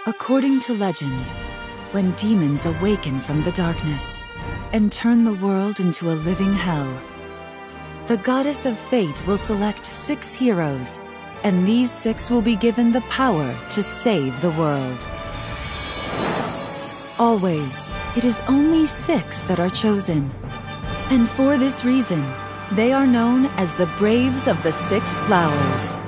According to legend, when demons awaken from the darkness and turn the world into a living hell, the goddess of fate will select 6 heroes, and these 6 will be given the power to save the world. Always, it is only 6 that are chosen. And for this reason, they are known as the Braves of the 6 Flowers.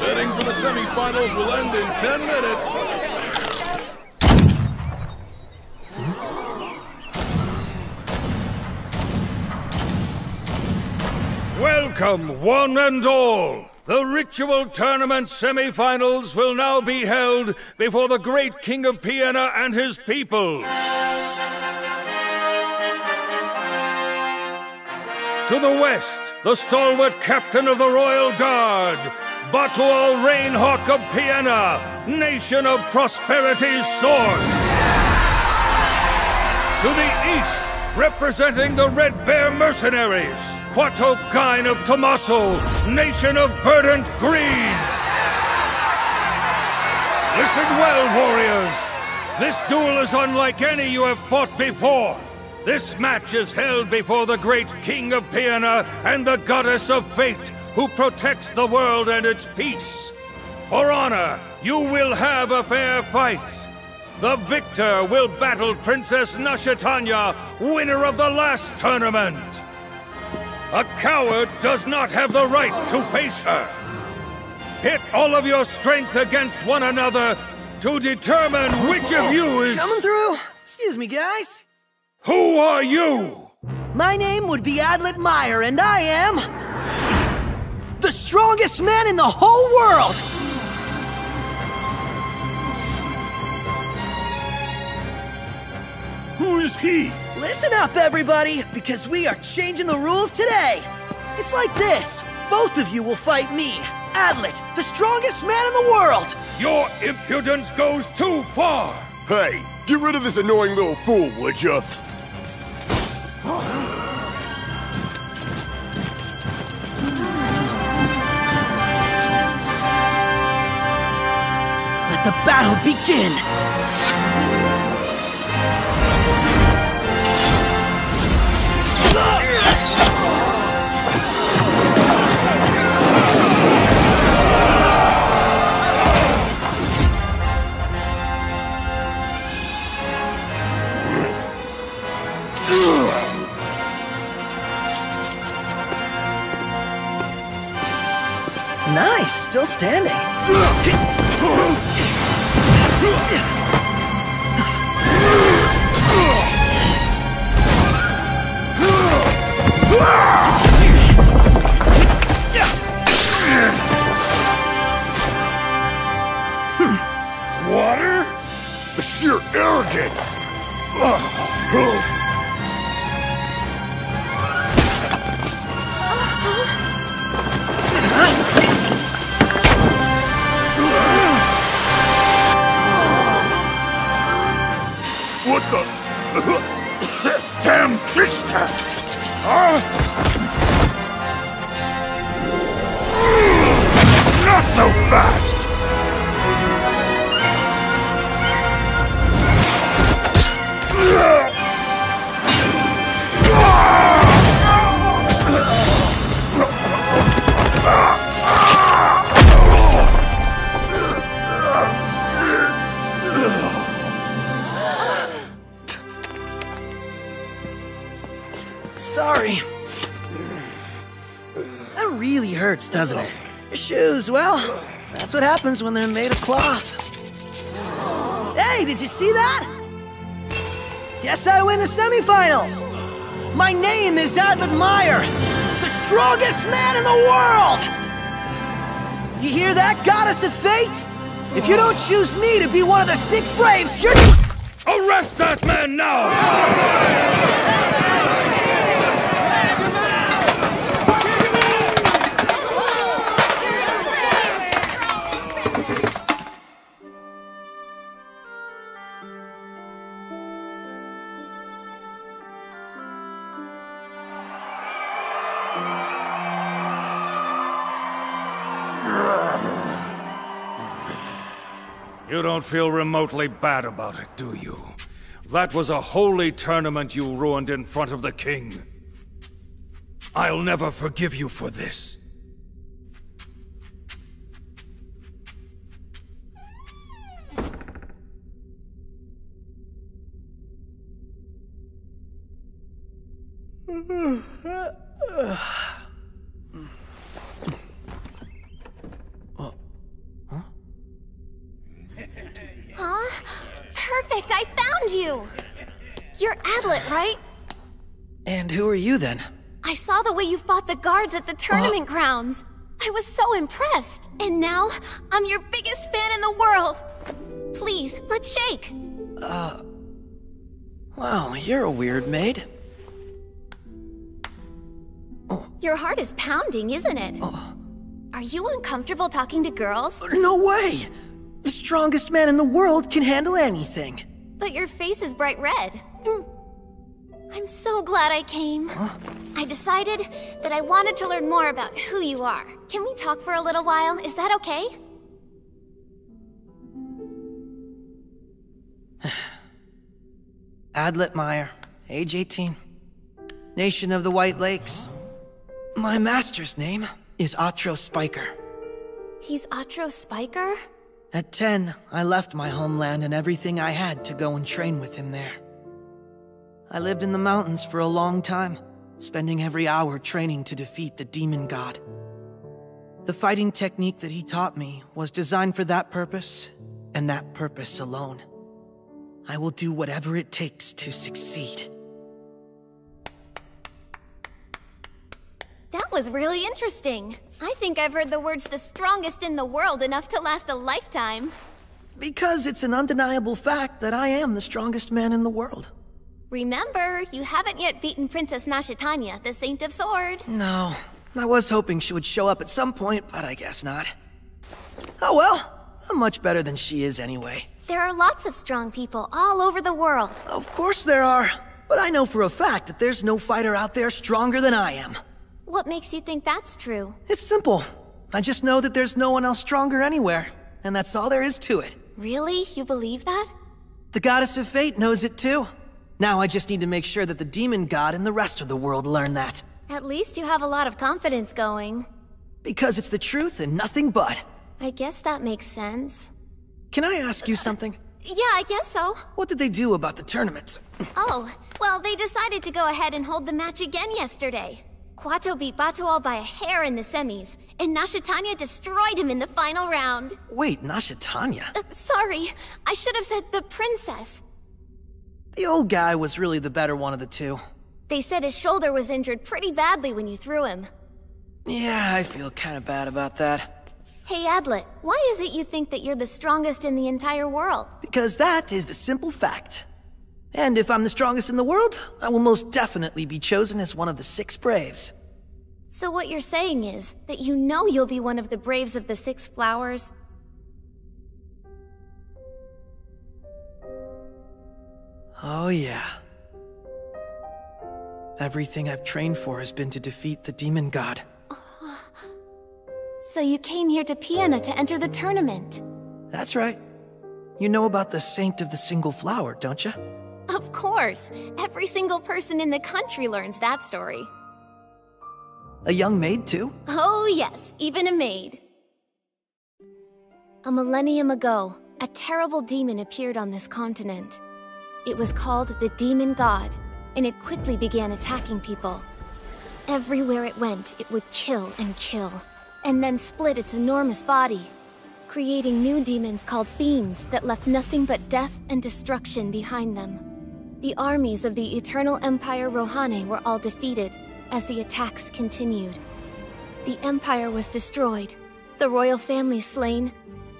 Betting for the semifinals will end in 10 minutes. Welcome, one and all. The ritual tournament semifinals will now be held before the great King of Piena and his people. To the west, the stalwart captain of the Royal Guard, Batual Rainhawk of Piena, nation of prosperity's source. To the east, representing the Red Bear mercenaries, Quato Gain of Tommaso, nation of verdant green. Listen well, warriors. This duel is unlike any you have fought before. This match is held before the great King of Piena and the Goddess of Fate, who protects the world and its peace. For honor, you will have a fair fight. The victor will battle Princess Nashitanya, winner of the last tournament. A coward does not have the right to face her. Pit all of your strength against one another to determine which of you is... Coming through? Excuse me, guys. Who are you? My name would be Adlet Meyer, and I am... the strongest man in the whole world! Who is he? Listen up, everybody, because we are changing the rules today. It's like this. Both of you will fight me, Adlet, the strongest man in the world. Your impudence goes too far. Hey, get rid of this annoying little fool, would ya? Let the battle begin. Nice, still standing. What the? Damn trickster! Not so fast! Sorry. That really hurts, doesn't it? Your shoes, well, that's what happens when they're made of cloth. Hey, did you see that? Guess I win the semifinals! My name is Adlet Meyer, the strongest man in the world! You hear that, goddess of fate? If you don't choose me to be one of the 6 Braves, you're— Arrest that man now! You don't feel remotely bad about it, do you? That was a holy tournament you ruined in front of the king. I'll never forgive you for this. Huh? Perfect, I found you! You're Adlet, right? And who are you then? I saw the way you fought the guards at the tournament grounds. I was so impressed. And now, I'm your biggest fan in the world. Please, let's shake. Wow, you're a weird maid. Your heart is pounding, isn't it? Are you uncomfortable talking to girls? No way! The strongest man in the world can handle anything. But your face is bright red. I'm so glad I came. I decided that I wanted to learn more about who you are. Can we talk for a little while? Is that okay? Adlet Meyer, age 18. Nation of the White Lakes. My master's name is Atro Spiker. He's Atro Spiker? At 10, I left my homeland and everything I had to go and train with him there. I lived in the mountains for a long time, spending every hour training to defeat the demon god. The fighting technique that he taught me was designed for that purpose, and that purpose alone. I will do whatever it takes to succeed. That was really interesting. I think I've heard the words "the strongest in the world" enough to last a lifetime. Because it's an undeniable fact that I am the strongest man in the world. Remember, you haven't yet beaten Princess Nashitanya, the Saint of Sword. No, I was hoping she would show up at some point, but I guess not. Oh well, I'm much better than she is anyway. There are lots of strong people all over the world. Of course there are, but I know for a fact that there's no fighter out there stronger than I am. What makes you think that's true? It's simple. I just know that there's no one else stronger anywhere, and that's all there is to it. Really? You believe that? The goddess of fate knows it too. Now I just need to make sure that the demon god and the rest of the world learn that. At least you have a lot of confidence going. Because it's the truth and nothing but. I guess that makes sense. Can I ask you something? Yeah, I guess so. What did they do about the tournaments? Oh, well, they decided to go ahead and hold the match again yesterday. Kwato beat Batoal by a hair in the semis, and Nashitanya destroyed him in the final round. Wait, Nashitanya? Sorry, I should have said the princess. The old guy was really the better one of the two. They said his shoulder was injured pretty badly when you threw him. Yeah, I feel kind of bad about that. Hey Adlet, why is it you think that you're the strongest in the entire world? Because that is the simple fact. And if I'm the strongest in the world, I will most definitely be chosen as one of the 6 Braves. So what you're saying is that you know you'll be one of the Braves of the 6 Flowers? Oh yeah. Everything I've trained for has been to defeat the demon god. So you came here to Piena to enter the tournament? That's right. You know about the Saint of the Single Flower, don't you? Of course! Every single person in the country learns that story. A young maid, too? Oh yes, even a maid. A millennium ago, a terrible demon appeared on this continent. It was called the Demon God, and it quickly began attacking people. Everywhere it went, it would kill, and then split its enormous body, creating new demons called fiends that left nothing but death and destruction behind them. The armies of the Eternal Empire Rohane were all defeated as the attacks continued. The Empire was destroyed, the royal family slain,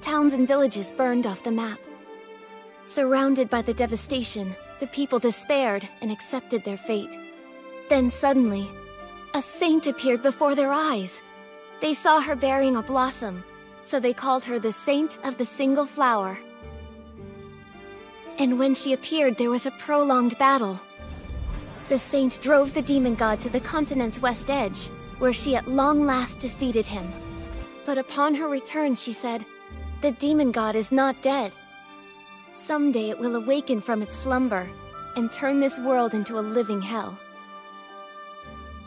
towns and villages burned off the map. Surrounded by the devastation, the people despaired and accepted their fate. Then suddenly, a saint appeared before their eyes. They saw her bearing a blossom, so they called her the Saint of the Single Flower. And when she appeared, there was a prolonged battle. The saint drove the demon god to the continent's west edge, where she at long last defeated him. But upon her return, she said, "The demon god is not dead. Someday it will awaken from its slumber and turn this world into a living hell."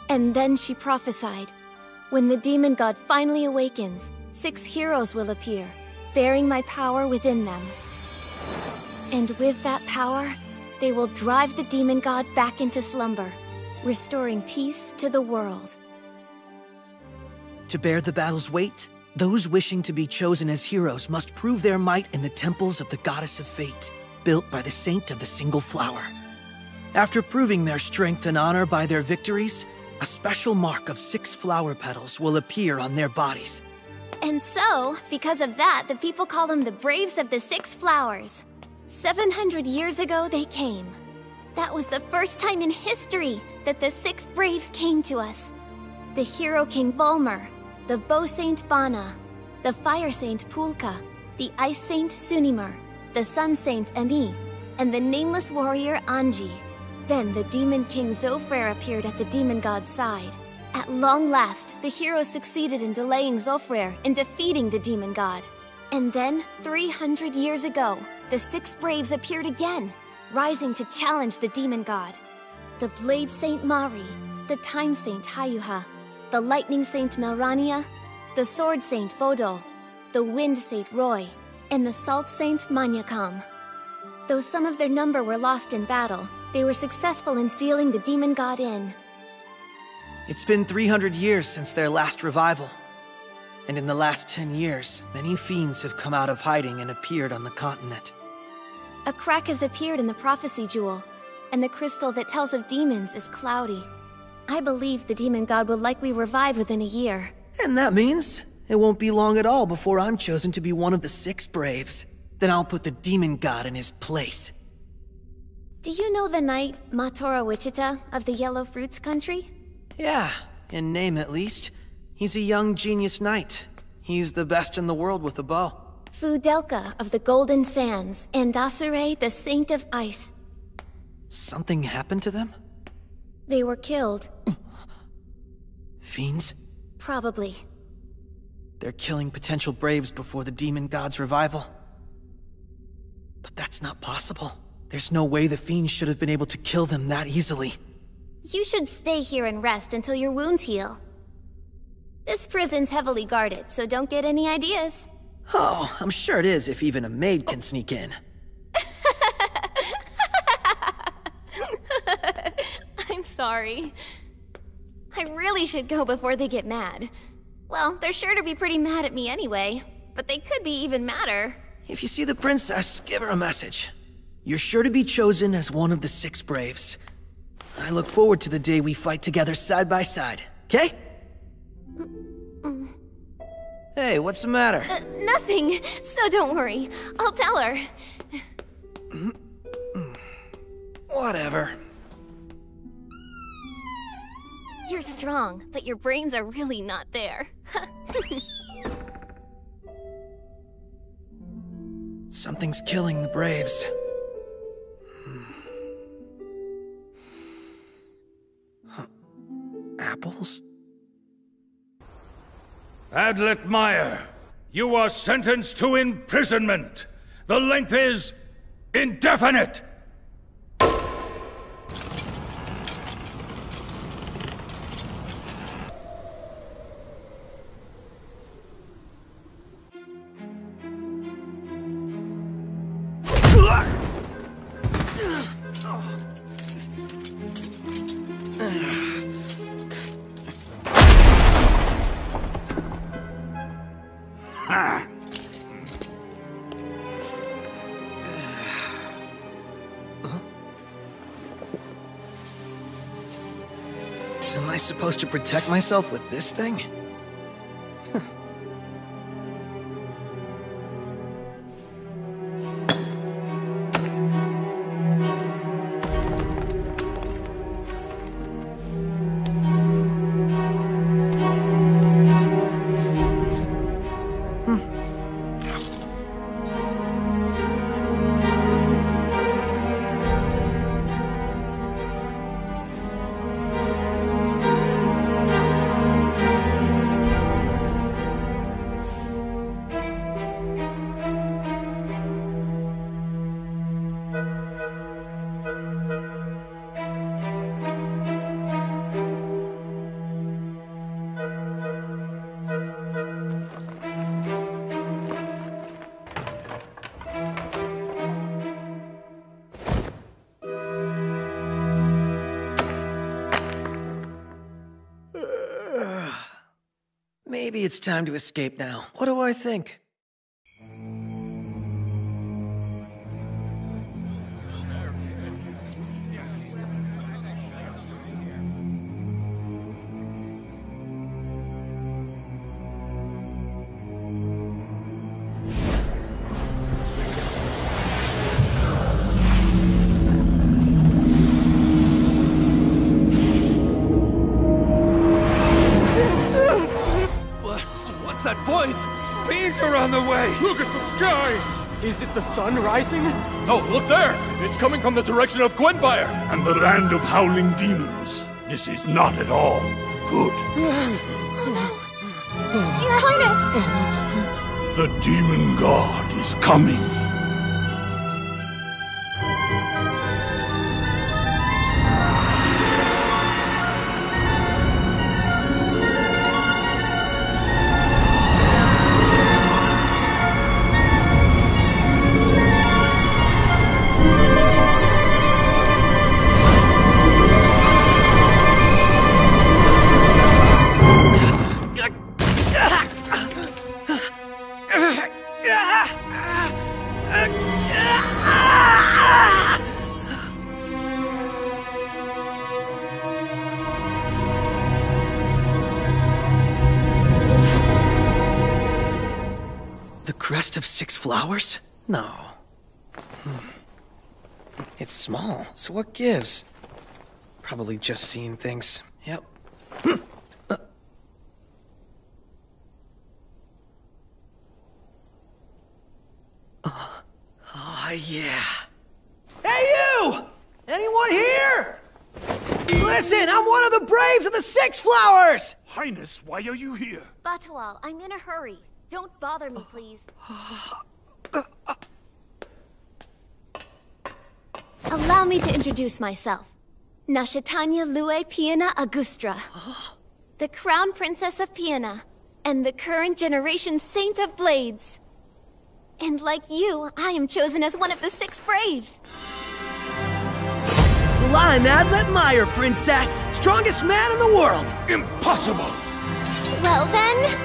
And then she prophesied, when the demon god finally awakens, 6 heroes will appear, bearing my power within them. And with that power, they will drive the demon god back into slumber, restoring peace to the world. To bear the battle's weight, those wishing to be chosen as heroes must prove their might in the temples of the Goddess of Fate, built by the Saint of the Single Flower. After proving their strength and honor by their victories, a special mark of 6 flower petals will appear on their bodies. And so, because of that, the people call them the Braves of the 6 Flowers. 700 years ago, they came. That was the first time in history that the 6 Braves came to us. The Hero King Volmer, the Bow Saint Bana, the Fire Saint Pulka, the Ice Saint Sunimur, the Sun Saint Emi, and the Nameless Warrior Anji. Then the Demon King Zofrare appeared at the demon god's side. At long last, the heroes succeeded in delaying Zofrare and defeating the demon god. And then, 300 years ago, the 6 Braves appeared again, rising to challenge the demon god. The Blade Saint Mari, the Time Saint Hayuha, the Lightning Saint Melrania, the Sword Saint Bodol, the Wind Saint Roy, and the Salt Saint Manyakam. Though some of their number were lost in battle, they were successful in sealing the demon god in. It's been 300 years since their last revival. And in the last 10 years, many fiends have come out of hiding and appeared on the continent. A crack has appeared in the prophecy jewel, and the crystal that tells of demons is cloudy. I believe the demon god will likely revive within a year. And that means it won't be long at all before I'm chosen to be one of the 6 Braves. Then I'll put the demon god in his place. Do you know the knight Matora Wichita of the Yellow Fruits country? Yeah, in name at least. He's a young genius knight. He's the best in the world with a bow. Fudelka of the Golden Sands, and Dasare, the Saint of Ice. Something happened to them? They were killed. Fiends? Probably. They're killing potential Braves before the demon god's revival. But that's not possible. There's no way the fiends should have been able to kill them that easily. You should stay here and rest until your wounds heal. This prison's heavily guarded, so don't get any ideas. Oh, I'm sure it is if even a maid can sneak in. I'm sorry. I really should go before they get mad. Well, they're sure to be pretty mad at me anyway, but they could be even madder. If you see the princess, give her a message. You're sure to be chosen as one of the 6 Braves. I look forward to the day we fight together side by side, okay? Hey, what's the matter? Nothing, so don't worry. I'll tell her. Whatever. You're strong, but your brains are really not there. Something's killing the Braves. Apples? Adlet Meyer, you are sentenced to imprisonment. The length is indefinite. Am I supposed to protect myself with this thing? Maybe it's time to escape now. What do I think? That voice! Danger on the way! Look at the sky! Is it the sun rising? No, look there! It's coming from the direction of Gwenbyre! And the land of howling demons. This is not at all good. Your Highness! The demon god is coming. The crest of 6 flowers? No. It's small, so what gives? Probably just seeing things. Yep. Yeah. Hey, you! Anyone here? Listen, I'm one of the Braves of the 6 Flowers! Highness, why are you here? Batawal, I'm in a hurry. Don't bother me, please. Allow me to introduce myself. Nashatanya Lue Piana Agustra, the Crown Princess of Piana, and the current generation Saint of Blades. And like you, I am chosen as one of the 6 Braves. Well, I'm Adlet Meyer, Princess. Strongest man in the world. Impossible! Well then...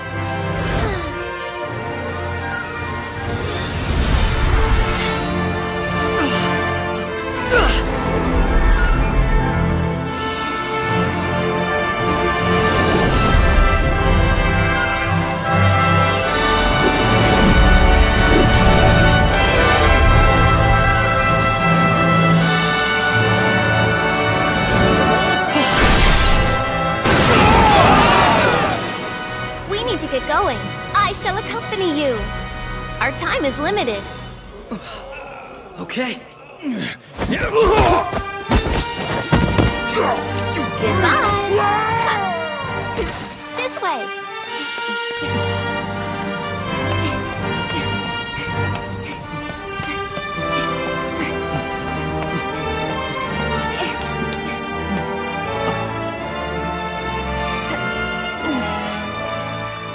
Our time is limited. Okay. Goodbye. This way.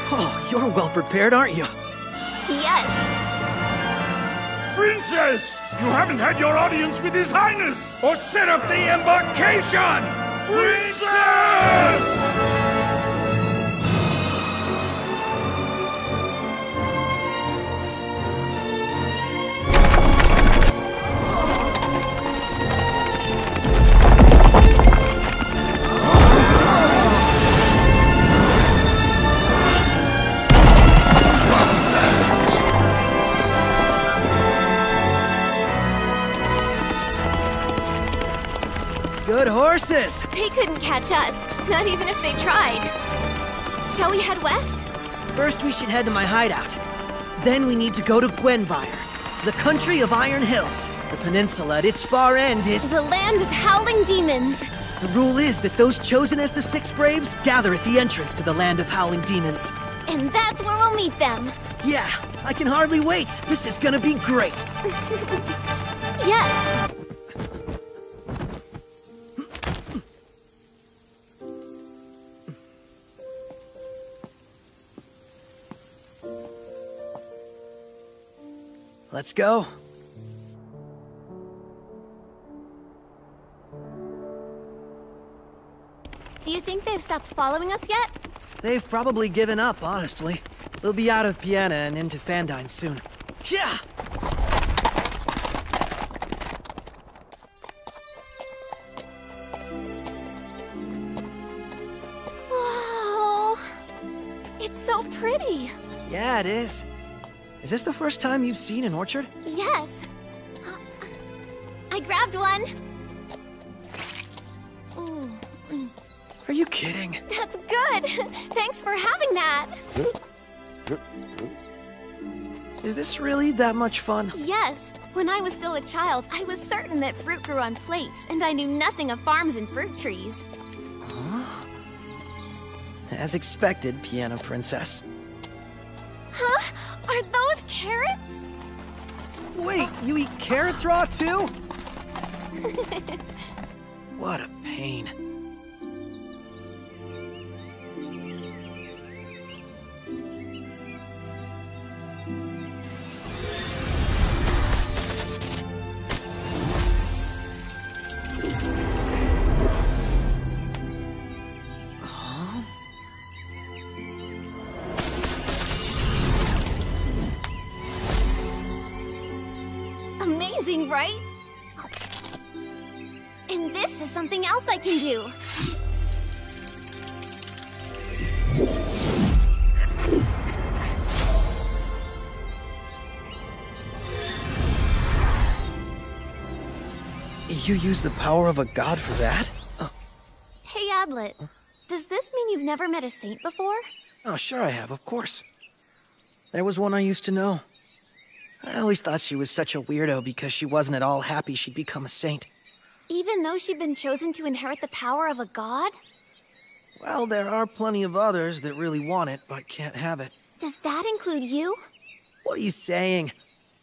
Oh, you're well prepared, aren't you? Yes. Princess! You haven't had your audience with His Highness! Or set up the embarkation! Princess! Good horses! They couldn't catch us, not even if they tried. Shall we head west? First, we should head to my hideout. Then we need to go to Gwenbyre, the country of Iron Hills. The peninsula at its far end is... The land of howling demons. The rule is that those chosen as the Six Braves gather at the entrance to the land of howling demons. And that's where we'll meet them. Yeah, I can hardly wait. This is gonna be great. Yes. Let's go. Do you think they've stopped following us yet? They've probably given up, honestly. We'll be out of Piana and into Fandine soon. Yeah! Wow. It's so pretty. Yeah, it is. Is this the first time you've seen an orchard? Yes. I grabbed one. Ooh, Are you kidding? that's good. Thanks for having that. Is this really that much fun? Yes. When I was still a child, I was certain that fruit grew on plates, and I knew nothing of farms and fruit trees. As expected, Piano Princess. Huh? Are those carrots? Wait, you eat carrots raw too? What a pain. Amazing, right? And this is something else I can do. You use the power of a god for that? Hey, Adlet. Does this mean you've never met a saint before? Oh, sure I have, of course. There was one I used to know. I always thought she was such a weirdo because she wasn't at all happy she'd become a saint. Even though she'd been chosen to inherit the power of a god? Well, there are plenty of others that really want it, but can't have it. Does that include you? What are you saying?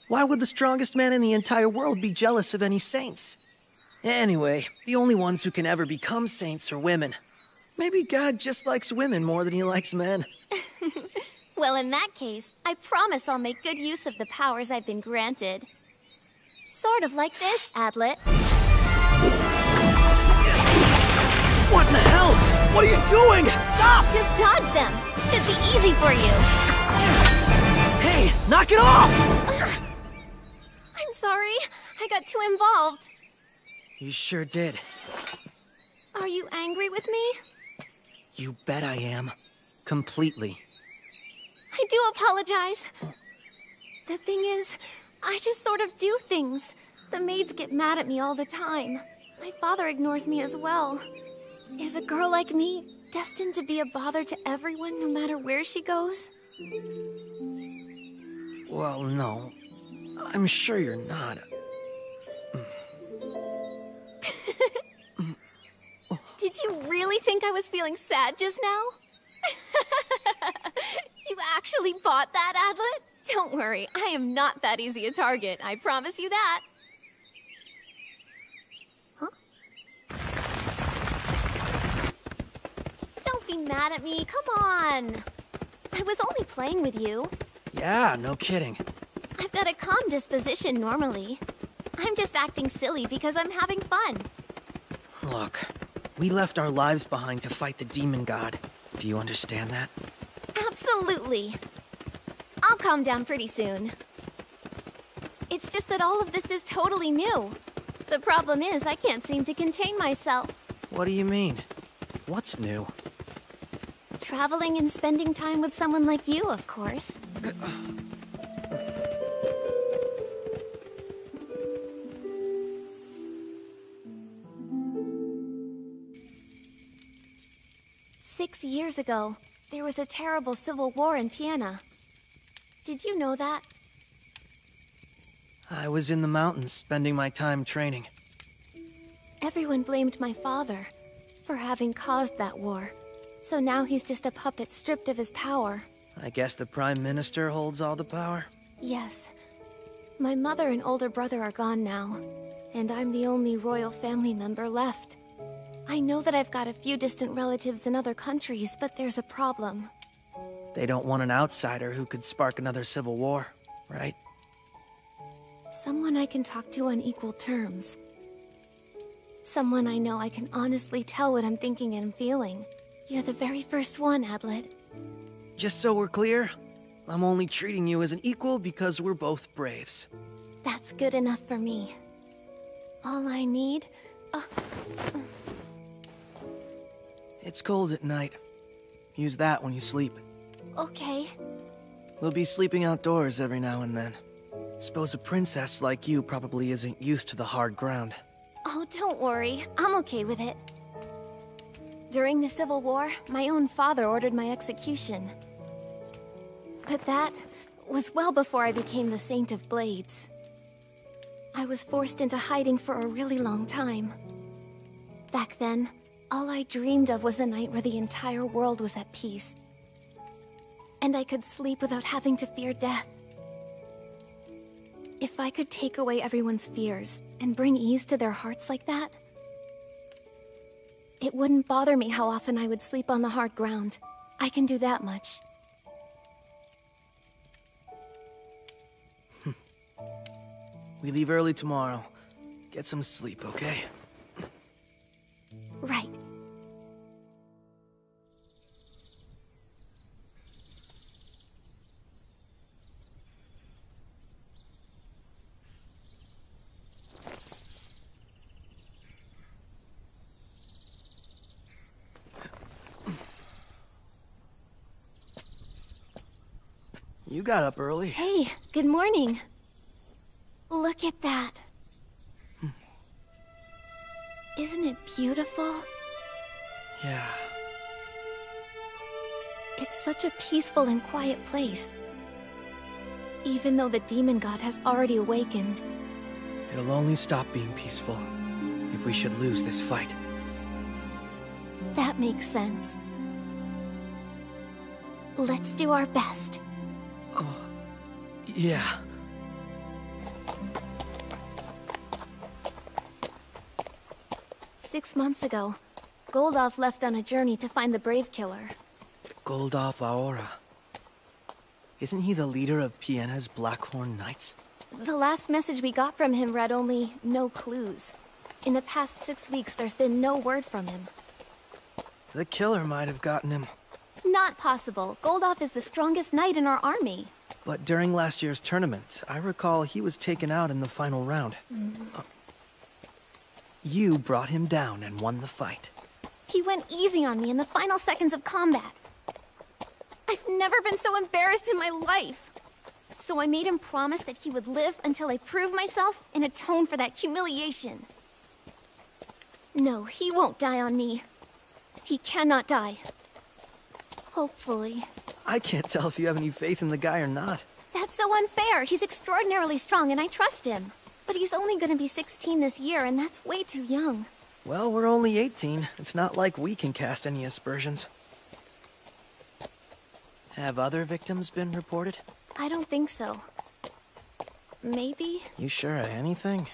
Why would the strongest man in the entire world be jealous of any saints? Anyway, the only ones who can ever become saints are women. Maybe God just likes women more than he likes men. Well, in that case, I promise I'll make good use of the powers I've been granted. Sort of like this, Adlet. What in the hell? What are you doing? Stop! Just dodge them. Should be easy for you. Hey, knock it off! I'm sorry. I got too involved. You sure did. Are you angry with me? You bet I am. Completely. I do apologize. The thing is, I just sort of do things. The maids get mad at me all the time. My father ignores me as well. Is a girl like me destined to be a bother to everyone no matter where she goes? Well, no. I'm sure you're not. Did you really think I was feeling sad just now? You actually bought that, Adlet? Don't worry, I am not that easy a target, I promise you that. Huh? Don't be mad at me, come on! I was only playing with you. Yeah, no kidding. I've got a calm disposition normally. I'm just acting silly because I'm having fun. Look, we left our lives behind to fight the demon god. Do you understand that? Absolutely. I'll calm down pretty soon. It's just that all of this is totally new. The problem is I can't seem to contain myself. What do you mean? What's new? Traveling and spending time with someone like you, of course. 6 years ago, there was a terrible civil war in Piena. Did you know that? I was in the mountains, spending my time training. Everyone blamed my father for having caused that war. So now he's just a puppet stripped of his power. I guess the Prime Minister holds all the power? Yes. My mother and older brother are gone now, and I'm the only royal family member left. I know that I've got a few distant relatives in other countries, but there's a problem. They don't want an outsider who could spark another civil war, right? Someone I can talk to on equal terms. Someone I know I can honestly tell what I'm thinking and feeling. You're the very first one, Adlet. Just so we're clear, I'm only treating you as an equal because we're both braves. That's good enough for me. All I need... It's cold at night. Use that when you sleep. Okay. We'll be sleeping outdoors every now and then. Suppose a princess like you probably isn't used to the hard ground. Oh, don't worry. I'm okay with it. During the Civil War, my own father ordered my execution. But that was well before I became the Saint of Blades. I was forced into hiding for a really long time. Back then, all I dreamed of was a night where the entire world was at peace. And I could sleep without having to fear death. If I could take away everyone's fears and bring ease to their hearts like that, it wouldn't bother me how often I would sleep on the hard ground. I can do that much. We leave early tomorrow. Get some sleep, okay? Right. You got up early. Hey, good morning. Look at that. Isn't it beautiful? Yeah. It's such a peaceful and quiet place. Even though the demon god has already awakened. It'll only stop being peaceful if we should lose this fight. That makes sense. Let's do our best. Yeah. Six months ago, Goldov left on a journey to find the Brave Killer. Goldov Aora. Isn't he the leader of Piena's Blackhorn Knights? The last message we got from him read only, "No clues." In the past 6 weeks, there's been no word from him. The killer might have gotten him. Not possible. Goldov is the strongest knight in our army. But during last year's tournament, I recall he was taken out in the final round. You brought him down and won the fight. He went easy on me in the final seconds of combat. I've never been so embarrassed in my life. So I made him promise that he would live until I proved myself and atone for that humiliation. No, he won't die on me. He cannot die. Hopefully. I can't tell if you have any faith in the guy or not. That That's so unfair. He's extraordinarily strong and I trust him. But he's only gonna be 16 this year, and that's way too young. Well, we're only 18. It's not like we can cast any aspersions. Have other victims been reported? I don't think so. Maybe? You sure of anything?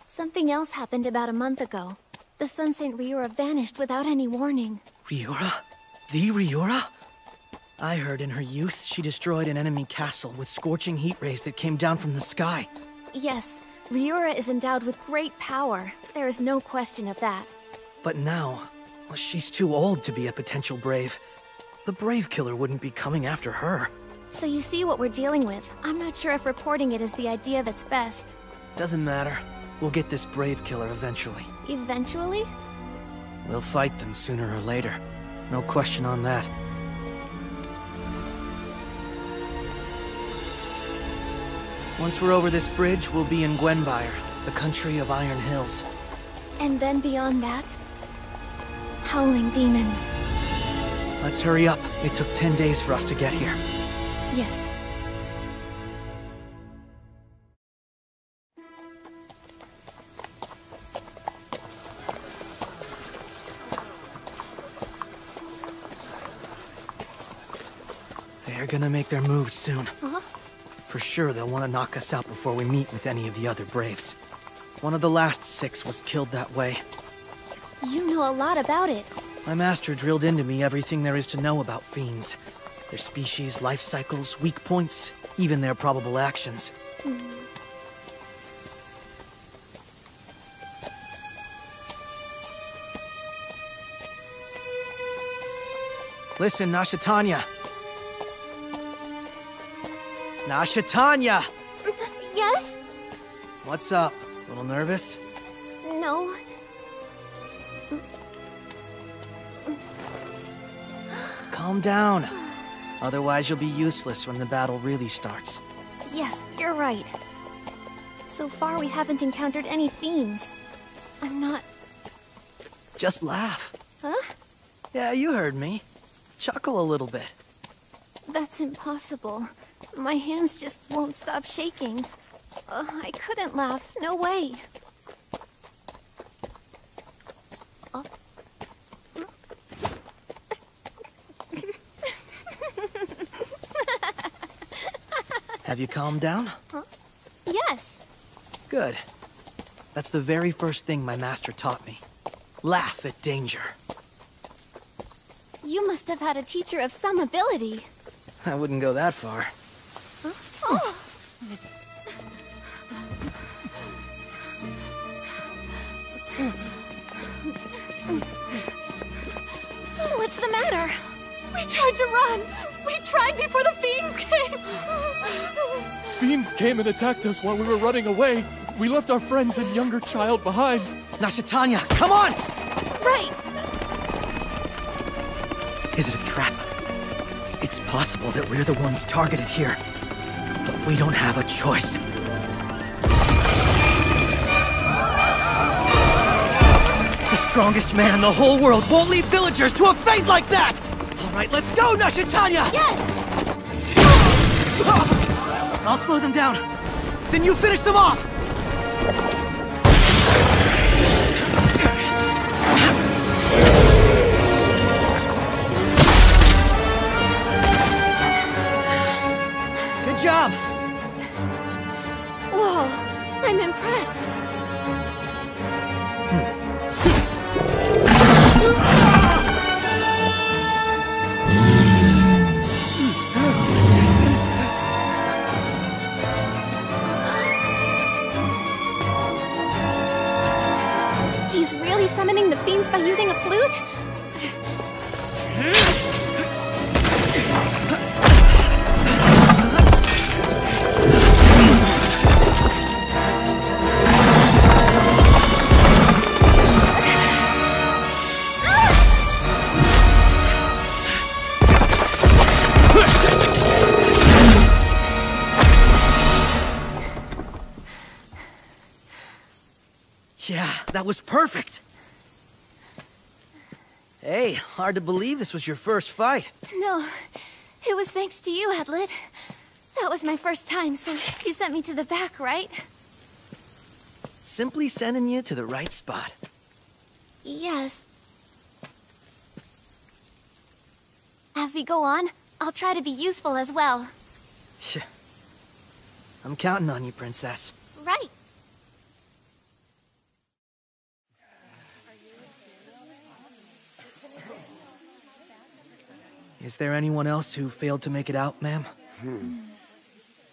Something else happened about a month ago. The Sun Saint Ryura vanished without any warning. Ryura? The Ryura? I heard in her youth she destroyed an enemy castle with scorching heat rays that came down from the sky. Yes, Ryura is endowed with great power. There is no question of that. But now, well, she's too old to be a potential brave. The Brave Killer wouldn't be coming after her. So you see what we're dealing with. I'm not sure if reporting it is the idea that's best. Doesn't matter. We'll get this Brave Killer eventually. Eventually? We'll fight them sooner or later. No question on that. Once we're over this bridge, we'll be in Gwenbyre, the country of Iron Hills. And then beyond that? Howling demons. Let's hurry up. It took 10 days for us to get here. Yes. They're gonna make their moves soon. Huh? For sure they'll want to knock us out before we meet with any of the other Braves. One of the last 6 was killed that way. You know a lot about it. My master drilled into me everything there is to know about fiends. Their species, life cycles, weak points, even their probable actions. Listen, Nashatanya. Nashatanya! Yes? What's up? A little nervous? No. Calm down. Otherwise you'll be useless when the battle really starts. Yes, you're right. So far we haven't encountered any fiends. I'm not... Just laugh. Huh? Yeah, you heard me. Chuckle a little bit. That's impossible. My hands just won't stop shaking. I couldn't laugh. No way. Have you calmed down? Huh? Yes. Good. That's the very first thing my master taught me. Laugh at danger. You must have had a teacher of some ability. I wouldn't go that far. Huh? Oh. What's the matter? We tried to run! We tried before the fiends came! Fiends came and attacked us while we were running away. We left our friends and younger child behind. Nashatanya, come on! Right! Is it a trap? It's possible that we're the ones targeted here. But we don't have a choice. The strongest man in the whole world won't leave villagers to a fate like that! Alright, let's go, Nashatanya! Yes! I'll slow them down. Then you finish them off! Good job! Whoa, I'm impressed. He's really summoning the fiends by using a flute? Yeah, that was perfect! Hey, hard to believe this was your first fight. No, it was thanks to you, Adlet. That was my first time, so you sent me to the back, right? Simply sending you to the right spot. Yes. As we go on, I'll try to be useful as well. I'm counting on you, Princess. Right. Is there anyone else who failed to make it out, ma'am?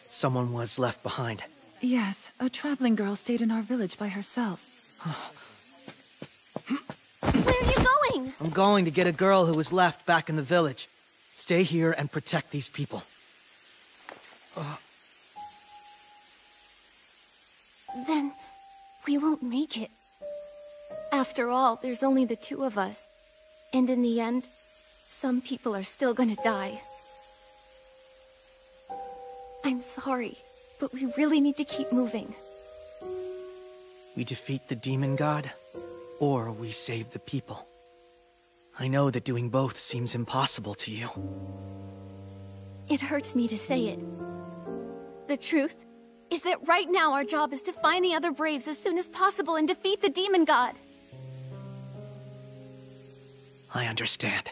Someone was left behind. Yes, a traveling girl stayed in our village by herself. Where are you going? I'm going to get a girl who was left back in the village. Stay here and protect these people. Then we won't make it. After all, there's only the two of us. And in the end, some people are still gonna die. I'm sorry, but we really need to keep moving. We defeat the demon god, or we save the people. I know that doing both seems impossible to you. It hurts me to say it. The truth is that right now our job is to find the other Braves as soon as possible and defeat the demon god. I understand.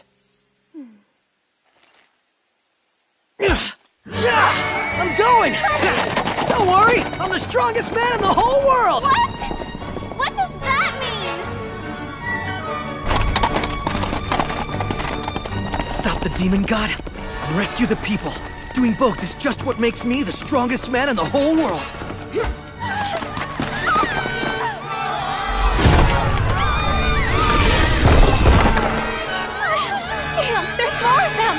I'm going! Don't worry! I'm the strongest man in the whole world! What? What does that mean? Stop the demon god and rescue the people. Doing both is just what makes me the strongest man in the whole world. Damn, there's more of them!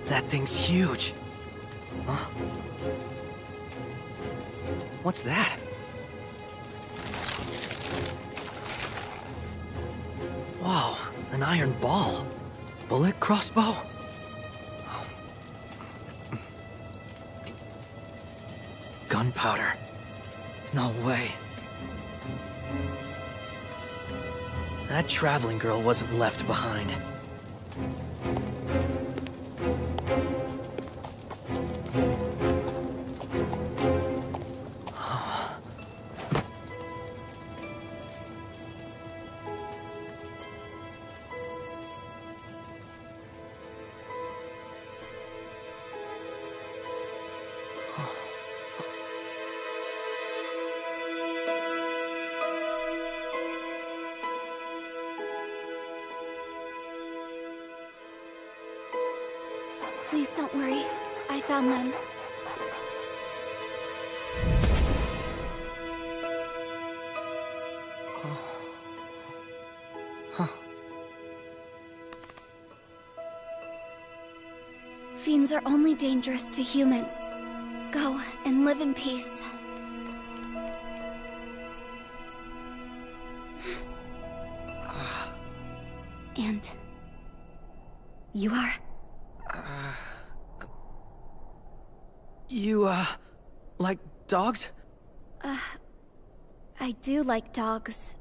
That thing's huge. Huh? What's that? Whoa, an iron ball. Bullet crossbow? Gunpowder. No way. That traveling girl wasn't left behind. Please don't worry. I found them. Fiends are only dangerous to humans. Go and live in peace. And you are? You, like dogs? I do like dogs.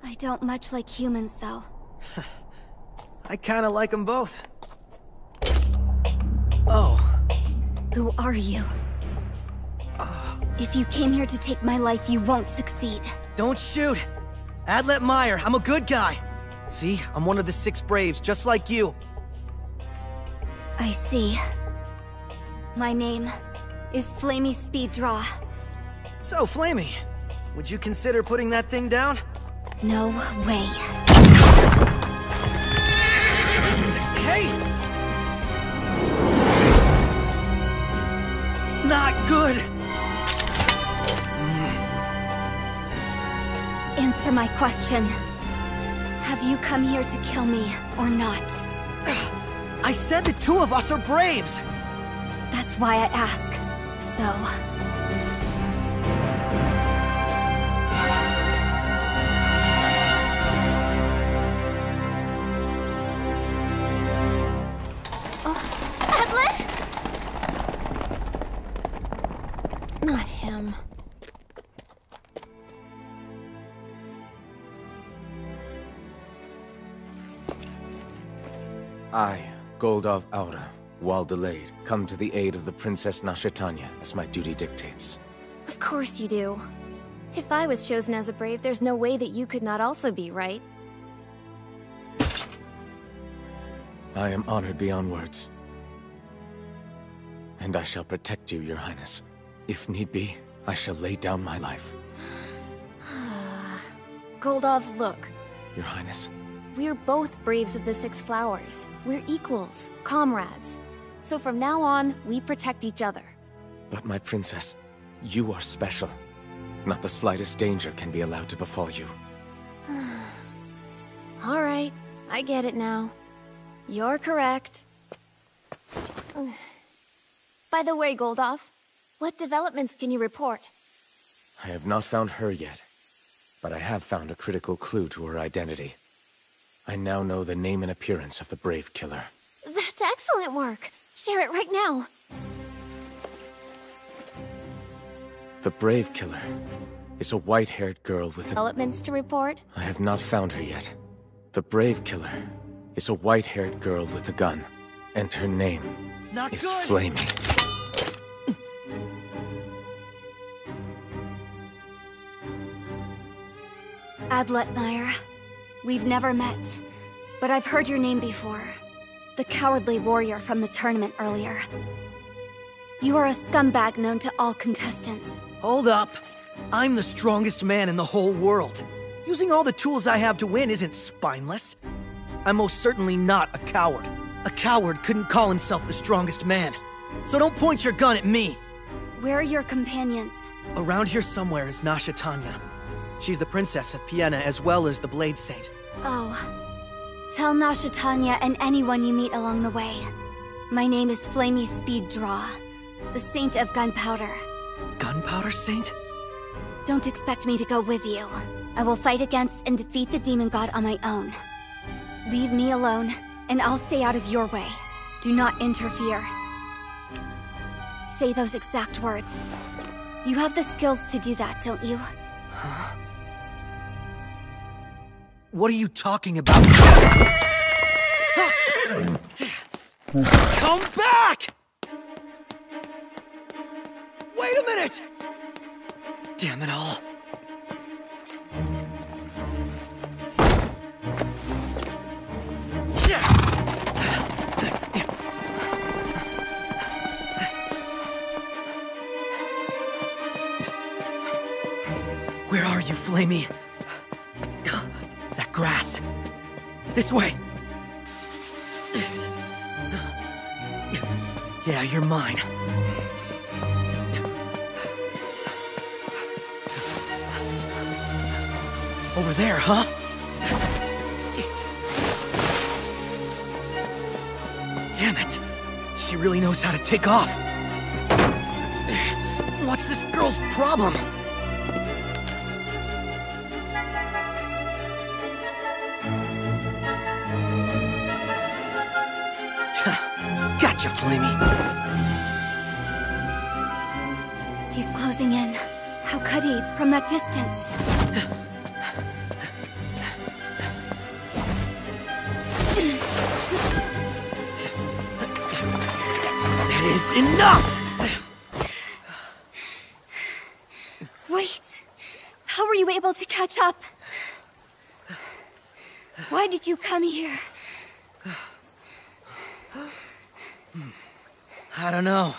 I don't much like humans, though. I kinda like them both. Oh. Who are you? If you came here to take my life, you won't succeed. Don't shoot! Adlet Meyer, I'm a good guy. See, I'm one of the 6 Braves, just like you. I see. My name is Flamey Speeddraw. So, Flamey, would you consider putting that thing down? No way. Hey! Not good! Answer my question. Have you come here to kill me, or not? I said the 2 of us are Braves! That's why I ask. So... Not him. I, Goldov Aura, while delayed, come to the aid of the Princess Nashitanya, as my duty dictates. Of course you do. If I was chosen as a brave, there's no way that you could not also be, right? I am honored beyond words. And I shall protect you, Your Highness. If need be, I shall lay down my life. Goldov, look. Your Highness. We're both braves of the Six Flowers. We're equals, comrades. So from now on, we protect each other. But my princess, you are special. Not the slightest danger can be allowed to befall you. All right, I get it now. You're correct. By the way, Goldov, what developments can you report? I have not found her yet, but I have found a critical clue to her identity. I now know the name and appearance of the Brave Killer. That's excellent work. Share it right now. The Brave Killer is a white-haired girl with Developments to report? I have not found her yet. The Brave Killer is a white-haired girl with a gun, and her name is Flamey. Adletmeyer. We've never met, but I've heard your name before. The cowardly warrior from the tournament earlier. You are a scumbag known to all contestants. Hold up. I'm the strongest man in the whole world. Using all the tools I have to win isn't spineless. I'm most certainly not a coward. A coward couldn't call himself the strongest man. So don't point your gun at me. Where are your companions? Around here somewhere is Nashitanya. She's the princess of Piena as well as the Blade Saint. Oh. Tell Nashitanya and anyone you meet along the way. My name is Flamey Speeddraw, the Saint of Gunpowder. Gunpowder Saint? Don't expect me to go with you. I will fight against and defeat the demon god on my own. Leave me alone, and I'll stay out of your way. Do not interfere. Say those exact words. You have the skills to do that, don't you? Huh? What are you talking about? Come back! Wait a minute! Damn it all. Where are you, Flamey? That grass. This way. Yeah, you're mine. Over there, huh? Damn it. She really knows how to take off. What's this girl's problem? Gotcha, Flamey. He's closing in. How could he, from that distance? That is enough! Wait. How were you able to catch up? Why did you come here? I don't know.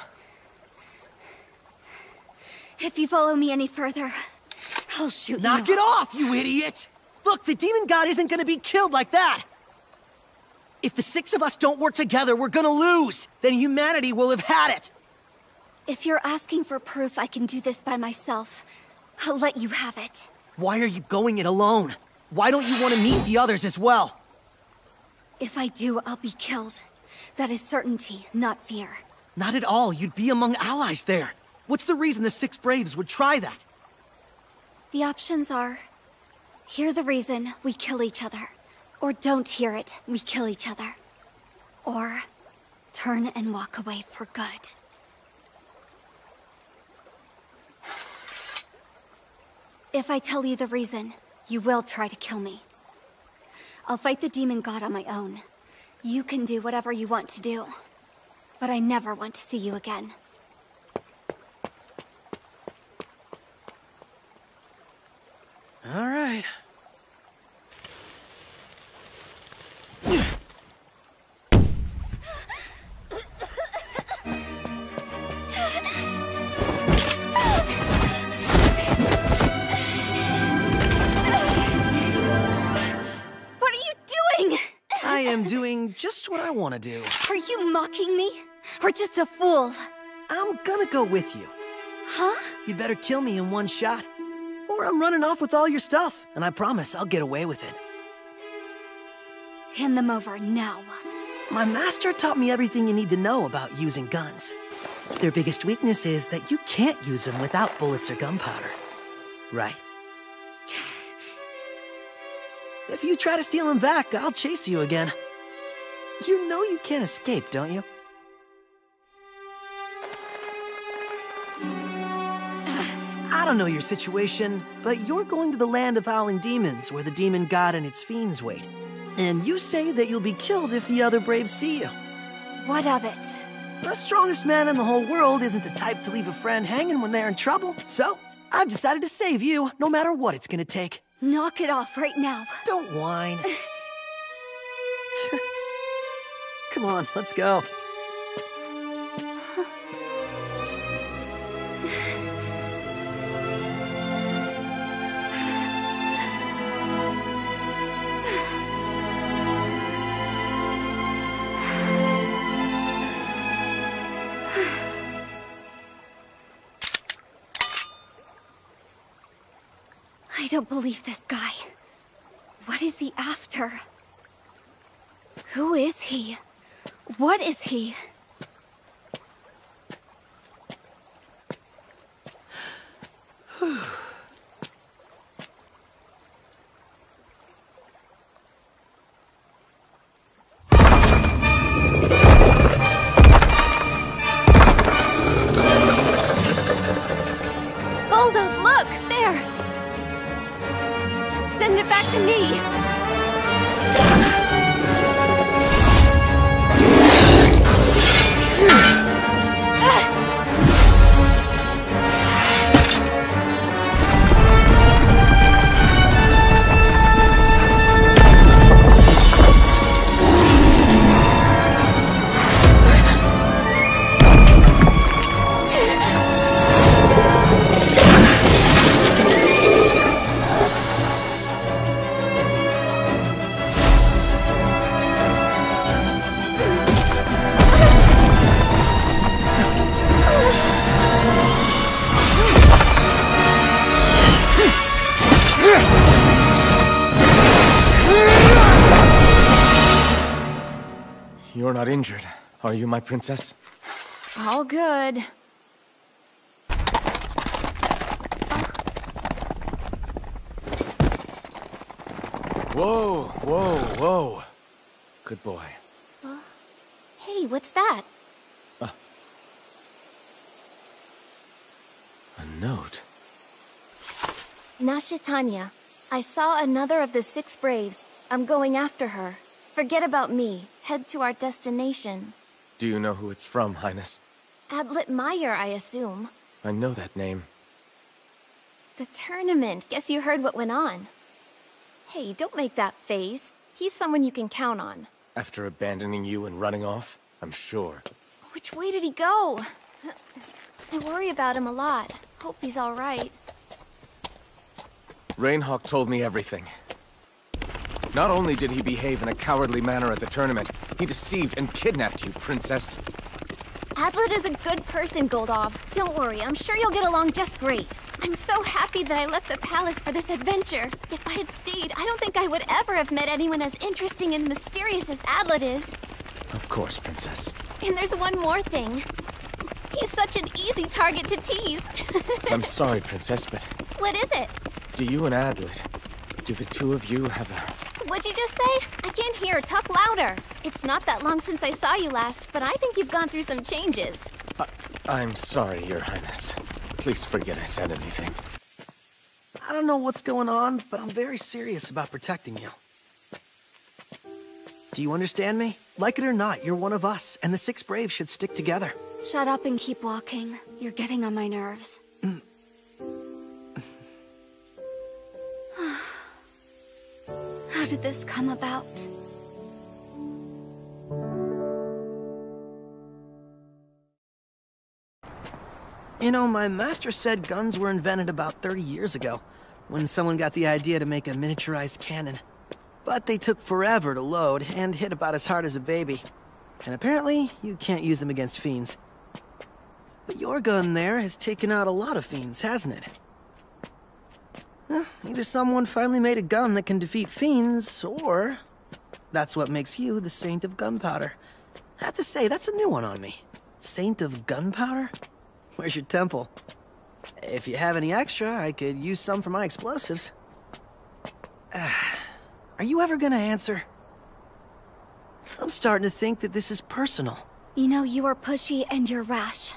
If you follow me any further, I'll shoot you. Knock it off, you idiot! Look, the demon god isn't gonna be killed like that! If the six of us don't work together, we're gonna lose! Then humanity will have had it! If you're asking for proof I can do this by myself, I'll let you have it. Why are you going it alone? Why don't you want to meet the others as well? If I do, I'll be killed. That is certainty, not fear. Not at all. You'd be among allies there. What's the reason the Six Braves would try that? The options are... hear the reason, we kill each other. Or don't hear it, we kill each other. Or... turn and walk away for good. If I tell you the reason, you will try to kill me. I'll fight the demon god on my own. You can do whatever you want to do. But I never want to see you again. All right. I am doing just what I want to do. Are you mocking me? Or just a fool? I'm gonna go with you. Huh? You'd better kill me in one shot. Or I'm running off with all your stuff, and I promise I'll get away with it. Hand them over now. My master taught me everything you need to know about using guns. Their biggest weakness is that you can't use them without bullets or gunpowder. Right? If you try to steal them back, I'll chase you again. You know you can't escape, don't you? I don't know your situation, but you're going to the land of howling demons, where the demon god and its fiends wait. And you say that you'll be killed if the other braves see you. What of it? The strongest man in the whole world isn't the type to leave a friend hanging when they're in trouble, so I've decided to save you, no matter what it's gonna take. Knock it off right now. Don't whine. Come on, let's go. I don't believe this guy. What is he after? Who is he? What is he? Goldov, look! There! Send it back to me! You're not injured, are you, my princess? All good. Whoa, whoa, whoa. Good boy. Hey, what's that? A note. Nasha Tanya, I saw another of the 6 Braves. I'm going after her. Forget about me. Head to our destination. Do you know who it's from, Highness? Adlet Meyer, I assume. I know that name. The tournament. Guess you heard what went on. Hey, don't make that face. He's someone you can count on. After abandoning you and running off? I'm sure. Which way did he go? I worry about him a lot. Hope he's all right. Rainhawk told me everything. Not only did he behave in a cowardly manner at the tournament, he deceived and kidnapped you, Princess. Adlet is a good person, Goldov. Don't worry, I'm sure you'll get along just great. I'm so happy that I left the palace for this adventure. If I had stayed, I don't think I would ever have met anyone as interesting and mysterious as Adlet is. Of course, Princess. And there's one more thing. He's such an easy target to tease. I'm sorry, Princess, but... What is it? Do you and Adlet, do the two of you have a... What'd you just say? I can't hear. Talk louder. It's not that long since I saw you last, but I think you've gone through some changes. I'm sorry, Your Highness. Please forget I said anything. I don't know what's going on, but I'm very serious about protecting you. Do you understand me? Like it or not, you're one of us, and the Six Braves should stick together. Shut up and keep walking. You're getting on my nerves. How did this come about? You know, my master said guns were invented about 30 years ago, when someone got the idea to make a miniaturized cannon. But they took forever to load, and hit about as hard as a baby. And apparently, you can't use them against fiends. But your gun there has taken out a lot of fiends, hasn't it? Either someone finally made a gun that can defeat fiends, or that's what makes you the Saint of Gunpowder. I have to say, that's a new one on me. Saint of Gunpowder? Where's your temple? If you have any extra, I could use some for my explosives. Are you ever gonna answer? I'm starting to think that this is personal. You know, you are pushy and you're rash.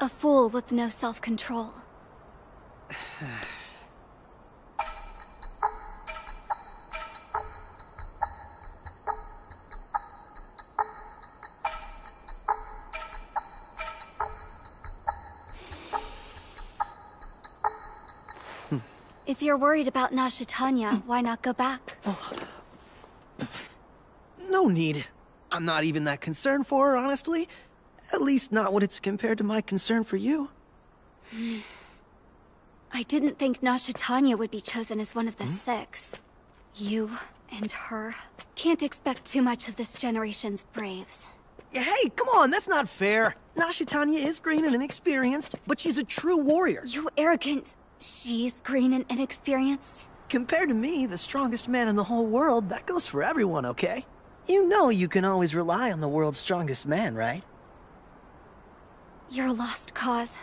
A fool with no self-control. If you're worried about Nashitanya, why not go back? No need. I'm not even that concerned for her, honestly. At least not when it's compared to my concern for you. I didn't think Nashitanya would be chosen as one of the six. You and her can't expect too much of this generation's braves. Yeah, hey, come on, that's not fair. Nashitanya is green and inexperienced, but she's a true warrior. You arrogant... She's green and inexperienced? Compared to me, the strongest man in the whole world, that goes for everyone, okay? You know you can always rely on the world's strongest man, right? You're a lost cause.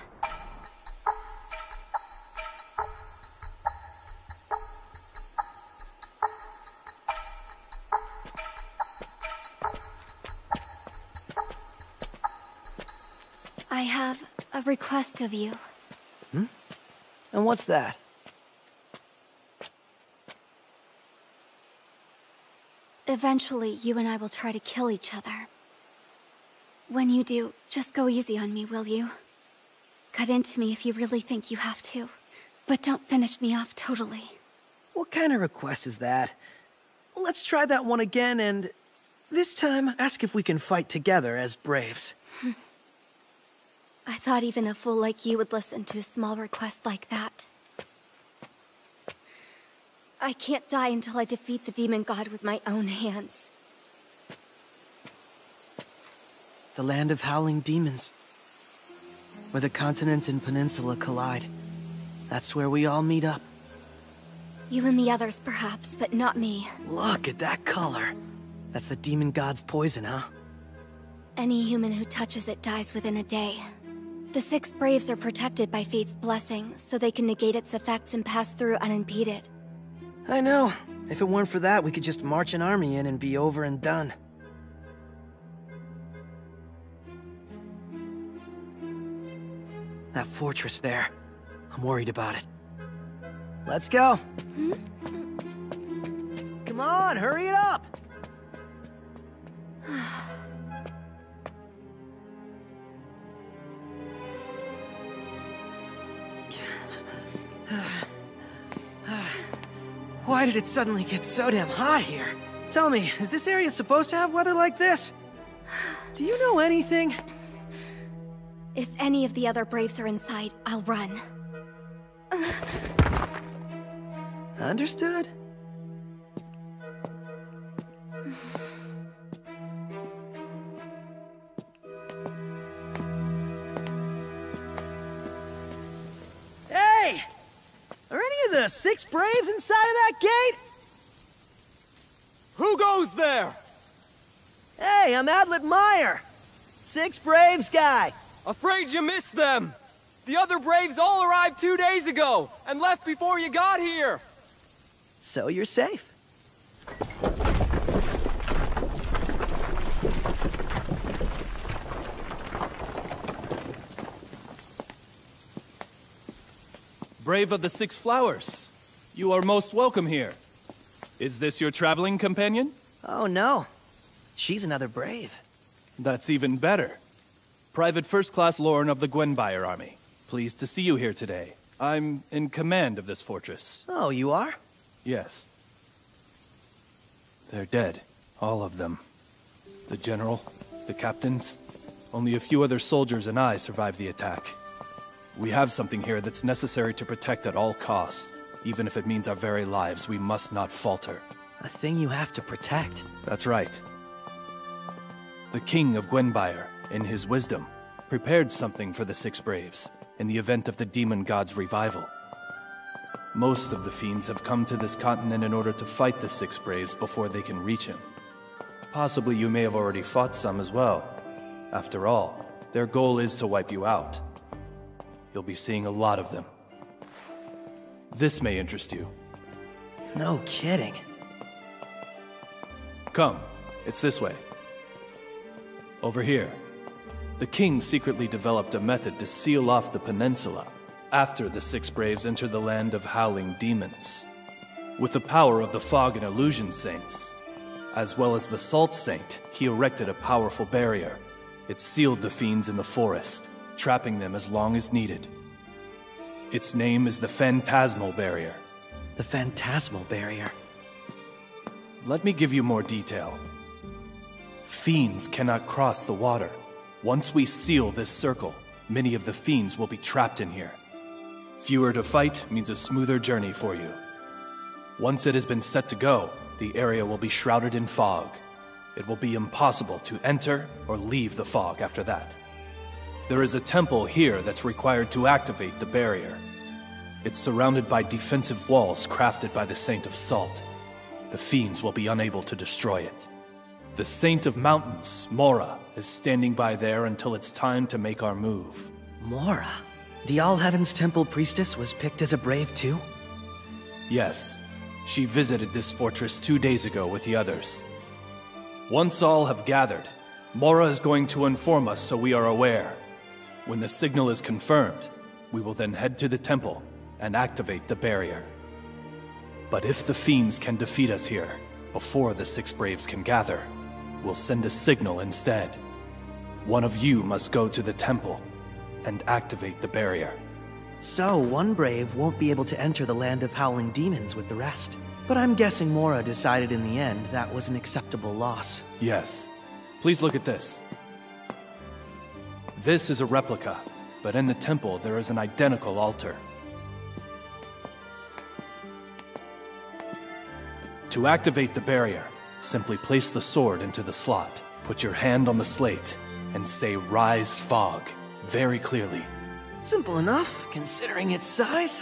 I have a request of you. And what's that? Eventually, you and I will try to kill each other. When you do, just go easy on me, will you? Cut into me if you really think you have to. But don't finish me off totally. What kind of request is that? Let's try that one again, and this time, ask if we can fight together as braves. I thought even a fool like you would listen to a small request like that. I can't die until I defeat the demon god with my own hands. The land of howling demons. Where the continent and peninsula collide. That's where we all meet up. You and the others, perhaps, but not me. Look at that color. That's the demon god's poison, huh? Any human who touches it dies within a day. The six braves are protected by fate's blessing, so they can negate its effects and pass through unimpeded. I know. If it weren't for that, we could just march an army in and be over and done. That fortress there. I'm worried about it. Let's go. Come on, hurry it up! Why did it suddenly get so damn hot here? Tell me, is this area supposed to have weather like this? Do you know anything? If any of the other braves are inside, I'll run. Understood. Hey! Are any of the six braves inside of that gate? Who goes there? Hey, I'm Adlet Meyer. Six Braves guy. Afraid you missed them. The other Braves all arrived 2 days ago and left before you got here. So you're safe. Brave of the Six Flowers. You are most welcome here. Is this your traveling companion? Oh no. She's another brave. That's even better. Private First Class Lauren of the Gwenbyre Army. Pleased to see you here today. I'm in command of this fortress. Oh, you are? Yes. They're dead. All of them. The general, the captains. Only a few other soldiers and I survived the attack. We have something here that's necessary to protect at all costs. Even if it means our very lives, we must not falter. A thing you have to protect. That's right. The king of Gwenbyre, in his wisdom, prepared something for the Six Braves in the event of the demon god's revival. Most of the fiends have come to this continent in order to fight the Six Braves before they can reach him. Possibly you may have already fought some as well. After all, their goal is to wipe you out. You'll be seeing a lot of them. This may interest you. No kidding. Come, it's this way. Over here. The king secretly developed a method to seal off the peninsula after the Six Braves enter the land of howling demons. With the power of the Fog and Illusion Saints, as well as the Salt Saint, he erected a powerful barrier. It sealed the fiends in the forest, trapping them as long as needed. Its name is the Phantasmal Barrier. The Phantasmal Barrier. Let me give you more detail. Fiends cannot cross the water. Once we seal this circle, many of the fiends will be trapped in here. Fewer to fight means a smoother journey for you. Once it has been set to go, the area will be shrouded in fog. It will be impossible to enter or leave the fog after that. There is a temple here that's required to activate the barrier. It's surrounded by defensive walls crafted by the Saint of Salt. The fiends will be unable to destroy it. The Saint of Mountains, Mora, is standing by there until it's time to make our move. Mora? The All Heavens Temple Priestess was picked as a brave too? Yes. She visited this fortress 2 days ago with the others. Once all have gathered, Mora is going to inform us so we are aware. When the signal is confirmed, we will then head to the temple and activate the barrier. But if the fiends can defeat us here, before the Six Braves can gather, we'll send a signal instead. One of you must go to the temple and activate the barrier. So, one brave won't be able to enter the land of howling demons with the rest. But I'm guessing Mora decided in the end that was an acceptable loss. Yes. Please look at this. This is a replica, but in the temple there is an identical altar. To activate the barrier, simply place the sword into the slot, put your hand on the slate, and say "Rise, Fog," very clearly. Simple enough, considering its size.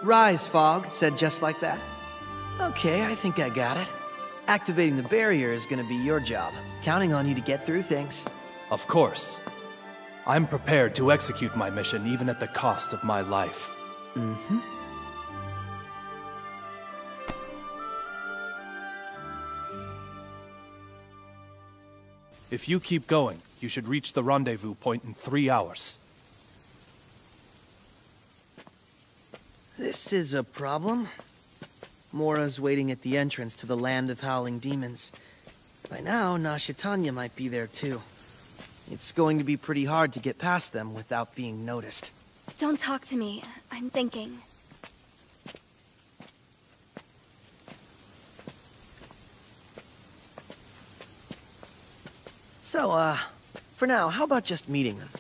Rise, Fog, said just like that. Okay, I think I got it. Activating the barrier is gonna be your job. Counting on you to get through things. Of course. I'm prepared to execute my mission even at the cost of my life. Mm-hmm. If you keep going, you should reach the rendezvous point in 3 hours. This is a problem. Mora's waiting at the entrance to the land of howling demons. By now, Nashitanya might be there too. It's going to be pretty hard to get past them without being noticed. Don't talk to me. I'm thinking. So, for now, how about just meeting them?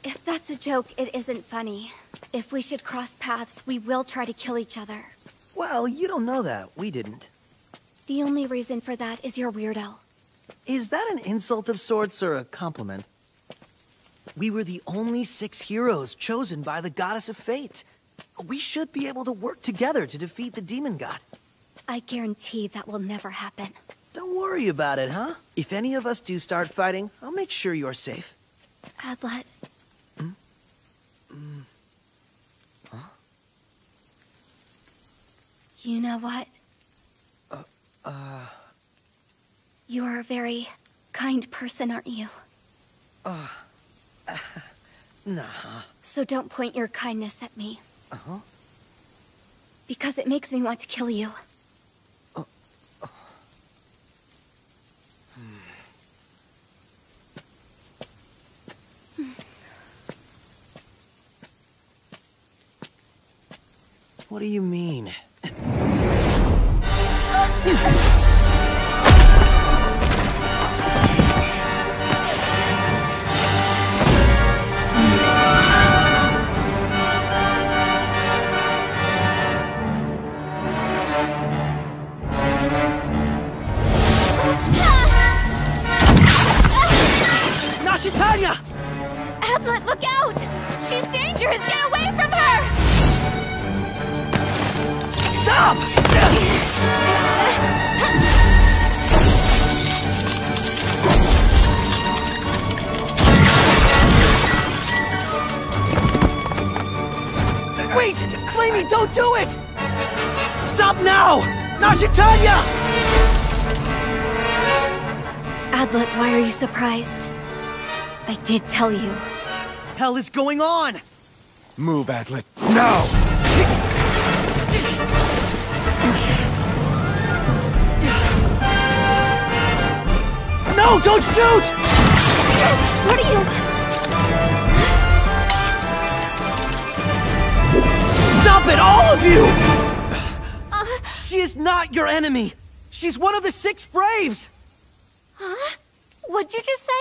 If that's a joke, it isn't funny. If we should cross paths, we will try to kill each other. Well, you don't know that. We didn't. The only reason for that is you're weirdo. Is that an insult of sorts or a compliment? We were the only 6 heroes chosen by the Goddess of Fate. We should be able to work together to defeat the demon god. I guarantee that will never happen. Don't worry about it, huh? If any of us do start fighting, I'll make sure you're safe. Adlet. Huh? You know what? You are a very kind person, aren't you? Nah. So don't point your kindness at me. Uh-huh. Because it makes me want to kill you. What do you mean? Nashitanya! Adlet, look out! She's dangerous! Get away from her! Stop! Wait! Flamey, don't do it! Stop now! Nashitanya! Adlet, why are you surprised? I did tell you. Hell is going on? Move, Adlet. Now! No, don't shoot! What are you... Stop it, all of you! She is not your enemy. She's one of the 6 Braves. Huh? What'd you just say?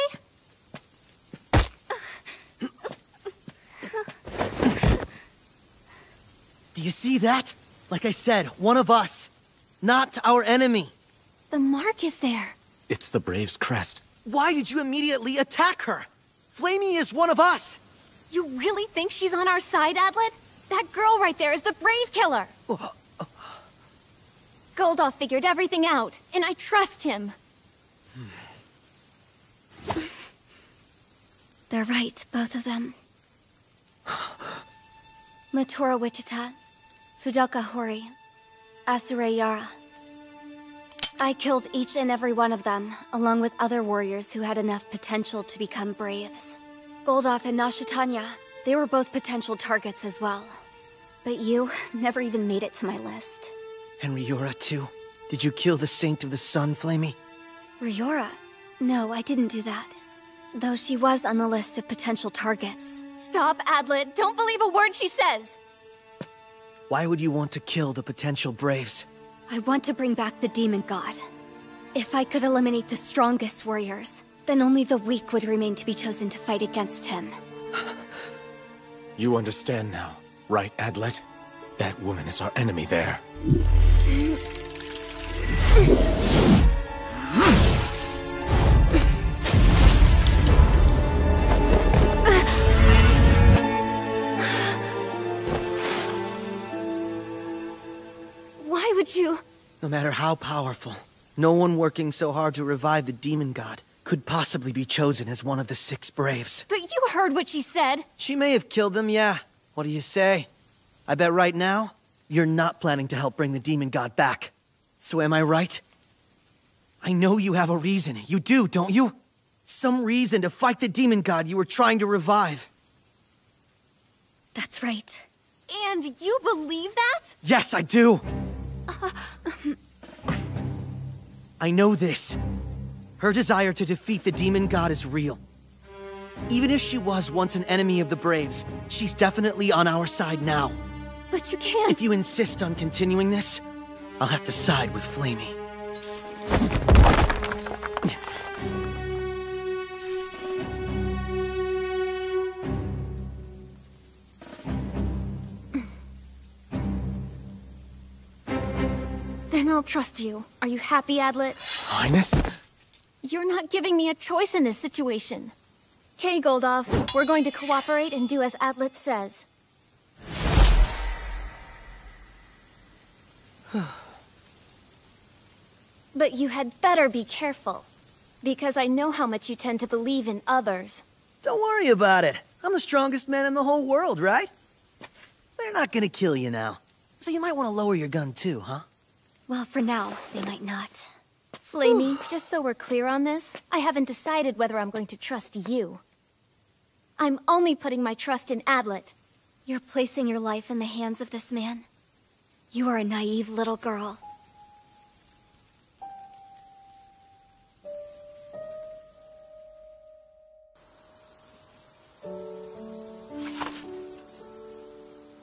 Do you see that? Like I said, one of us. Not our enemy. The mark is there. It's the Brave's crest. Why did you immediately attack her? Flamey is one of us. You really think she's on our side, Adlet? That girl right there is the Brave Killer. Goldoff figured everything out, and I trust him. They're right, both of them. Matora Wichita, Fudoka Hori, Asure Yara. I killed each and every one of them, along with other warriors who had enough potential to become Braves. Goldoff and Nashitanya, they were both potential targets as well. But you never even made it to my list. And Ryora, too? Did you kill the Saint of the Sun, Flamey? Ryora? No, I didn't do that. Though she was on the list of potential targets. Stop, Adlet! Don't believe a word she says! Why would you want to kill the potential Braves? I want to bring back the Demon God. If I could eliminate the strongest warriors, then only the weak would remain to be chosen to fight against him. You understand now, right, Adlet? That woman is our enemy there. Why would you... No matter how powerful, no one working so hard to revive the Demon God could possibly be chosen as one of the 6 Braves. But you heard what she said. She may have killed them, yeah. What do you say? I bet right now, you're not planning to help bring the Demon God back. So am I right? I know you have a reason. You do, don't you? Some reason to fight the Demon God you were trying to revive. That's right. And you believe that? Yes, I do! I know this. Her desire to defeat the Demon God is real. Even if she was once an enemy of the Braves, she's definitely on our side now. But you can't... If you insist on continuing this, I'll have to side with Flamey. Then I'll trust you. Are you happy, Adlet? Highness? You're not giving me a choice in this situation. Okay, Goldoff, we're going to cooperate and do as Adlet says. But you had better be careful, because I know how much you tend to believe in others. Don't worry about it. I'm the strongest man in the whole world, right? They're not gonna kill you now. So you might want to lower your gun too, huh? Well, for now, they might not. Flamey, just so we're clear on this, I haven't decided whether I'm going to trust you. I'm only putting my trust in Adlet. You're placing your life in the hands of this man? You are a naive little girl.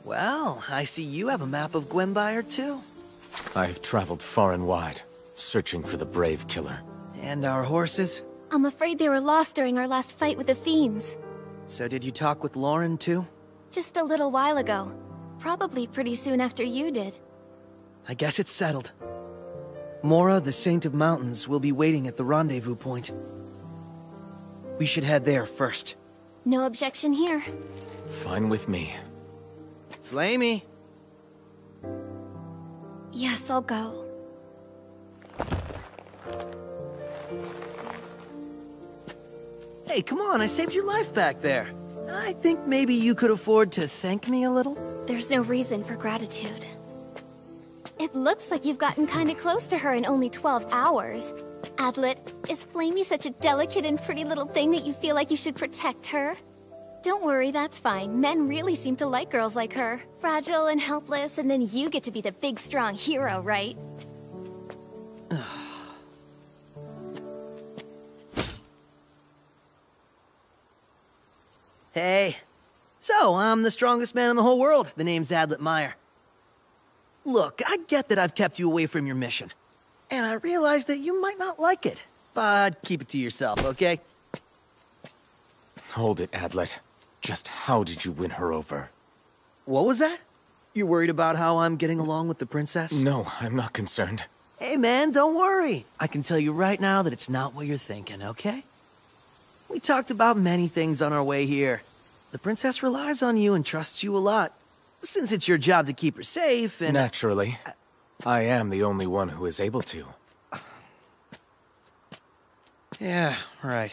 Well, I see you have a map of Gwenbyre too. I've traveled far and wide, searching for the brave killer. And our horses? I'm afraid they were lost during our last fight with the fiends. So did you talk with Lauren too? Just a little while ago. Probably pretty soon after you did. I guess it's settled. Mora, the Saint of Mountains, will be waiting at the rendezvous point. We should head there first. No objection here. Fine with me. Flamey! Yes, I'll go. Hey, come on, I saved your life back there. I think maybe you could afford to thank me a little? There's no reason for gratitude. It looks like you've gotten kinda close to her in only 12 hours. Adlet, is Flamey such a delicate and pretty little thing that you feel like you should protect her? Don't worry, that's fine. Men really seem to like girls like her. Fragile and helpless, and then you get to be the big, strong hero, right? Hey. So, I'm the strongest man in the whole world. The name's Adlet Meyer. Look, I get that I've kept you away from your mission. And I realize that you might not like it. But keep it to yourself, okay? Hold it, Adlet. Just how did you win her over? What was that? You're worried about how I'm getting along with the princess? No, I'm not concerned. Hey man, don't worry. I can tell you right now that it's not what you're thinking, okay? We talked about many things on our way here. The princess relies on you and trusts you a lot. Since it's your job to keep her safe and... Naturally. I am the only one who is able to. Yeah, right.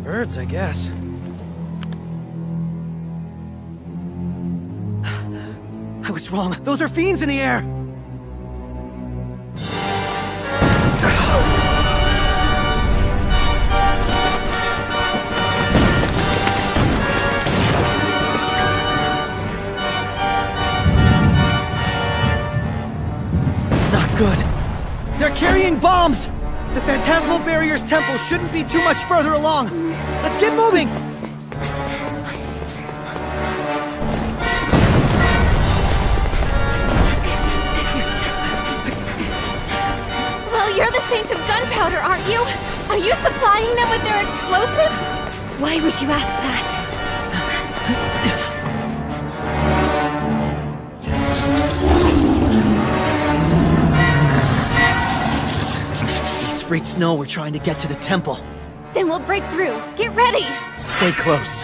Birds, I guess. I was wrong. Those are fiends in the air! Not good. They're carrying bombs! The Phantasmal Barrier's temple shouldn't be too much further along. Let's get moving! Well, you're the Saint of Gunpowder, aren't you? Are you supplying them with their explosives? Why would you ask that? These freaks know we're trying to get to the temple. Then we'll break through. Get ready! Stay close.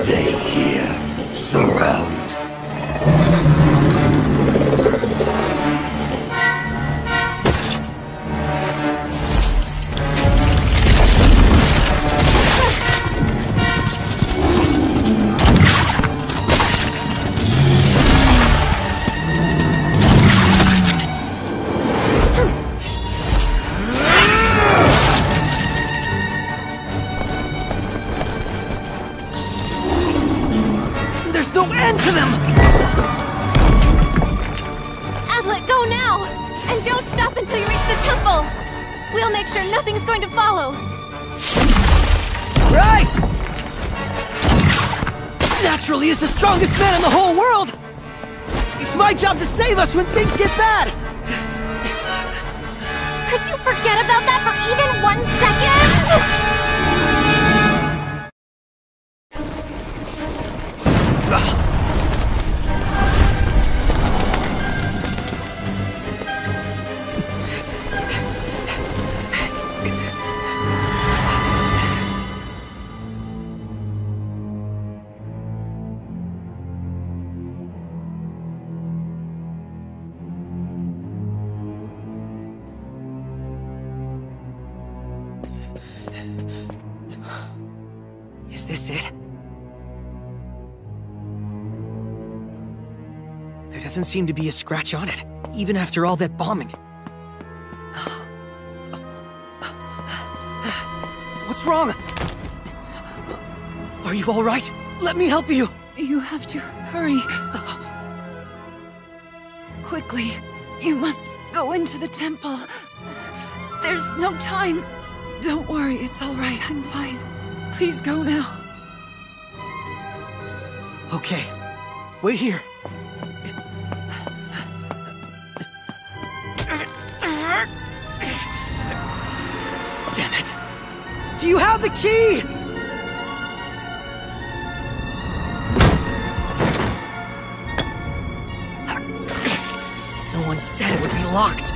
They here surround. There's no end to them! Adlet, go now! And don't stop until you reach the temple! We'll make sure nothing's going to follow! Right! Naturally is the strongest man in the whole world! It's my job to save us when things get bad! Could you forget about that for even 1 second? Is this it? There doesn't seem to be a scratch on it, even after all that bombing. What's wrong? Are you all right? Let me help you! You have to hurry. Quickly, you must go into the temple. There's no time. Don't worry, it's all right. I'm fine. Please go now. Okay. Wait here. Damn it. Do you have the key? No one said it would be locked.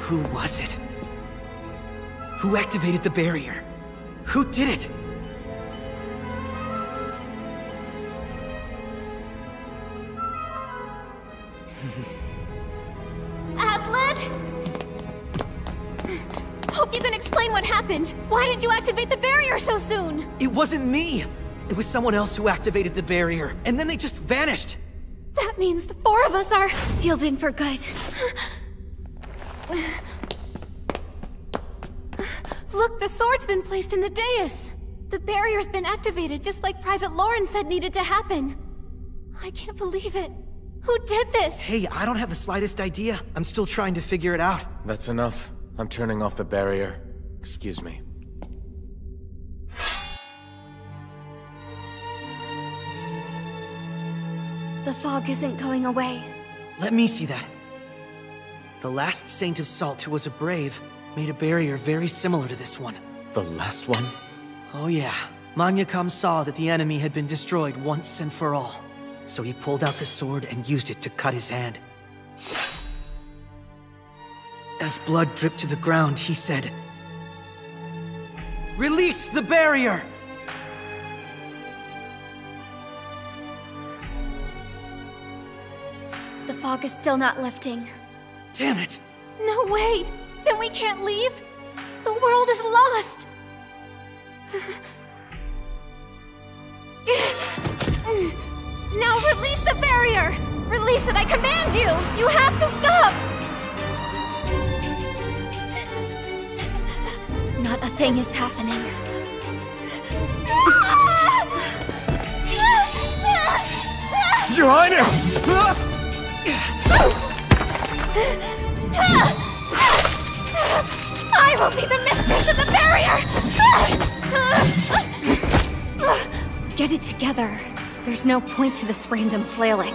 Who was it? Who activated the barrier? Who did it? Adlet? Hope you can explain what happened. Why did you activate the barrier so soon? It wasn't me! It was someone else who activated the barrier, and then they just vanished! That means the four of us are... sealed in for good. Look, the sword's been placed in the dais! The barrier's been activated just like Private Lauren said needed to happen. I can't believe it. Who did this? Hey, I don't have the slightest idea. I'm still trying to figure it out. That's enough. I'm turning off the barrier. Excuse me. The fog isn't going away. Let me see that. The last Saint of Salt who was a brave made a barrier very similar to this one. The last one? Oh yeah. Manyakam saw that the enemy had been destroyed once and for all. So he pulled out the sword and used it to cut his hand. As blood dripped to the ground, he said, "Release the barrier!" The fog is still not lifting. Damn it! No way! Then we can't leave? The world is lost! Now release the barrier! Release it, I command you! You have to stop! Not a thing is happening. Your Highness! I will be the mistress of the barrier! Get it together. There's no point to this random flailing.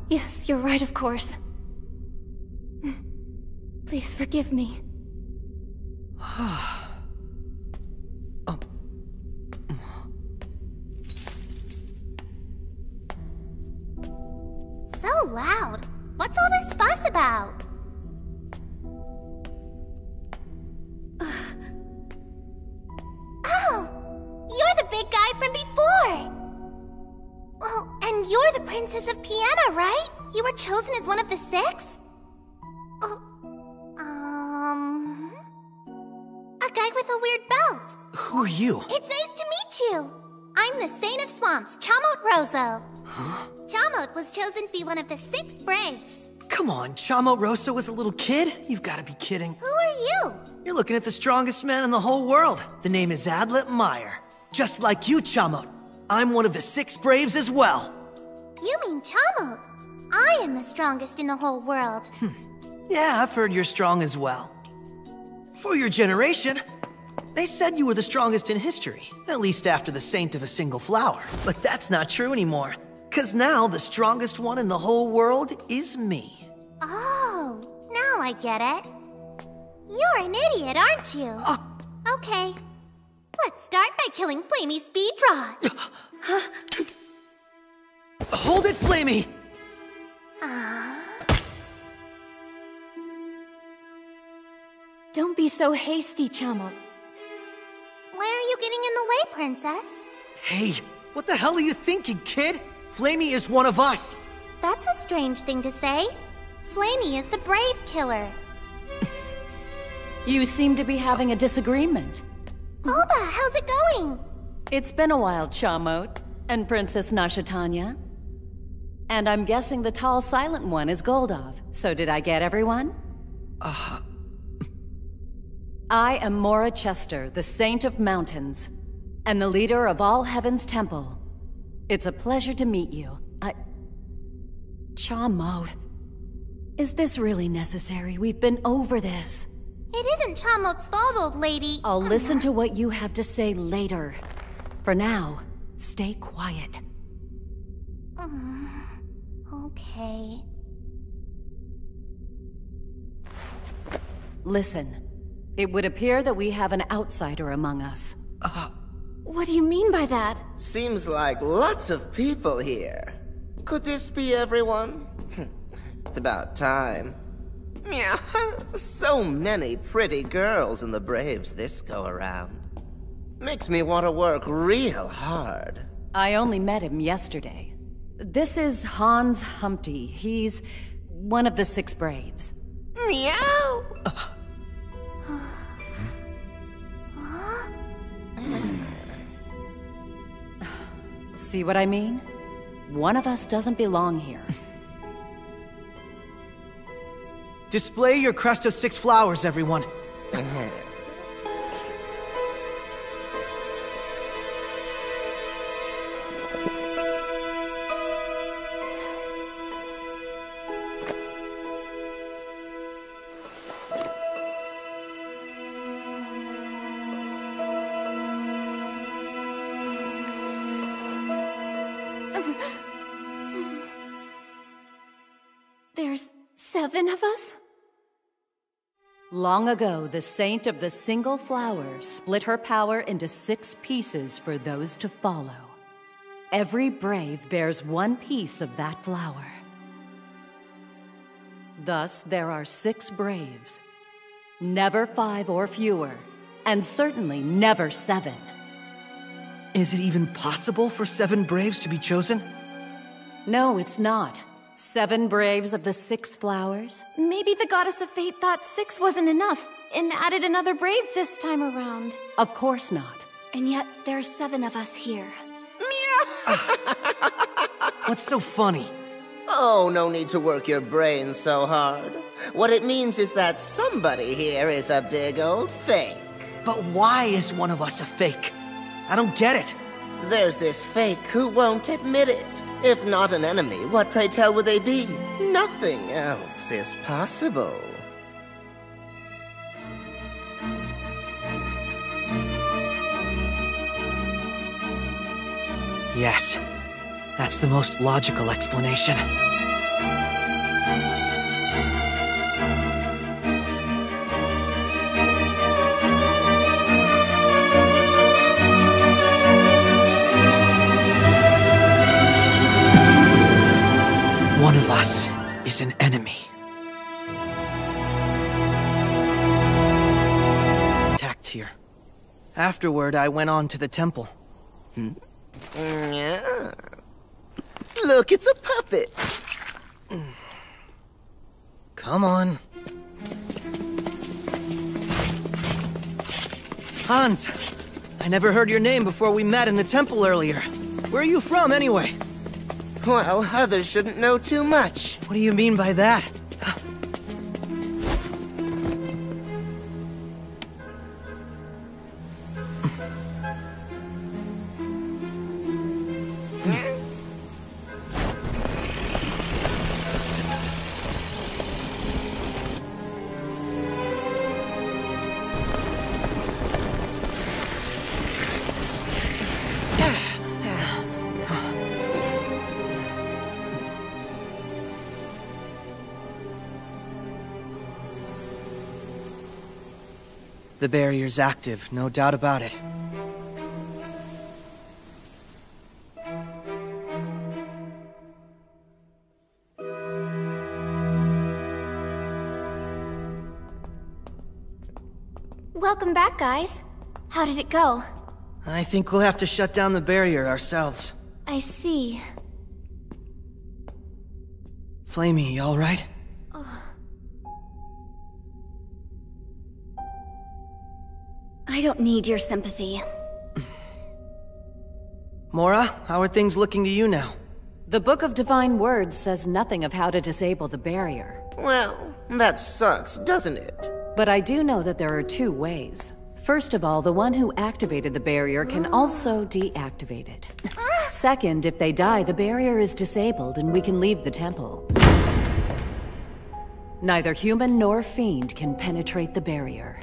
Yes, you're right, of course. Please forgive me. So loud. What's all this fuss about? Oh! You're the big guy from before! Oh, and you're the Princess of Piana, right? You were chosen as one of the 6? A guy with a weird belt. Who are you? It's nice to meet you. I'm the Saint of Swamps, Chamot Rosso. Huh? Chamot was chosen to be one of the 6 Braves. Come on, Chamot Rosso was a little kid? You've got to be kidding. Who are you? You're looking at the strongest man in the whole world. The name is Adlet Meyer. Just like you, Chamot. I'm one of the 6 Braves as well. You mean Chamot? I am the strongest in the whole world. Yeah, I've heard you're strong as well. For your generation, they said you were the strongest in history, at least after the Saint of a Single Flower. But that's not true anymore, 'cause now the strongest one in the whole world is me. Oh, now I get it. You're an idiot, aren't you? Okay. Let's start by killing Flamey Speedrod. Hold it, Flamey! Don't be so hasty, Chamot. Why are you getting in the way, Princess? Hey, what the hell are you thinking, kid? Flamey is one of us. That's a strange thing to say. Flamey is the Brave Killer. You seem to be having a disagreement. Oba, how's it going? It's been a while, Chamot, and Princess Nashatanya. And I'm guessing the tall, silent one is Goldov. So did I get everyone? I am Mora Chester, the Saint of Mountains, and the leader of All Heaven's Temple. It's a pleasure to meet you. Chamot, is this really necessary? We've been over this. It isn't Chamot's fault, old lady. I'll listen to what you have to say later. For now, stay quiet. Okay. Listen. It would appear that we have an outsider among us. What do you mean by that? Seems like lots of people here. Could this be everyone? It's about time. Yeah, so many pretty girls in the Braves this go around. Makes me want to work real hard. I only met him yesterday. This is Hans Humpty. He's one of the 6 Braves. Meow! See what I mean? One of us doesn't belong here. Display your crest of 6 flowers, everyone. There's 7 of us? Long ago, the Saint of the Single Flower split her power into 6 pieces for those to follow. Every brave bears 1 piece of that flower. Thus, there are 6 braves. Never 5 or fewer, and certainly never 7. Is it even possible for 7 braves to be chosen? No, it's not. 7 braves of the 6 flowers? Maybe the Goddess of Fate thought 6 wasn't enough and added another brave this time around. Of course not. And yet, there's 7 of us here. What's so funny? Oh, no need to work your brains so hard. What it means is that somebody here is a big old fake. But why is one of us a fake? I don't get it. There's this fake who won't admit it. If not an enemy, what pray tell would they be? Nothing else is possible. Yes, that's the most logical explanation. One of us is an enemy. Tacked here. Afterward, I went on to the temple. Yeah. Look, it's a puppet. Come on. Hans, I never heard your name before we met in the temple earlier. Where are you from, anyway? Well, others shouldn't know too much. What do you mean by that? The barrier's active, no doubt about it. Welcome back, guys. How did it go? I think we'll have to shut down the barrier ourselves. I see. Flamey, you alright? I don't need your sympathy. Mora, how are things looking to you now? The Book of Divine Words says nothing of how to disable the barrier. Well, that sucks, doesn't it? But I do know that there are two ways. First of all, the one who activated the barrier can also deactivate it. Second, if they die, the barrier is disabled and we can leave the temple. Neither human nor fiend can penetrate the barrier.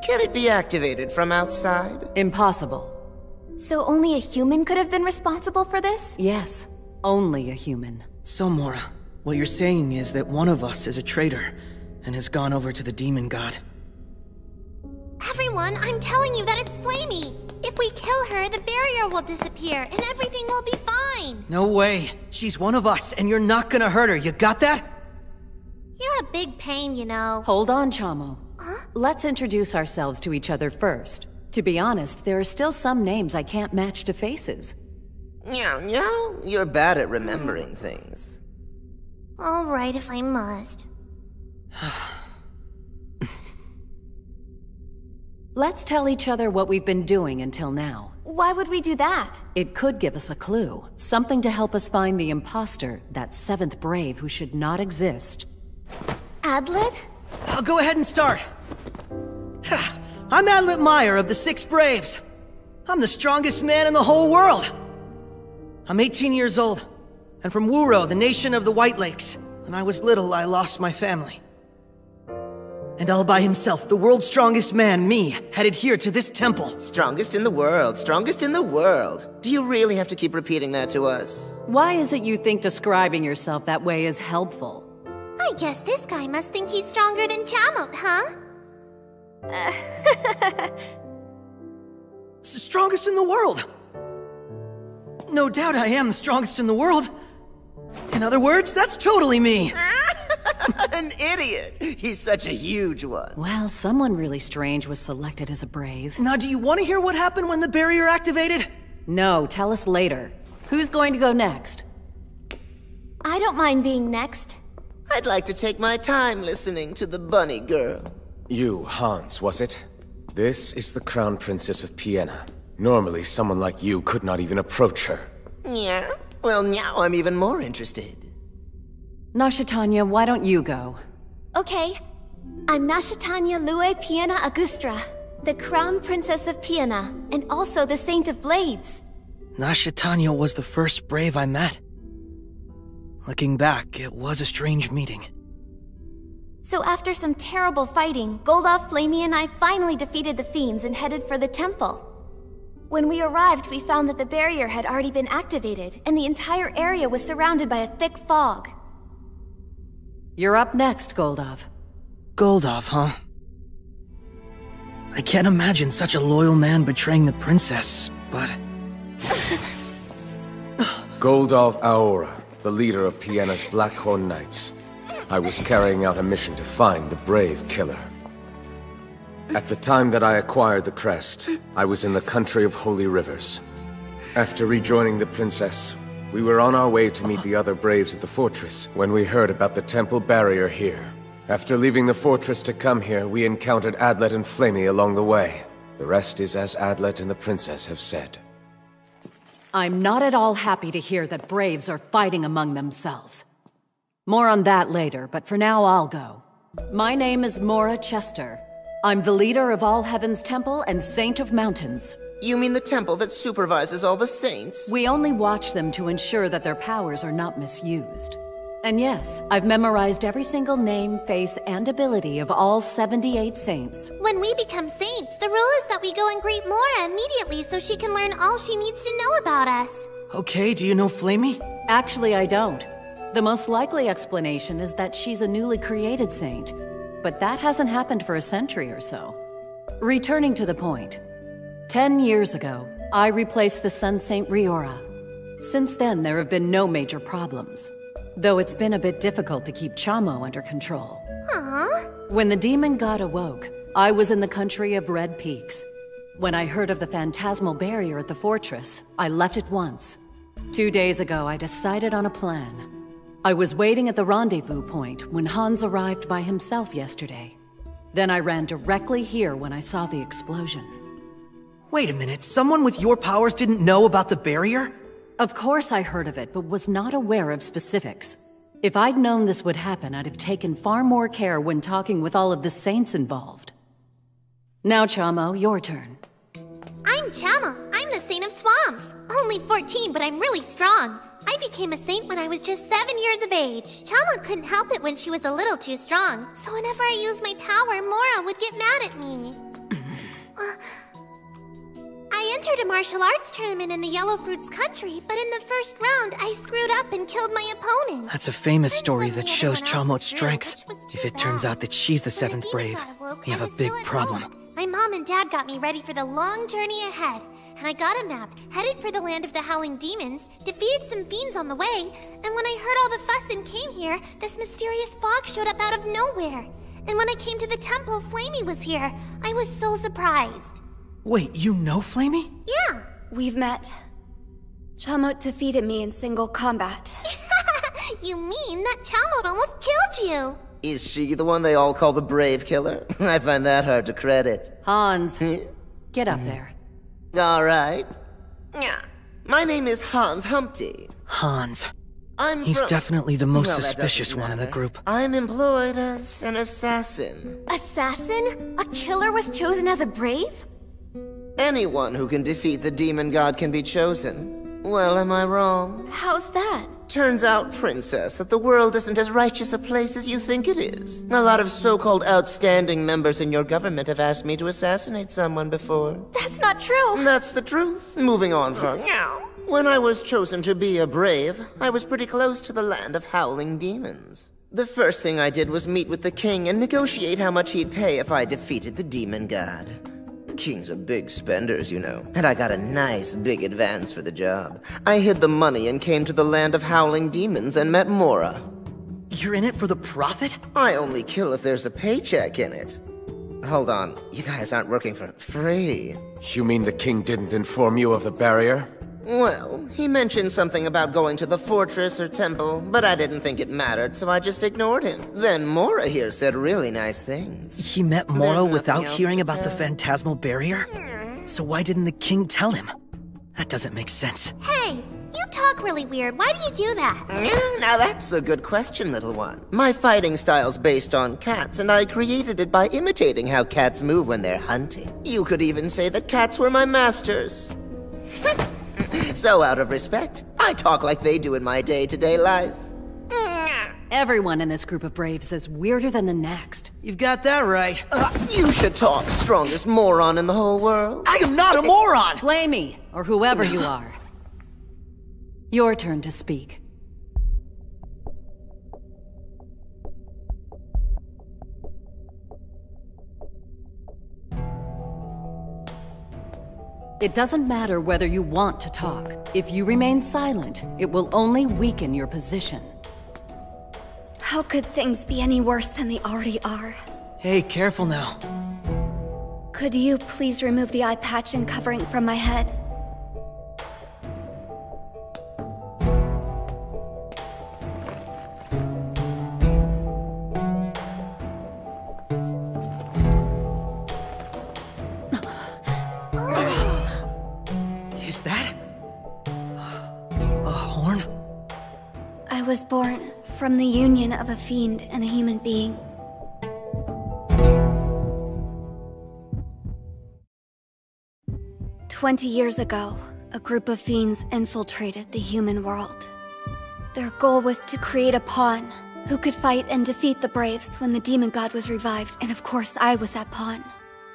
Can it be activated from outside? Impossible. So only a human could have been responsible for this? Yes, only a human. So, Mora, what you're saying is that one of us is a traitor and has gone over to the demon god. Everyone, I'm telling you that it's Flamey. If we kill her, the barrier will disappear and everything will be fine. No way. She's one of us and you're not gonna hurt her, you got that? You're a big pain, you know. Hold on, Chamo. Huh? Let's introduce ourselves to each other first. To be honest, there are still some names I can't match to faces. Meow, you're bad at remembering things. All right, if I must. Let's tell each other what we've been doing until now. Why would we do that? It could give us a clue. Something to help us find the imposter, that seventh brave who should not exist. Adlet? I'll go ahead and start. I'm Adlet Meyer of the Six Braves. I'm the strongest man in the whole world. I'm 18 years old, and from Wuro, the nation of the White Lakes. When I was little, I lost my family. And all by himself, the world's strongest man, me, headed here to this temple. Strongest in the world, strongest in the world. Do you really have to keep repeating that to us? Why is it you think describing yourself that way is helpful? I guess this guy must think he's stronger than Chamot, huh? Strongest in the world. No doubt I am the strongest in the world. In other words, that's totally me. An idiot! He's such a huge one. Well, someone really strange was selected as a brave. Now, do you want to hear what happened when the barrier activated? No, tell us later. Who's going to go next? I don't mind being next. I'd like to take my time listening to the bunny girl. You, Hans, was it? This is the Crown Princess of Piena. Normally, someone like you could not even approach her. Yeah? Well, now I'm even more interested. Nashatanya, why don't you go? Okay. I'm Nashatanya Lue Piena Agustra. the Crown Princess of Piana, and also the Saint of Blades. Nasha Tanya was the first brave I met. Looking back, it was a strange meeting. So after some terrible fighting, Goldov, Flamey, and I finally defeated the fiends and headed for the temple. When we arrived, we found that the barrier had already been activated, and the entire area was surrounded by a thick fog. You're up next, Goldov. Goldov, huh? I can't imagine such a loyal man betraying the princess, but... Goldov Aora, the leader of Piana's Blackhorn Knights. I was carrying out a mission to find the brave killer. At the time that I acquired the crest, I was in the country of Holy Rivers. After rejoining the princess, we were on our way to meet the other braves at the fortress when we heard about the temple barrier here. After leaving the fortress to come here, we encountered Adlet and Flamey along the way. The rest is as Adlet and the princess have said. I'm not at all happy to hear that braves are fighting among themselves. More on that later, but for now I'll go. My name is Mora Chester. I'm the leader of All Heaven's Temple and Saint of Mountains. You mean the temple that supervises all the saints? We only watch them to ensure that their powers are not misused. And yes, I've memorized every single name, face, and ability of all 78 saints. When we become saints, the rule is that we go and greet Mora immediately so she can learn all she needs to know about us. Okay, do you know Flamey? Actually, I don't. The most likely explanation is that she's a newly created saint, but that hasn't happened for a century or so. Returning to the point, 10 years ago, I replaced the Sun Saint Riora. Since then, there have been no major problems, though it's been a bit difficult to keep Chamo under control. Aww. When the demon god awoke, I was in the country of Red Peaks. When I heard of the phantasmal barrier at the fortress, I left at once. 2 days ago, I decided on a plan. I was waiting at the rendezvous point when Hans arrived by himself yesterday. Then I ran directly here when I saw the explosion. Wait a minute, someone with your powers didn't know about the barrier? Of course I heard of it, but was not aware of specifics. If I'd known this would happen, I'd have taken far more care when talking with all of the saints involved. Now, Chamo, your turn. I'm Chama. I'm the Saint of Swamps. Only 14, but I'm really strong. I became a saint when I was just 7 years of age. Chama couldn't help it when she was a little too strong, so whenever I used my power, Mora would get mad at me. I entered a martial arts tournament in the Yellow Fruits country, but in the first round, I screwed up and killed my opponent. That's a famous story that shows Chamo's strength. If it turns out that she's the 7th brave, we have a big problem. My mom and dad got me ready for the long journey ahead, and I got a map, headed for the land of the Howling Demons, defeated some fiends on the way, and when I heard all the fuss and came here, this mysterious fog showed up out of nowhere. And when I came to the temple, Flamey was here. I was so surprised. Wait, you know Flamey? Yeah. We've met. Chamo defeated me in single combat. You mean that Chamo almost killed you? Is she the one they all call the Brave Killer? I find that hard to credit. Hans, get up there. All right. My name is Hans Humpty. Hans. He's definitely the most suspicious one in the group. I'm employed as an assassin. Assassin? A killer was chosen as a brave? Anyone who can defeat the demon god can be chosen. Well, am I wrong? How's that? Turns out, Princess, that the world isn't as righteous a place as you think it is. A lot of so-called outstanding members in your government have asked me to assassinate someone before. That's not true. That's the truth. Moving on from now. When I was chosen to be a brave, I was pretty close to the land of howling demons. The first thing I did was meet with the king and negotiate how much he'd pay if I defeated the demon god. Kings are big spenders, you know, and I got a nice big advance for the job. I hid the money and came to the land of howling demons and met Mora. You're in it for the profit? I only kill if there's a paycheck in it. Hold on, you guys aren't working for free. You mean the king didn't inform you of the barrier? Well, he mentioned something about going to the fortress or temple, but I didn't think it mattered, so I just ignored him. Then Mora here said really nice things. He met Mora without hearing about the phantasmal barrier? So why didn't the king tell him? That doesn't make sense. Hey, you talk look really weird. Why do you do that? Yeah, now that's a good question, little one. My fighting style's based on cats, and I created it by imitating how cats move when they're hunting. You could even say that cats were my masters. So out of respect, I talk like they do in my day-to-day life. Everyone in this group of Braves is weirder than the next. You've got that right. You should talk, strongest moron in the whole world. I am not a moron! Flamey, or whoever you are. Your turn to speak. It doesn't matter whether you want to talk. If you remain silent, it will only weaken your position. How could things be any worse than they already are? Hey, careful now. Could you please remove the eye patch and covering from my head? Is that a horn? I was born from the union of a fiend and a human being. "20 years ago, a group of fiends infiltrated the human world. Their goal was to create a pawn who could fight and defeat the Braves when the demon god was revived, and of course I was that pawn.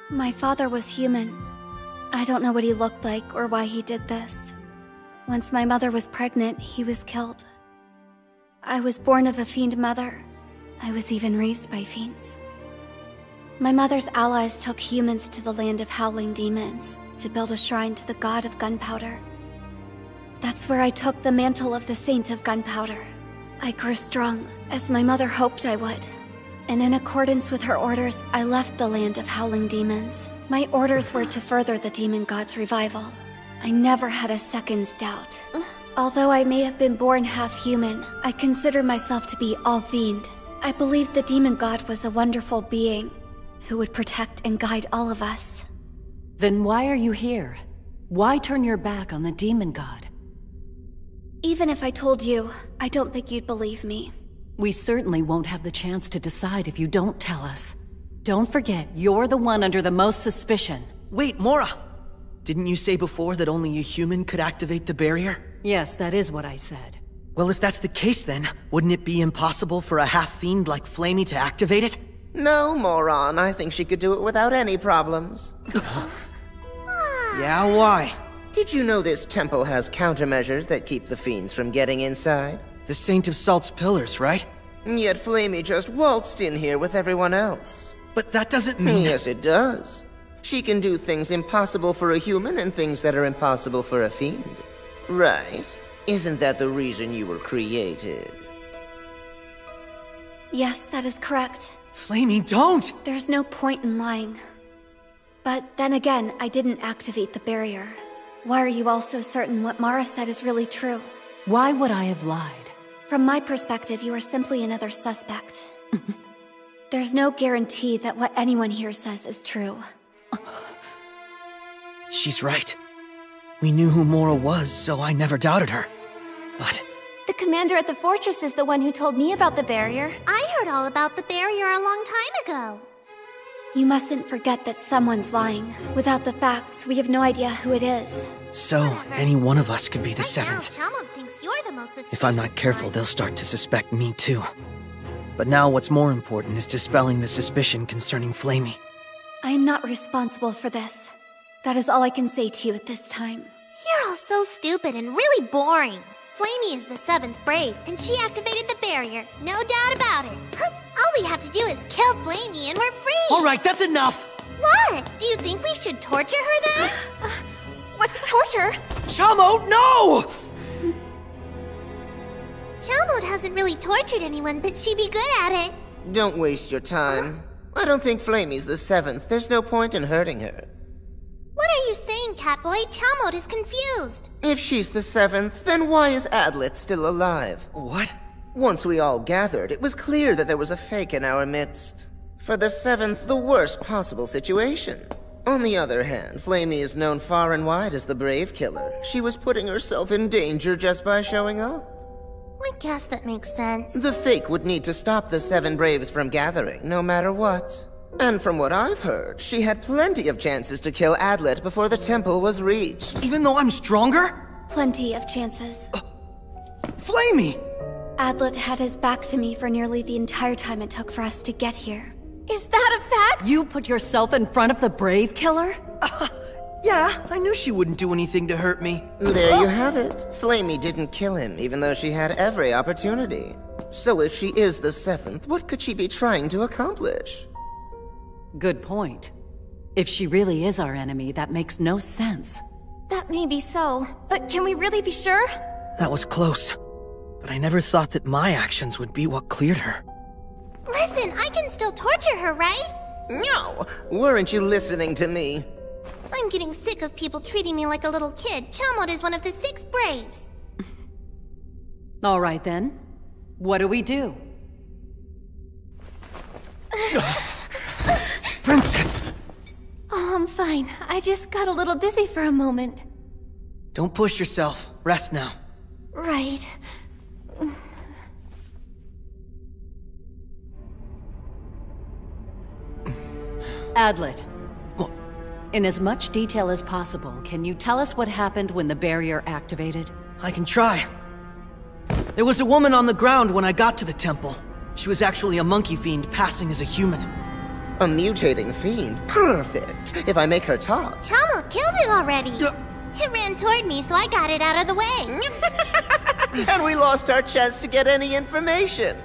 My father was human. I don't know what he looked like or why he did this. Once my mother was pregnant, he was killed. I was born of a fiend mother. I was even raised by fiends. My mother's allies took humans to the land of howling demons to build a shrine to the god of gunpowder. That's where I took the mantle of the saint of gunpowder. I grew strong, as my mother hoped I would. And in accordance with her orders, I left the land of howling demons. My orders were to further the demon god's revival. I never had a second's doubt. Although I may have been born half-human, I consider myself to be all-fiend. I believed the demon god was a wonderful being who would protect and guide all of us. Then why are you here? Why turn your back on the demon god? Even if I told you, I don't think you'd believe me. We certainly won't have the chance to decide if you don't tell us. Don't forget, you're the one under the most suspicion. Wait, Mora! Didn't you say before that only a human could activate the barrier? Yes, that is what I said. Well, if that's the case then, wouldn't it be impossible for a half-fiend like Flamey to activate it? No, moron. I think she could do it without any problems. Yeah, why? Did you know this temple has countermeasures that keep the fiends from getting inside? The Saint of Salt's pillars, right? Yet Flamey just waltzed in here with everyone else. But that doesn't mean... Yes, it does. She can do things impossible for a human and things that are impossible for a fiend. Right? Isn't that the reason you were created? Yes, that is correct. Flamey, don't! There's no point in lying. But then again, I didn't activate the barrier. Why are you all so certain what Mara said is really true? Why would I have lied? From my perspective, you are simply another suspect. There's no guarantee that what anyone here says is true. She's right. We knew who Mora was, so I never doubted her. But... The commander at the fortress is the one who told me about the barrier. I heard all about the barrier a long time ago. You mustn't forget that someone's lying. Without the facts, we have no idea who it is. So, any one of us could be the seventh. Now, Chamo thinks you're the most suspicious If I'm not careful, one. they'll start to suspect me too. But now what's more important is dispelling the suspicion concerning Flamey. I am not responsible for this. That is all I can say to you at this time. You're all so stupid and really boring. Flamey is the 7th Brave, and she activated the barrier. No doubt about it. All we have to do is kill Flamey and we're free! Alright, that's enough! What? Do you think we should torture her then? What torture? Chamo, no! Chamo hasn't really tortured anyone, but she'd be good at it. Don't waste your time. I don't think Flamey's the 7th. There's no point in hurting her. What are you saying, Catboy? Chamo is confused. If she's the 7th, then why is Adlet still alive? What? Once we all gathered, it was clear that there was a fake in our midst. For the 7th, the worst possible situation. On the other hand, Flamey is known far and wide as the Brave Killer. She was putting herself in danger just by showing up. I guess that makes sense. The Fake would need to stop the 7 Braves from gathering, no matter what. And from what I've heard, she had plenty of chances to kill Adlet before the temple was reached. Even though I'm stronger? Plenty of chances. Flamey! Adlet had his back to me for nearly the entire time it took for us to get here. Is that a fact? You put yourself in front of the Brave Killer? Yeah, I knew she wouldn't do anything to hurt me. There you have it. Flamey didn't kill him, even though she had every opportunity. So if she is the 7th, what could she be trying to accomplish? Good point. If she really is our enemy, that makes no sense. That may be so, but can we really be sure? That was close. But I never thought that my actions would be what cleared her. Listen, I can still torture her, right? No! Weren't you listening to me? I'm getting sick of people treating me like a little kid. Chamot is one of the 6 Braves. All right then. What do we do? Princess! Oh, I'm fine. I just got a little dizzy for a moment. Don't push yourself. Rest now. Right. Adlet. In as much detail as possible, can you tell us what happened when the barrier activated? I can try. There was a woman on the ground when I got to the temple. She was actually a monkey fiend passing as a human. A mutating fiend? Perfect. If I make her talk. Chamot killed it already. It ran toward me, so I got it out of the way. And we lost our chance to get any information.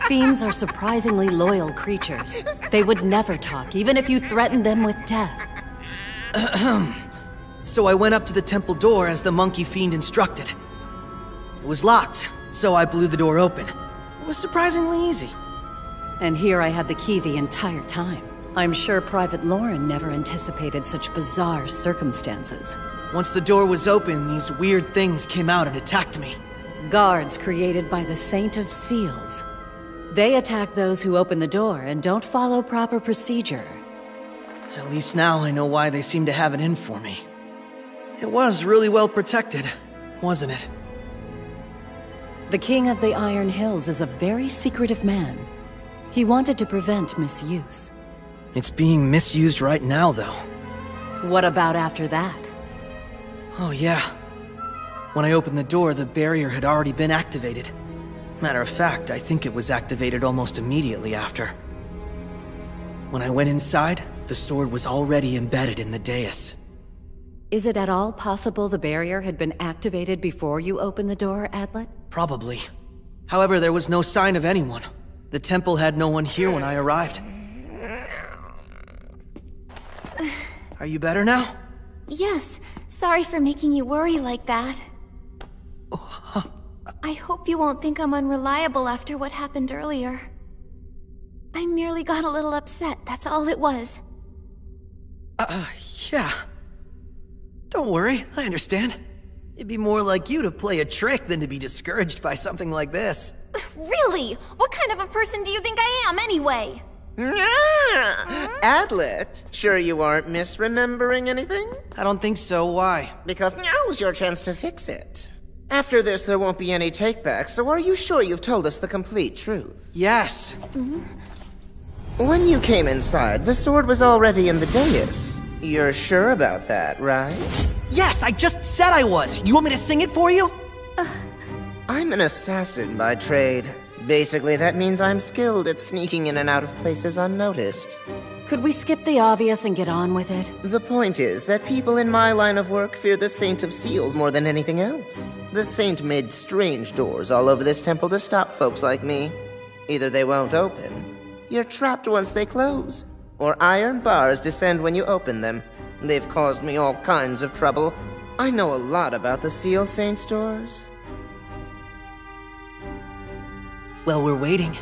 Fiends are surprisingly loyal creatures. They would never talk, even if you threatened them with death. So I went up to the temple door as the monkey fiend instructed. It was locked, so I blew the door open. It was surprisingly easy. And here I had the key the entire time. I'm sure Private Lauren never anticipated such bizarre circumstances. Once the door was open, these weird things came out and attacked me. Guards created by the Saint of Seals. They attack those who open the door and don't follow proper procedure. At least now I know why they seem to have it in for me. It was really well protected, wasn't it? The King of the Iron Hills is a very secretive man. He wanted to prevent misuse. It's being misused right now, though. What about after that? Oh yeah. When I opened the door, the barrier had already been activated. Matter of fact, I think it was activated almost immediately after. When I went inside, the sword was already embedded in the dais. Is it at all possible the barrier had been activated before you opened the door, Adlet? Probably. However, there was no sign of anyone. The temple had no one here when I arrived. Are you better now? Yes. Sorry for making you worry like that. I hope you won't think I'm unreliable after what happened earlier. I merely got a little upset, that's all it was. Yeah. Don't worry, I understand. It'd be more like you to play a trick than to be discouraged by something like this. Really? What kind of a person do you think I am, anyway? Adlet, sure you aren't misremembering anything? I don't think so, why? Because now's your chance to fix it. After this, there won't be any takebacks, so are you sure you've told us the complete truth? Yes. When you came inside, the sword was already in the dais. You're sure about that, right? Yes, I just said I was! You want me to sing it for you? I'm an assassin by trade. Basically, that means I'm skilled at sneaking in and out of places unnoticed. Could we skip the obvious and get on with it? The point is that people in my line of work fear the Saint of Seals more than anything else. The Saint made strange doors all over this temple to stop folks like me. Either they won't open, you're trapped once they close, or iron bars descend when you open them. They've caused me all kinds of trouble. I know a lot about the Seal Saint's doors. Well, we're waiting.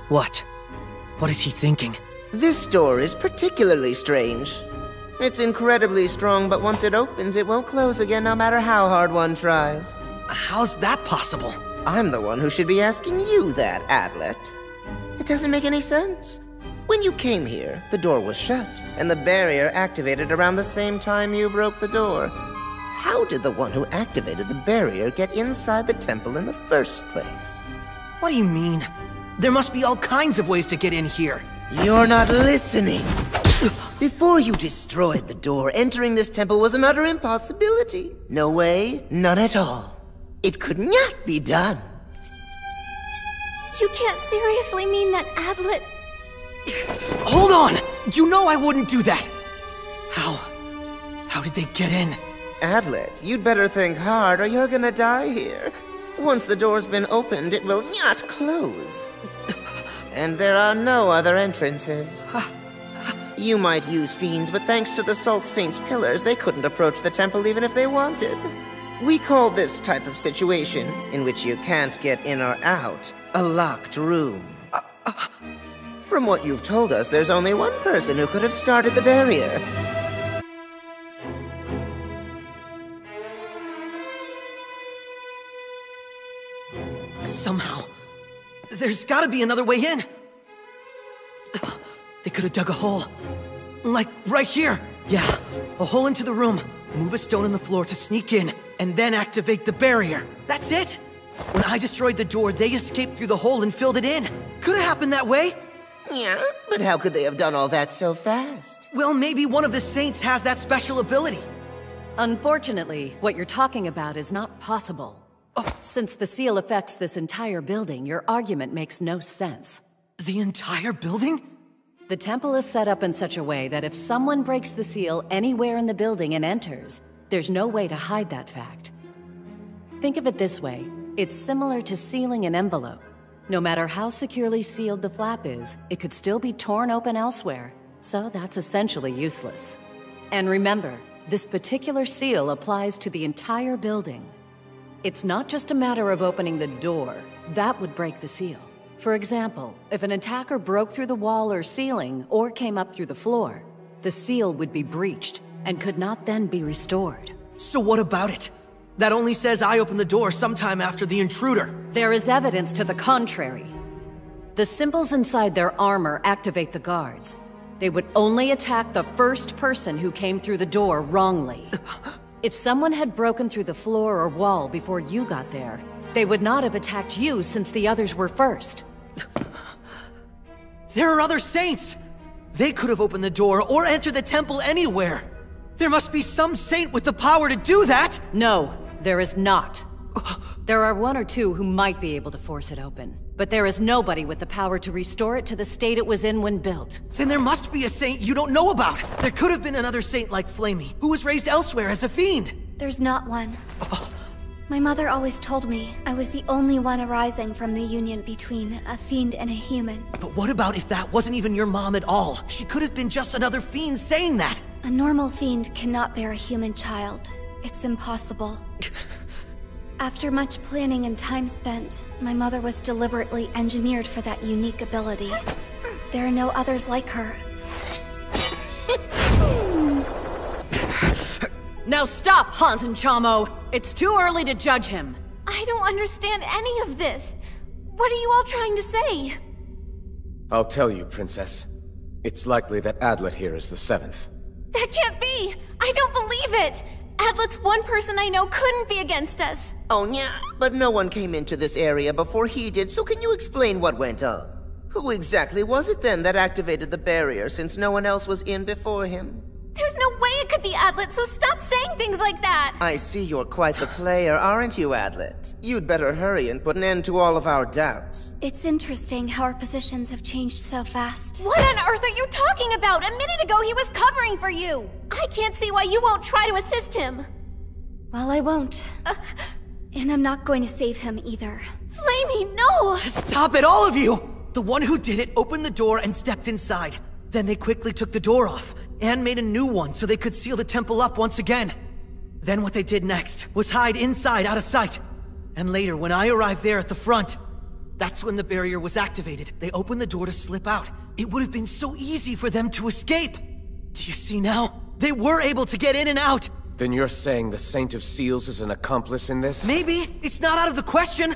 What? What is he thinking? This door is particularly strange. It's incredibly strong, but once it opens, it won't close again no matter how hard one tries. How's that possible? I'm the one who should be asking you that, Adlet. It doesn't make any sense. When you came here, the door was shut, and the barrier activated around the same time you broke the door. How did the one who activated the barrier get inside the temple in the first place? What do you mean? There must be all kinds of ways to get in here. You're not listening. Before you destroyed the door, entering this temple was an utter impossibility. No way, none at all. It could not be done. You can't seriously mean that Adlet... Hold on! You know I wouldn't do that! How did they get in? Adlet, you'd better think hard or you're gonna die here. Once the door's been opened, it will not close. And there are no other entrances. You might use fiends, but thanks to the Salt Saint's pillars, they couldn't approach the temple even if they wanted. We call this type of situation, in which you can't get in or out, a locked room. From what you've told us, there's only one person who could have started the barrier. Somehow, there's gotta be another way in. They could have dug a hole. Like, right here. Yeah, a hole into the room. Move a stone in the floor to sneak in, and then activate the barrier. That's it! When I destroyed the door, they escaped through the hole and filled it in. Could have happened that way. Yeah, but how could they have done all that so fast? Well, maybe one of the saints has that special ability. Unfortunately, what you're talking about is not possible. Since the seal affects this entire building, your argument makes no sense. The entire building? The temple is set up in such a way that if someone breaks the seal anywhere in the building and enters, there's no way to hide that fact. Think of it this way. It's similar to sealing an envelope. No matter how securely sealed the flap is, it could still be torn open elsewhere, so that's essentially useless. And remember, this particular seal applies to the entire building. It's not just a matter of opening the door. That would break the seal. For example, if an attacker broke through the wall or ceiling, or came up through the floor, the seal would be breached, and could not then be restored. So what about it? That only says I opened the door sometime after the intruder. There is evidence to the contrary. The symbols inside their armor activate the guards. They would only attack the first person who came through the door wrongly. If someone had broken through the floor or wall before you got there, they would not have attacked you since the others were first. There are other saints! They could have opened the door or entered the temple anywhere. There must be some saint with the power to do that! No, there is not. There are one or two who might be able to force it open, but there is nobody with the power to restore it to the state it was in when built. Then there must be a saint you don't know about. There could have been another saint like Flamey, who was raised elsewhere as a fiend. There's not one. My mother always told me I was the only one arising from the union between a fiend and a human. But what about if that wasn't even your mom at all? She could have been just another fiend saying that. A normal fiend cannot bear a human child. It's impossible. After much planning and time spent, my mother was deliberately engineered for that unique ability. There are no others like her. Now stop, Hans and Chamo! It's too early to judge him. I don't understand any of this. What are you all trying to say? I'll tell you, Princess. It's likely that Adlet here is the seventh. That can't be! I don't believe it! Adlet's one person I know couldn't be against us. Oh, yeah, but no one came into this area before he did, so can you explain what went on? Who exactly was it then that activated the barrier, since no one else was in before him? There's no way it could be Adlet, so stop saying things like that! I see you're quite the player, aren't you, Adlet? You'd better hurry and put an end to all of our doubts. It's interesting how our positions have changed so fast. What on earth are you talking about? A minute ago he was covering for you! I can't see why you won't try to assist him! Well, I won't. And I'm not going to save him either. Flamey, no! Just stop it, all of you! The one who did it opened the door and stepped inside. Then they quickly took the door off, and made a new one so they could seal the temple up once again. Then what they did next was hide inside out of sight. And later, when I arrived there at the front, that's when the barrier was activated. They opened the door to slip out. It would have been so easy for them to escape. Do you see now? They were able to get in and out. Then you're saying the Saint of Seals is an accomplice in this? Maybe. It's not out of the question.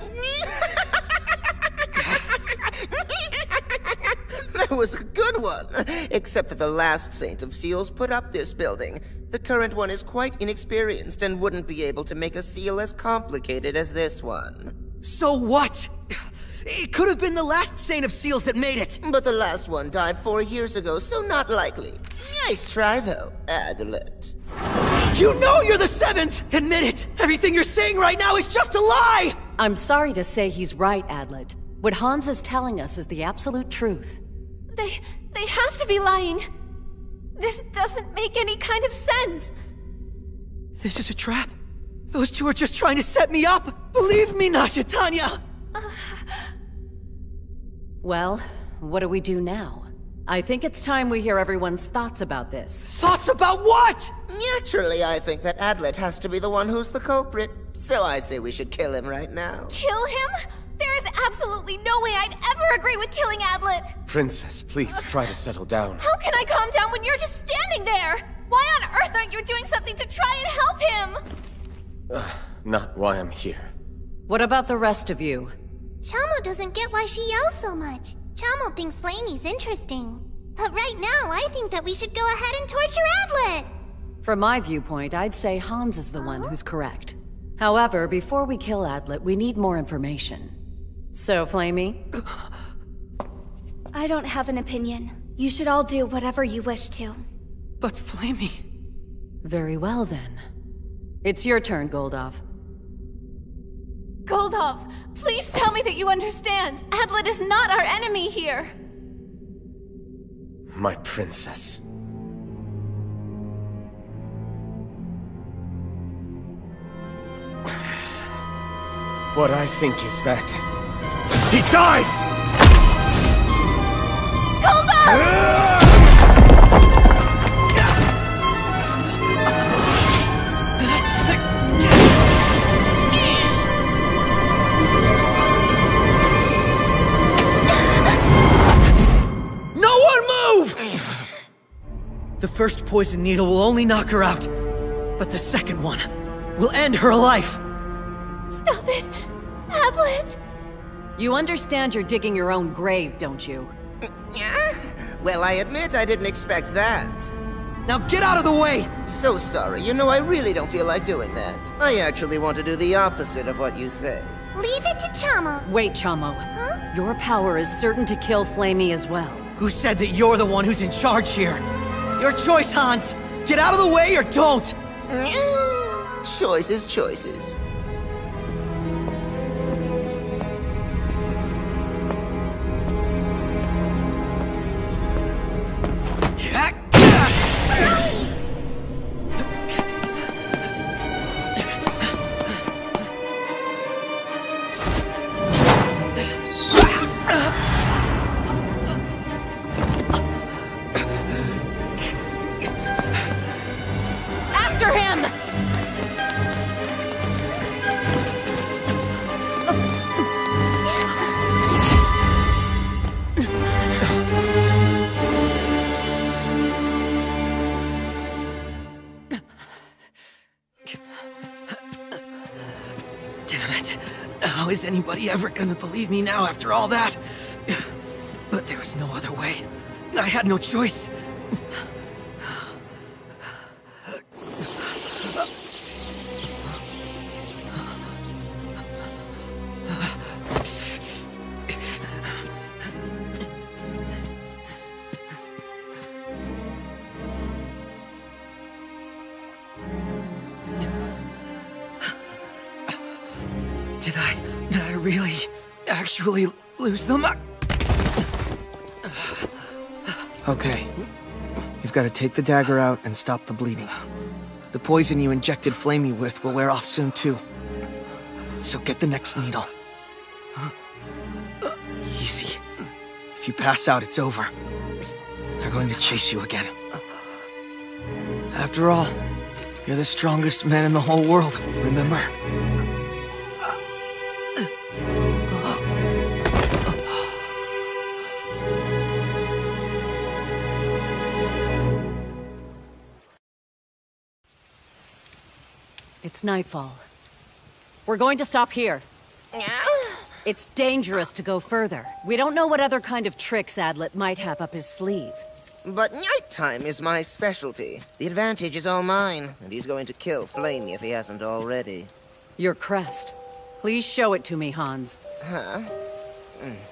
That That was a good one. Except that the last Saint of Seals put up this building. The current one is quite inexperienced and wouldn't be able to make a seal as complicated as this one. So what? It could have been the last Saint of Seals that made it! But the last one died 4 years ago, so not likely. Nice try, though, Adlet. You know you're the 7th! Admit it! Everything you're saying right now is just a lie! I'm sorry to say he's right, Adlet. What Hans is telling us is the absolute truth. They have to be lying. This doesn't make any kind of sense. This is a trap? Those two are just trying to set me up! Believe me, Nasha Tanya! Well, what do we do now? I think it's time we hear everyone's thoughts about this. Thoughts about what? Naturally, I think that Adlet has to be the one who's the culprit. So I say we should kill him right now. Kill him? There is absolutely no way I'd ever agree with killing Adlet! Princess, please try to settle down. How can I calm down when you're just standing there? Why on earth aren't you doing something to try and help him? Not why I'm here. What about the rest of you? Chamo doesn't get why she yells so much. Chamo thinks Flamey's interesting. But right now, I think that we should go ahead and torture Adlet! From my viewpoint, I'd say Hans is the one who's correct. However, before we kill Adlet, we need more information. So, Flamey? I don't have an opinion. You should all do whatever you wish to. But Flamey... Very well, then. It's your turn, Goldov. Goldov, please tell me that you understand. Adlet is not our enemy here. My princess. What I think is that... he dies! Goldov! The first poison needle will only knock her out, but the second one will end her life. Stop it! Adlet! You understand you're digging your own grave, don't you? Yeah? Well, I admit I didn't expect that. Now get out of the way! So sorry, you know I really don't feel like doing that. I actually want to do the opposite of what you say. Leave it to Chamo. Wait, Chamo. Huh? Your power is certain to kill Flamey as well. Who said that you're the one who's in charge here? Your choice, Hans! Get out of the way or don't! Choices, choices. How is anybody ever gonna believe me now after all that? But there was no other way. I had no choice. Did I really, actually lose them? Okay. You've got to take the dagger out and stop the bleeding. The poison you injected Flamey with will wear off soon, too. So get the next needle. Easy. If you pass out, it's over. They're going to chase you again. After all, you're the strongest man in the whole world, remember? It's nightfall. We're going to stop here. It's dangerous to go further. We don't know what other kind of tricks Adlet might have up his sleeve. But nighttime is my specialty. The advantage is all mine, and he's going to kill Flamey if he hasn't already. Your crest. Please show it to me, Hans. Huh?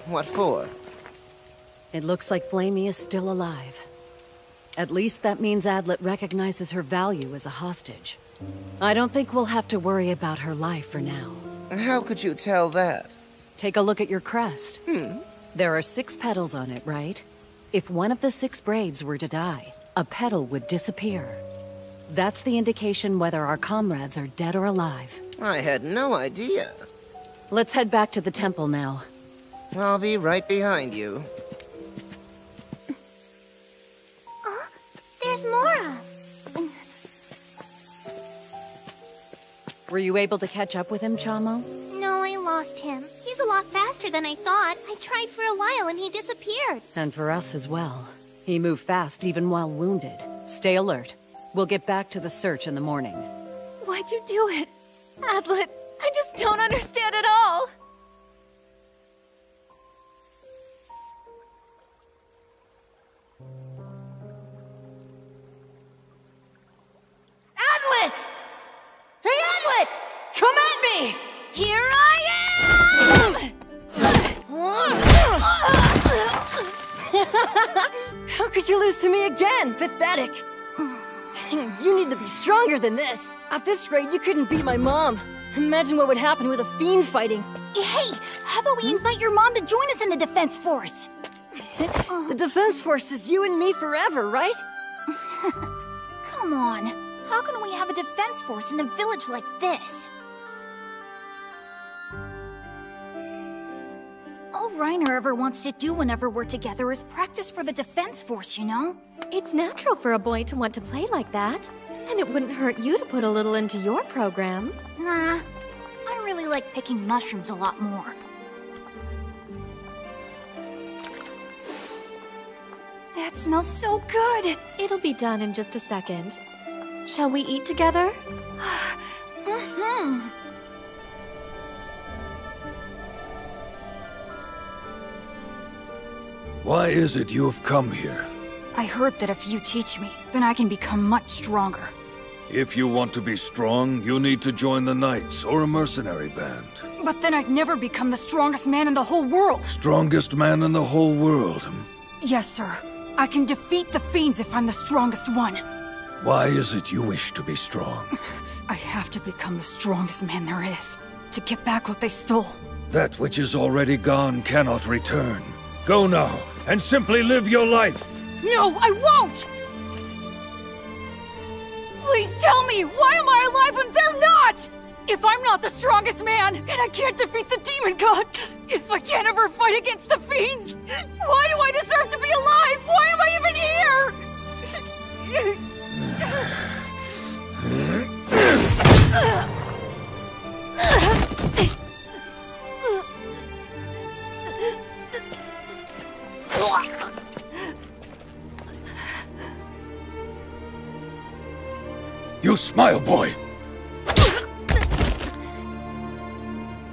What for? It looks like Flamey is still alive. At least that means Adlet recognizes her value as a hostage. I don't think we'll have to worry about her life for now. How could you tell that? Take a look at your crest. There are 6 petals on it, right? If one of the 6 Braves were to die, a petal would disappear. That's the indication whether our comrades are dead or alive. I had no idea. Let's head back to the temple now. I'll be right behind you. There's Mora. Were you able to catch up with him, Chamo? No, I lost him. He's a lot faster than I thought. I tried for a while and he disappeared. And for us as well. He moved fast even while wounded. Stay alert. We'll get back to the search in the morning. Why'd you do it? Adlet, I just don't understand at all. Adlet! Hey, Adlet! Come at me! Here I am! How could you lose to me again? Pathetic. You need to be stronger than this. At this rate, you couldn't beat my mom. Imagine what would happen with a fiend fighting. Hey, how about we invite your mom to join us in the Defense Force? The Defense Force is you and me forever, right? Come on. How can we have a defense force in a village like this? All Reiner ever wants to do whenever we're together is practice for the defense force, you know? It's natural for a boy to want to play like that. And it wouldn't hurt you to put a little into your program. Nah, I really like picking mushrooms a lot more. That smells so good! It'll be done in just a second. Shall we eat together? Mm-hmm. Why is it you have come here? I heard that if you teach me, then I can become much stronger. If you want to be strong, you need to join the Knights or a mercenary band. But then I'd never become the strongest man in the whole world. Strongest man in the whole world. Yes, sir. I can defeat the fiends if I'm the strongest one. Why is it you wish to be strong? I have to become the strongest man there is, to get back what they stole. That which is already gone cannot return. Go now, and simply live your life. No, I won't! Please tell me, why am I alive and they're not? If I'm not the strongest man, and I can't defeat the demon god, if I can't ever fight against the fiends, why do I deserve to be alive? Why am I even here? You smile, boy!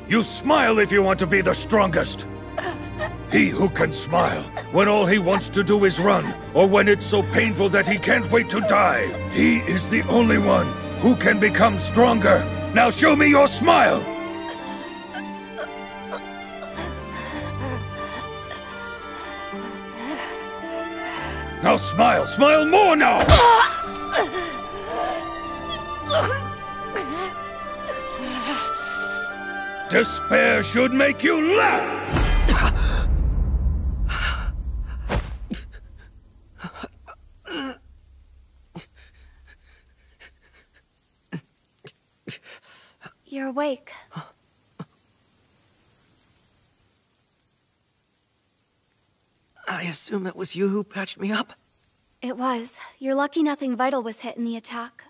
You smile if you want to be the strongest! He who can smile when all he wants to do is run, or when it's so painful that he can't wait to die. He is the only one who can become stronger. Now show me your smile! Now smile! Smile more now! Despair should make you laugh! You're awake. I assume it was you who patched me up? It was. You're lucky nothing vital was hit in the attack.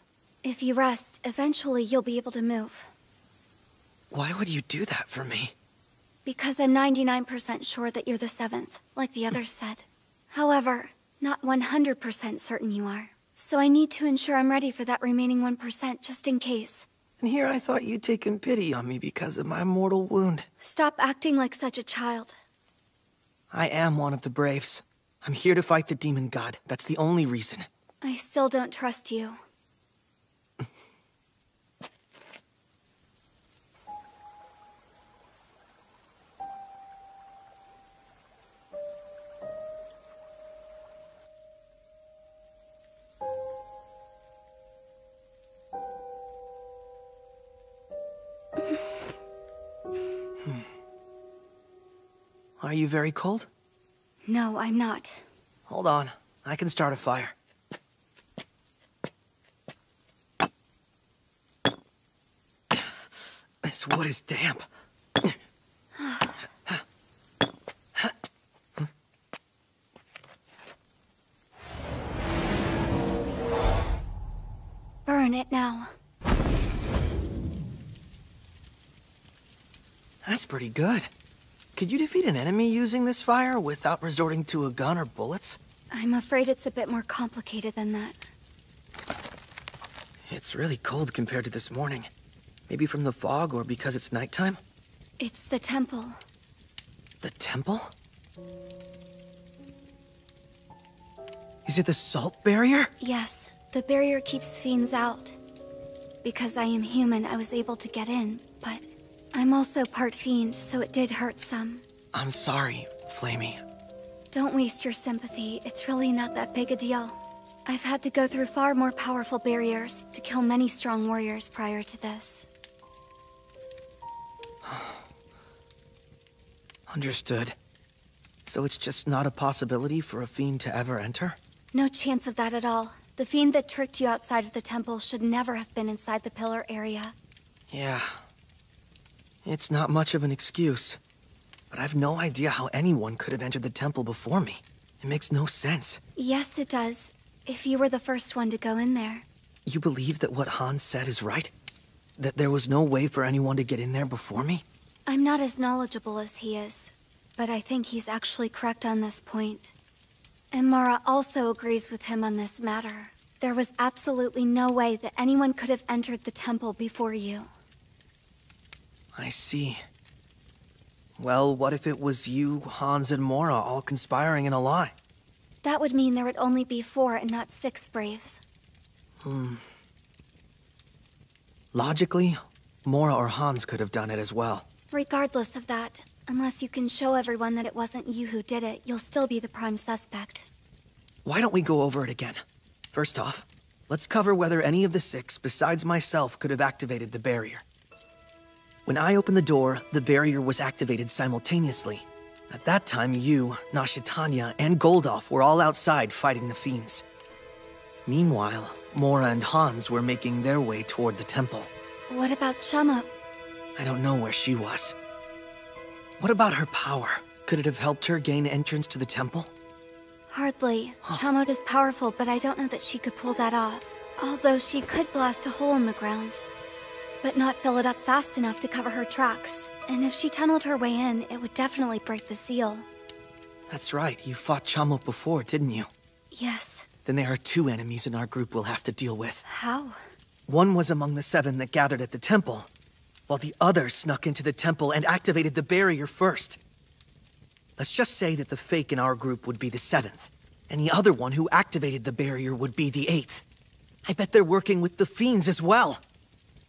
If you rest, eventually you'll be able to move. Why would you do that for me? Because I'm 99% sure that you're the 7th, like the others said. However, not 100% certain you are. So I need to ensure I'm ready for that remaining 1% just in case. And here I thought you'd taken pity on me because of my mortal wound. Stop acting like such a child. I am one of the Braves. I'm here to fight the demon god. That's the only reason. I still don't trust you. Are you very cold? No, I'm not. Hold on. I can start a fire. This wood is damp. Burn it now. That's pretty good. Could you defeat an enemy using this fire without resorting to a gun or bullets? I'm afraid it's a bit more complicated than that. It's really cold compared to this morning. Maybe from the fog or because it's nighttime? It's the temple. The temple? Is it the salt barrier? Yes, the barrier keeps fiends out. Because I am human, I was able to get in, but I'm also part fiend, so it did hurt some. I'm sorry, Flamey. Don't waste your sympathy. It's really not that big a deal. I've had to go through far more powerful barriers to kill many strong warriors prior to this. Understood. So it's just not a possibility for a fiend to ever enter? No chance of that at all. The fiend that tricked you outside of the temple should never have been inside the pillar area. Yeah. It's not much of an excuse. But I've no idea how anyone could have entered the temple before me. It makes no sense. Yes, it does. If you were the first one to go in there. You believe that what Hans said is right? That there was no way for anyone to get in there before me? I'm not as knowledgeable as he is, but I think he's actually correct on this point. And Mara also agrees with him on this matter. There was absolutely no way that anyone could have entered the temple before you. I see. Well, what if it was you, Hans, and Mora all conspiring in a lie? That would mean there would only be 4 and not 6 Braves. Logically, Mora or Hans could have done it as well. Regardless of that, unless you can show everyone that it wasn't you who did it, you'll still be the prime suspect. Why don't we go over it again? First off, let's cover whether any of the 6 besides myself could have activated the barrier. When I opened the door, the barrier was activated simultaneously. At that time, you, Nashitanya, and Goldolf were all outside fighting the fiends. Meanwhile, Mora and Hans were making their way toward the temple. What about Chama? I don't know where she was. What about her power? Could it have helped her gain entrance to the temple? Hardly. Chamot is powerful, but I don't know that she could pull that off. Although she could blast a hole in the ground. But not fill it up fast enough to cover her tracks. And if she tunneled her way in, it would definitely break the seal. That's right, you fought Chamot before, didn't you? Yes. Then there are 2 enemies in our group we'll have to deal with. How? One was among the 7 that gathered at the temple, while the other snuck into the temple and activated the barrier first. Let's just say that the fake in our group would be the 7th, and the other one who activated the barrier would be the 8th. I bet they're working with the fiends as well.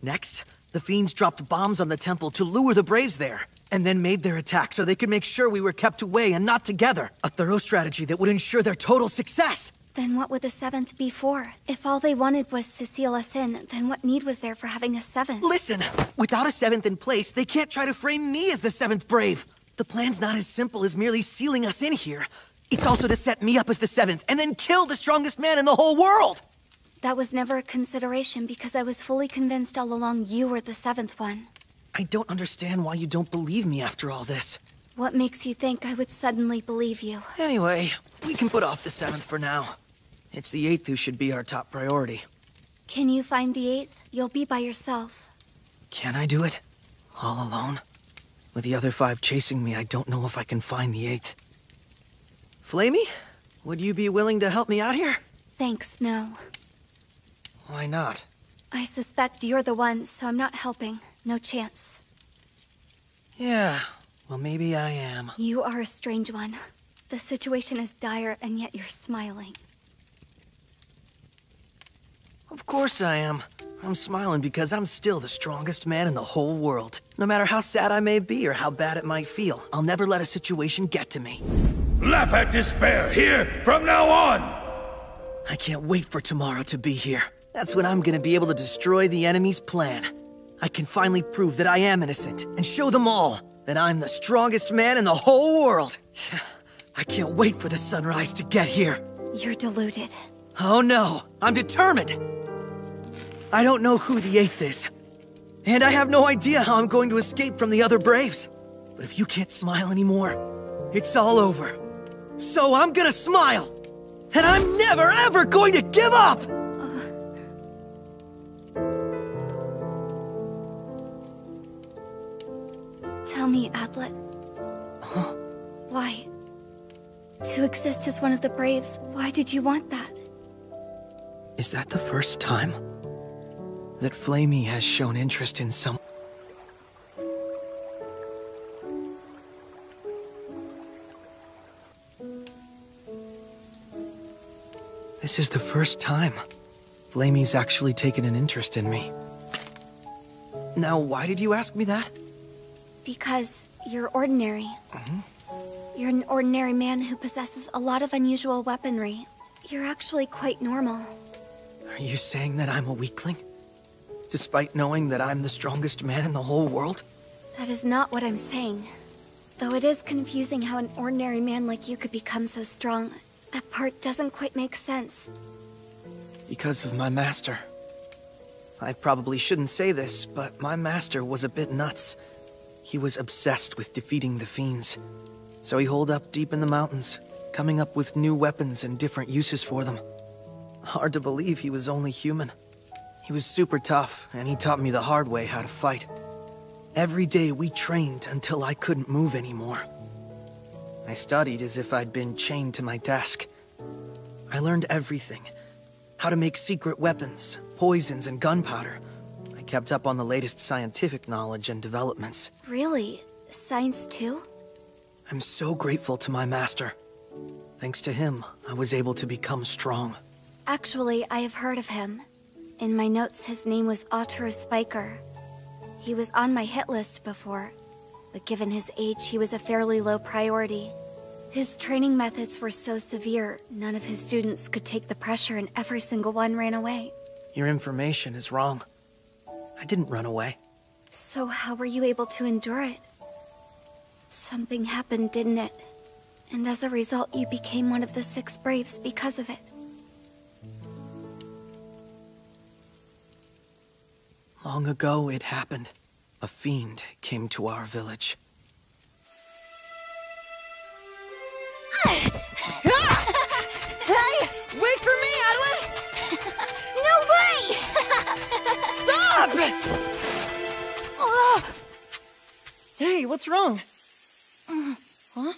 Next, the fiends dropped bombs on the temple to lure the Braves there, and then made their attack so they could make sure we were kept away and not together. A thorough strategy that would ensure their total success. Then what would the 7th be for? If all they wanted was to seal us in, then what need was there for having a 7th? Listen! Without a 7th in place, they can't try to frame me as the 7th Brave. The plan's not as simple as merely sealing us in here. It's also to set me up as the 7th, and then kill the strongest man in the whole world! That was never a consideration because I was fully convinced all along you were the 7th one. I don't understand why you don't believe me after all this. What makes you think I would suddenly believe you? Anyway, we can put off the 7th for now. It's the 8th who should be our top priority. Can you find the 8th? You'll be by yourself. Can I do it? All alone? With the other 5 chasing me, I don't know if I can find the 8th. Flamey? Would you be willing to help me out here? Thanks, no. Why not? I suspect you're the one, so I'm not helping. No chance. Yeah, well maybe I am. You are a strange one. The situation is dire, and yet you're smiling. Of course I am. I'm smiling because I'm still the strongest man in the whole world. No matter how sad I may be or how bad it might feel, I'll never let a situation get to me. Laugh at despair here from now on! I can't wait for tomorrow to be here. That's when I'm gonna be able to destroy the enemy's plan. I can finally prove that I am innocent and show them all that I'm the strongest man in the whole world. I can't wait for the sunrise to get here. You're deluded. Oh no, I'm determined. I don't know who the 8th is, and I have no idea how I'm going to escape from the other Braves. But if you can't smile anymore, it's all over. So I'm gonna smile, and I'm never ever going to give up! Tell me, Adlet. Huh? Why? To exist as one of the Braves, why did you want that? Is that the first time that Flamey has shown interest in some... This is the first time Flamey's actually taken an interest in me. Now, why did you ask me that? Because you're ordinary. You're an ordinary man who possesses a lot of unusual weaponry. You're actually quite normal. Are you saying that I'm a weakling? Despite knowing that I'm the strongest man in the whole world? That is not what I'm saying. Though it is confusing how an ordinary man like you could become so strong. That part doesn't quite make sense. Because of my master. I probably shouldn't say this, but my master was a bit nuts. He was obsessed with defeating the fiends. So he holed up deep in the mountains, coming up with new weapons and different uses for them. Hard to believe he was only human. He was super tough, and he taught me the hard way how to fight. Every day we trained until I couldn't move anymore. I studied as if I'd been chained to my desk. I learned everything. How to make secret weapons, poisons, and gunpowder. I kept up on the latest scientific knowledge and developments. Really? Science too? I'm so grateful to my master. Thanks to him, I was able to become strong. Actually, I have heard of him. In my notes, his name was Otto Spiker. He was on my hit list before, but given his age, he was a fairly low priority. His training methods were so severe, none of his students could take the pressure and every single one ran away. Your information is wrong. I didn't run away. So how were you able to endure it? Something happened, didn't it? And as a result, you became one of the 6 Braves because of it. Long ago, it happened. A fiend came to our village. Hey! Wait for me, Adlet! No way! Stop! Oh. Hey, what's wrong? Huh?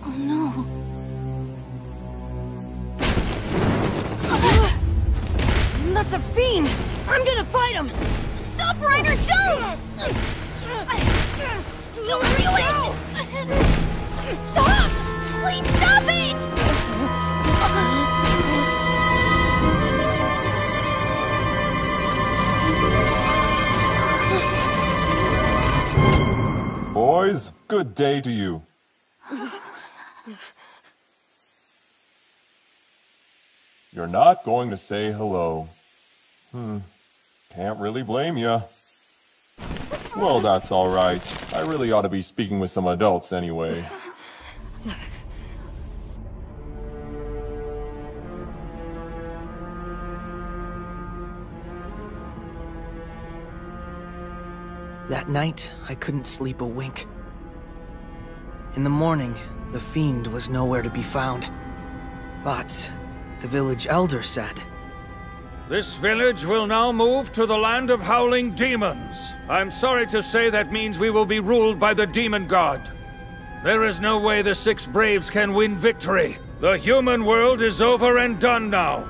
Oh no. That's a fiend! I'm gonna fight him! Stop, Ryder, don't! Don't do it! Stop! Please stop it! Boys, good day to you. You're not going to say hello. Can't really blame you. Well, that's all right. I really ought to be speaking with some adults anyway. That night, I couldn't sleep a wink. In the morning, the fiend was nowhere to be found. But the village elder said This village will now move to the land of howling demons. I'm sorry to say that means we will be ruled by the demon god. There is no way the six braves can win victory. The human world is over and done now.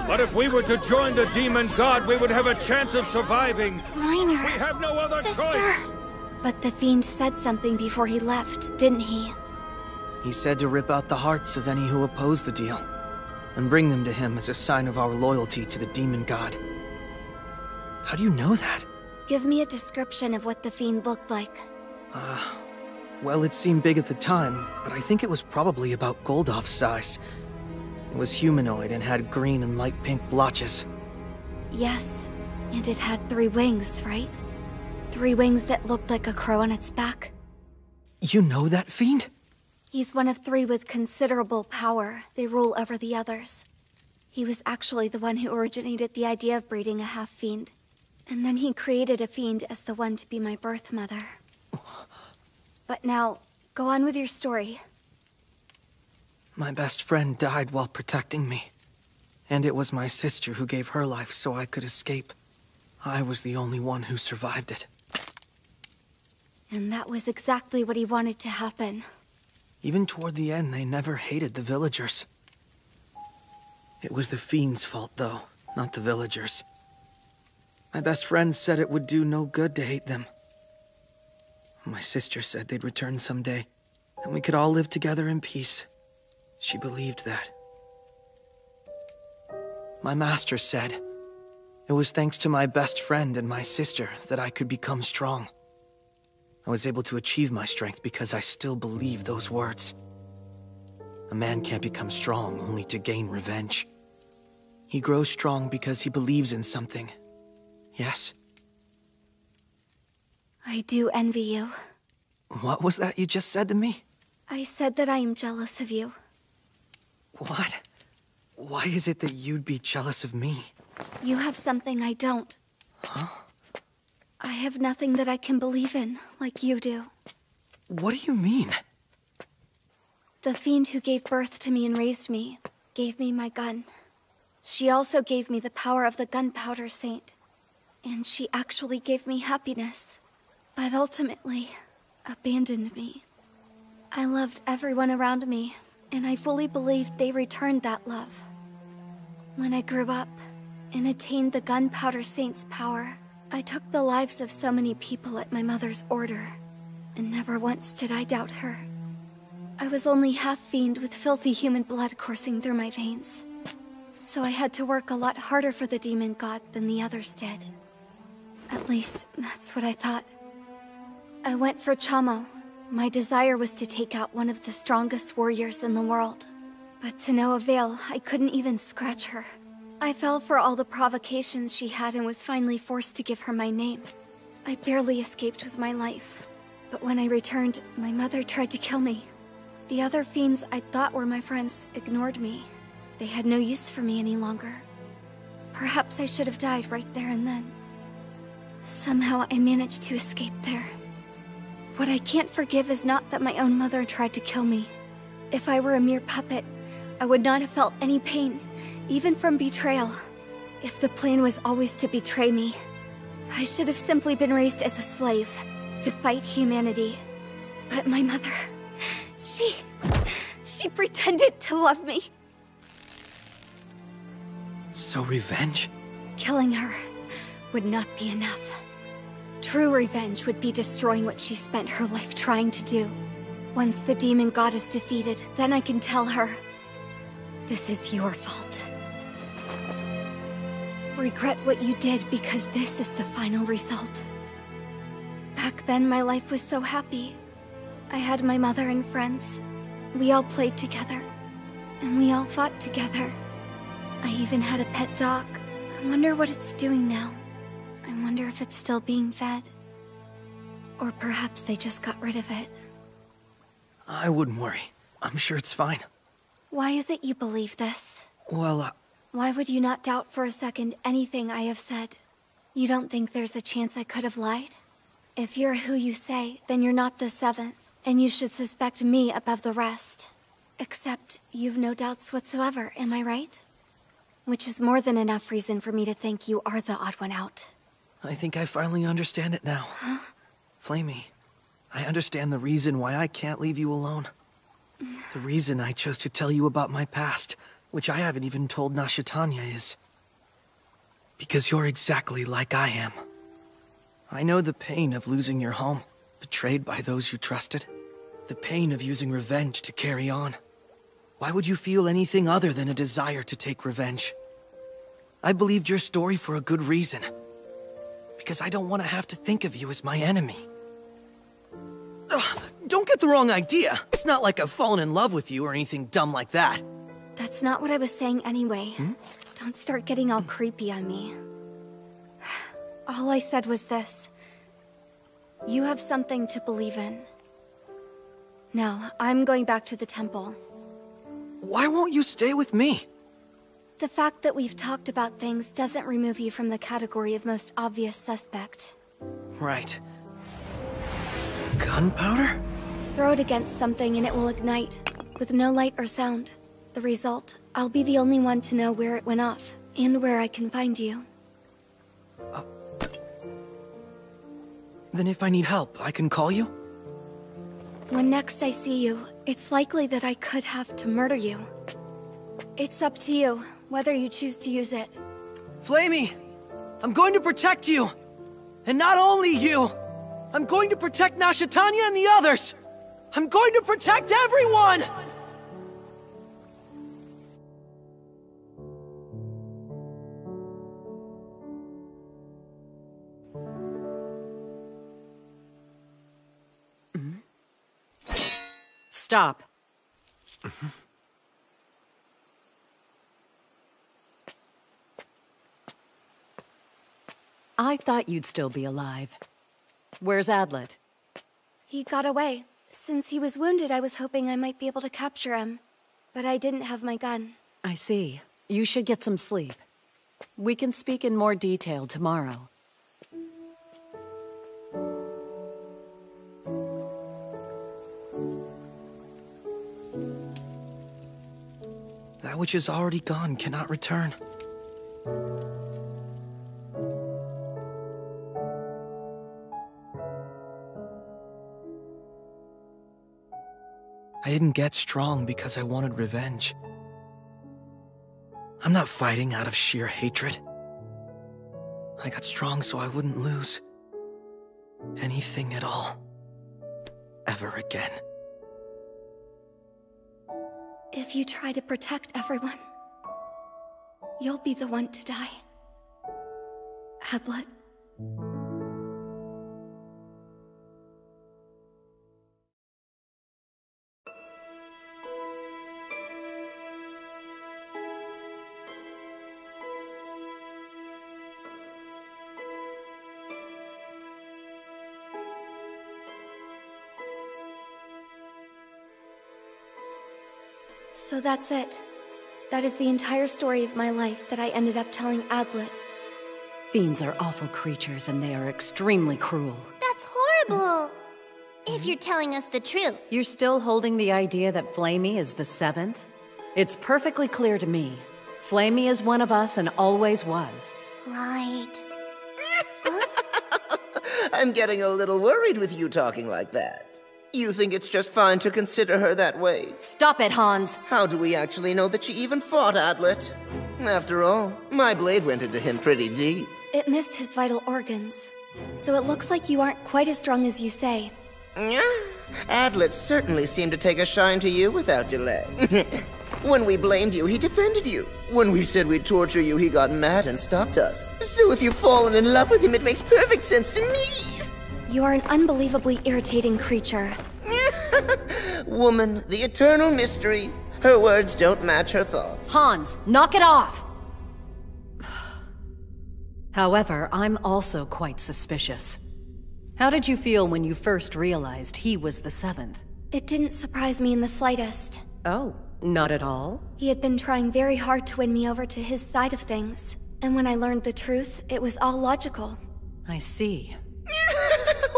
But if we were to join the demon god, we would have a chance of surviving. Reiner, we have no other choice. But the fiend said something before he left, didn't he? He said to rip out the hearts of any who oppose the deal, and bring them to him as a sign of our loyalty to the demon god. How do you know that? Give me a description of what the fiend looked like. Well, it seemed big at the time, but I think it was probably about Goldhoff's size. It was humanoid and had green and light pink blotches. Yes, and it had 3 wings, right? 3 wings that looked like a crow on its back. You know that fiend? He's one of 3 with considerable power. They rule over the others. He was actually the one who originated the idea of breeding a half-fiend. And then he created a fiend as the one to be my birth mother. But now, go on with your story. My best friend died while protecting me. And it was my sister who gave her life so I could escape. I was the only one who survived it. And that was exactly what he wanted to happen. Even toward the end, they never hated the villagers. It was the fiend's fault, though, not the villagers. My best friend said it would do no good to hate them. My sister said they'd return someday, and we could all live together in peace. She believed that. My master said it was thanks to my best friend and my sister that I could become strong. I was able to achieve my strength because I still believe those words. A man can't become strong only to gain revenge. He grows strong because he believes in something. Yes? I do envy you. What was that you just said to me? I said that I am jealous of you. What? Why is it that you'd be jealous of me? You have something I don't. Huh? I have nothing that I can believe in, like you do. What do you mean? The fiend who gave birth to me and raised me gave me my gun. She also gave me the power of the gunpowder saint. And she actually gave me happiness. But ultimately, abandoned me. I loved everyone around me, and I fully believed they returned that love. When I grew up and attained the gunpowder saint's power, I took the lives of so many people at my mother's order, and never once did I doubt her. I was only half-fiend with filthy human blood coursing through my veins. So I had to work a lot harder for the demon god than the others did. At least, that's what I thought. I went for Chamo. My desire was to take out one of the strongest warriors in the world. But to no avail, I couldn't even scratch her. I fell for all the provocations she had and was finally forced to give her my name. I barely escaped with my life. But when I returned, my mother tried to kill me. The other fiends I thought were my friends ignored me. They had no use for me any longer. Perhaps I should have died right there and then. Somehow I managed to escape there. What I can't forgive is not that my own mother tried to kill me. If I were a mere puppet, I would not have felt any pain, even from betrayal. If the plan was always to betray me, I should have simply been raised as a slave, to fight humanity. But my mother, she pretended to love me. So revenge? Killing her would not be enough. True revenge would be destroying what she spent her life trying to do. Once the demon god is defeated, then I can tell her, this is your fault. Regret what you did because this is the final result. Back then, my life was so happy. I had my mother and friends. We all played together. And we all fought together. I even had a pet dog. I wonder what it's doing now. I wonder if it's still being fed. Or perhaps they just got rid of it. I wouldn't worry. I'm sure it's fine. Why is it you believe this? Well, Why would you not doubt for a second anything I have said? You don't think there's a chance I could have lied? If you're who you say, then you're not the 7th, and you should suspect me above the rest. Except you've no doubts whatsoever, am I right? Which is more than enough reason for me to think you are the odd one out. I think I finally understand it now. Huh? Flamey, I understand the reason why I can't leave you alone. The reason I chose to tell you about my past, which I haven't even told Nashitanya, is... because you're exactly like I am. I know the pain of losing your home, betrayed by those you trusted. The pain of using revenge to carry on. Why would you feel anything other than a desire to take revenge? I believed your story for a good reason. Because I don't want to have to think of you as my enemy. Ugh, don't get the wrong idea. It's not like I've fallen in love with you or anything dumb like that. That's not what I was saying anyway. Don't start getting all creepy on me. All I said was this. You have something to believe in. Now, I'm going back to the temple. Why won't you stay with me? The fact that we've talked about things doesn't remove you from the category of most obvious suspect. Right. Gunpowder? Throw it against something and it will ignite, with no light or sound. The result, I'll be the only one to know where it went off, and where I can find you. Then if I need help, I can call you? When next I see you, it's likely that I could have to murder you. It's up to you, whether you choose to use it. Flamey! I'm going to protect you! And not only you! I'm going to protect Nashitanya and the others! I'm going to protect everyone! Stop. I thought you'd still be alive. Where's Adlet? He got away. Since he was wounded, I was hoping I might be able to capture him. But I didn't have my gun. I see. You should get some sleep. We can speak in more detail tomorrow. That which is already gone cannot return. I didn't get strong because I wanted revenge. I'm not fighting out of sheer hatred. I got strong so I wouldn't lose anything at all. Ever again. If you try to protect everyone, you'll be the one to die. Adlet. So that's it. That is the entire story of my life that I ended up telling Adlet. Fiends are awful creatures and they are extremely cruel. That's horrible! If you're telling us the truth. You're still holding the idea that Flamey is the seventh? It's perfectly clear to me. Flamey is one of us and always was. Right. I'm getting a little worried with you talking like that. You think it's just fine to consider her that way? Stop it, Hans! How do we actually know that she even fought Adlet? After all, my blade went into him pretty deep. It missed his vital organs. So it looks like you aren't quite as strong as you say. Adlet certainly seemed to take a shine to you without delay. When we blamed you, he defended you. When we said we'd torture you, he got mad and stopped us. So if you've fallen in love with him, it makes perfect sense to me. You are an unbelievably irritating creature. Woman, the eternal mystery. Her words don't match her thoughts. Hans, knock it off! However, I'm also quite suspicious. How did you feel when you first realized he was the seventh? It didn't surprise me in the slightest. Oh, not at all? He had been trying very hard to win me over to his side of things. And when I learned the truth, it was all logical. I see.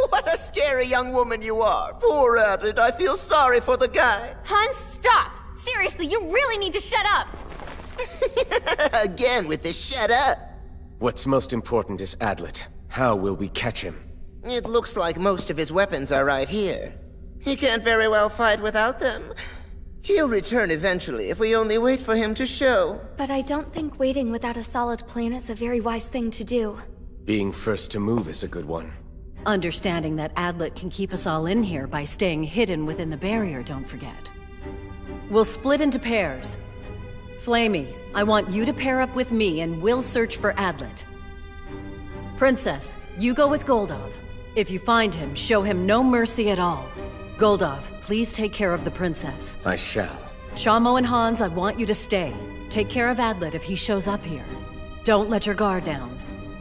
What a scary young woman you are. Poor Adlet, I feel sorry for the guy. Hans, stop! Seriously, you really need to shut up! Again with the shut up. What's most important is Adlet. How will we catch him? It looks like most of his weapons are right here. He can't very well fight without them. He'll return eventually if we only wait for him to show. But I don't think waiting without a solid plan is a very wise thing to do. Being first to move is a good one. Understanding that Adlet can keep us all in here by staying hidden within the barrier, don't forget. We'll split into pairs. Flamey, I want you to pair up with me and we'll search for Adlet. Princess, you go with Goldov. If you find him, show him no mercy at all. Goldov, please take care of the princess. I shall. Chamo and Hans, I want you to stay. Take care of Adlet if he shows up here. Don't let your guard down.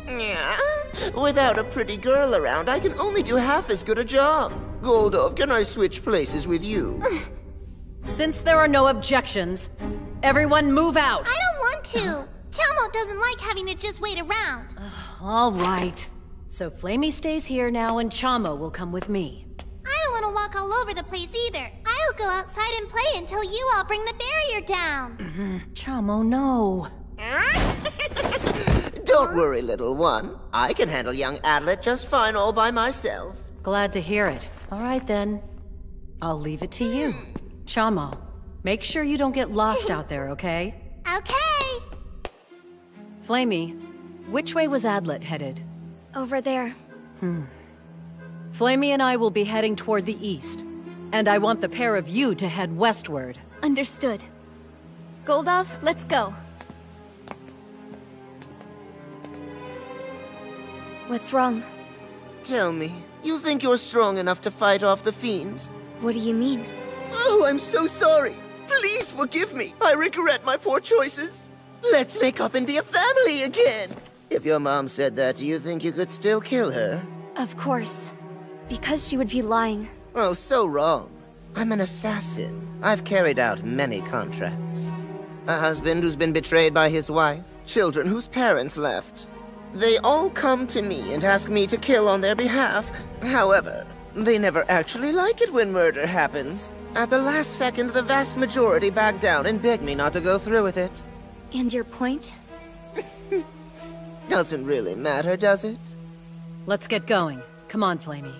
Yeah. Without a pretty girl around, I can only do half as good a job. Goldov, can I switch places with you? Since there are no objections, everyone move out! I don't want to! Chamo doesn't like having to just wait around. All right. So Flamey stays here now and Chamo will come with me. I don't want to walk all over the place either. I'll go outside and play until you all bring the barrier down. Chamo, no. Don't worry, little one. I can handle young Adlet just fine all by myself. Glad to hear it. All right then. I'll leave it to you. Chamo, make sure you don't get lost out there, okay? Okay. Flamey, which way was Adlet headed? Over there. Flamey and I will be heading toward the east. And I want the pair of you to head westward. Understood. Goldov, let's go. What's wrong? Tell me, you think you're strong enough to fight off the fiends? What do you mean? Oh, I'm so sorry. Please forgive me. I regret my poor choices. Let's make up and be a family again. If your mom said that, do you think you could still kill her? Of course. Because she would be lying. Oh, so wrong. I'm an assassin. I've carried out many contracts. A husband who's been betrayed by his wife. Children whose parents left. They all come to me and ask me to kill on their behalf. However, they never actually like it when murder happens. At the last second, the vast majority back down and beg me not to go through with it. And your point? Doesn't really matter, does it? Let's get going. Come on, Flamey.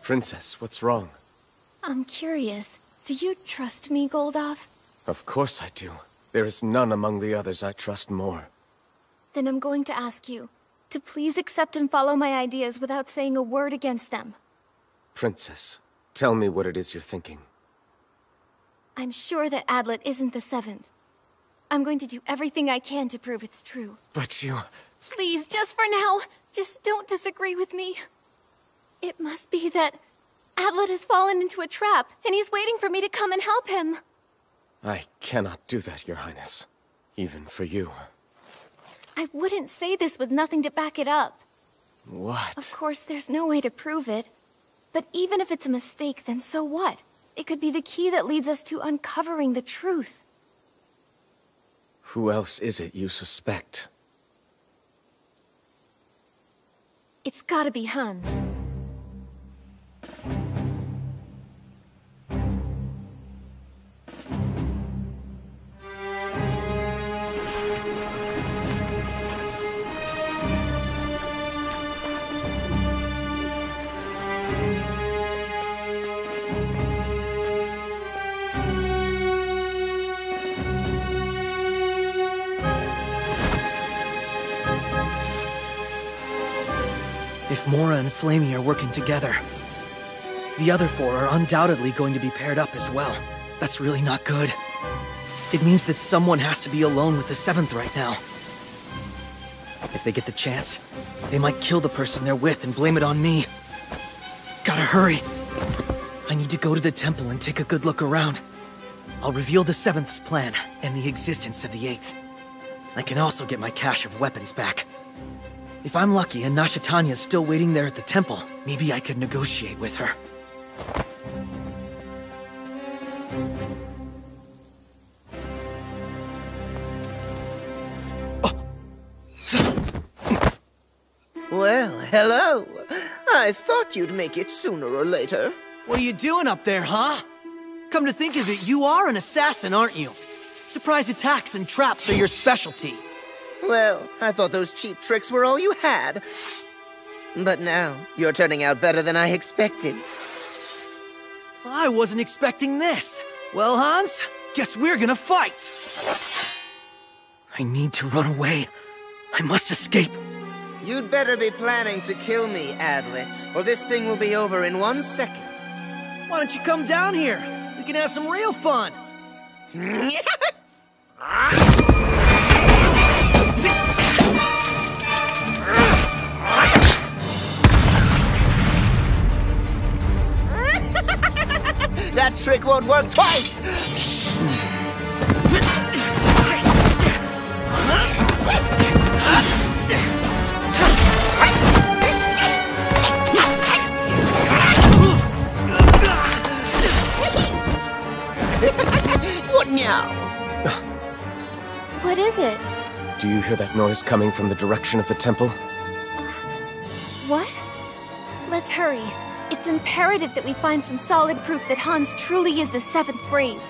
Princess, what's wrong? I'm curious. Do you trust me, Goldov? Of course I do. There is none among the others I trust more. Then I'm going to ask you to please accept and follow my ideas without saying a word against them. Princess, tell me what it is you're thinking. I'm sure that Adlet isn't the seventh. I'm going to do everything I can to prove it's true. But you... Please, just for now, just don't disagree with me. It must be that Adlet has fallen into a trap, and he's waiting for me to come and help him. I cannot do that, Your Highness. Even for you. I wouldn't say this with nothing to back it up. What? Of course, there's no way to prove it. But even if it's a mistake, then so what? It could be the key that leads us to uncovering the truth. Who else is it you suspect? It's gotta be Hans. If Mora and Flamey are working together, the other four are undoubtedly going to be paired up as well. That's really not good. It means that someone has to be alone with the seventh right now. If they get the chance, they might kill the person they're with and blame it on me. Gotta hurry. I need to go to the temple and take a good look around. I'll reveal the seventh's plan and the existence of the eighth. I can also get my cache of weapons back. If I'm lucky and Nashatanya's still waiting there at the temple, maybe I could negotiate with her. Well, hello. I thought you'd make it sooner or later. What are you doing up there, huh? Come to think of it, you are an assassin, aren't you? Surprise attacks and traps are your specialty. Well, I thought those cheap tricks were all you had. But now, you're turning out better than I expected. I wasn't expecting this. Well, Hans, guess we're gonna fight. I need to run away. I must escape. You'd better be planning to kill me, Adlet, or this thing will be over in 1 second. Why don't you come down here? We can have some real fun. That trick won't work twice! What now? What is it? Do you hear that noise coming from the direction of the temple? What? Let's hurry. It's imperative that we find some solid proof that Hans truly is the 7th Brave.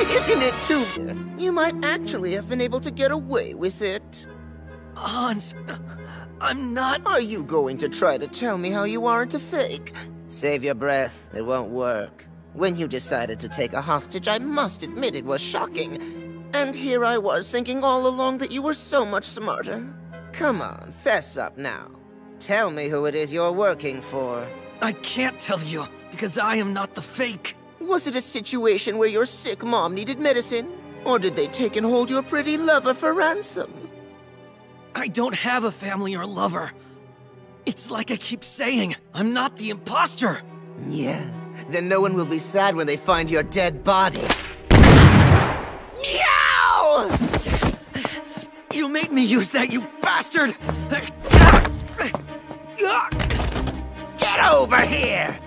Isn't it too bad? You might actually have been able to get away with it. Hans, I'm not... Are you going to try to tell me how you aren't a fake? Save your breath, it won't work. When you decided to take a hostage, I must admit it was shocking. And here I was thinking all along that you were so much smarter. Come on, fess up now. Tell me who it is you're working for. I can't tell you, because I am not the fake. Was it a situation where your sick mom needed medicine? Or did they take and hold your pretty lover for ransom? I don't have a family or lover. It's like I keep saying, I'm not the imposter. Yeah, then no one will be sad when they find your dead body. Meow! You made me use that, you bastard! Get over here!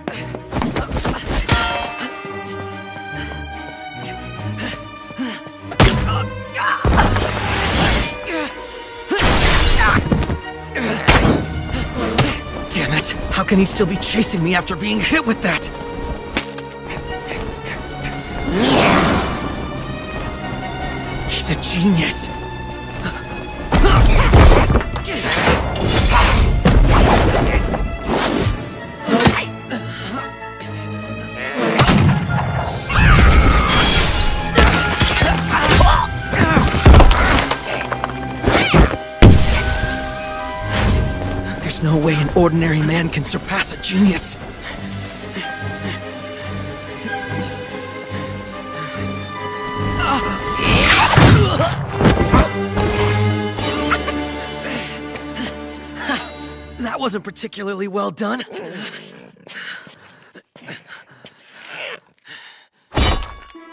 Damn it! How can he still be chasing me after being hit with that? He's a genius. There's no way an ordinary man can surpass a genius. That wasn't particularly well done.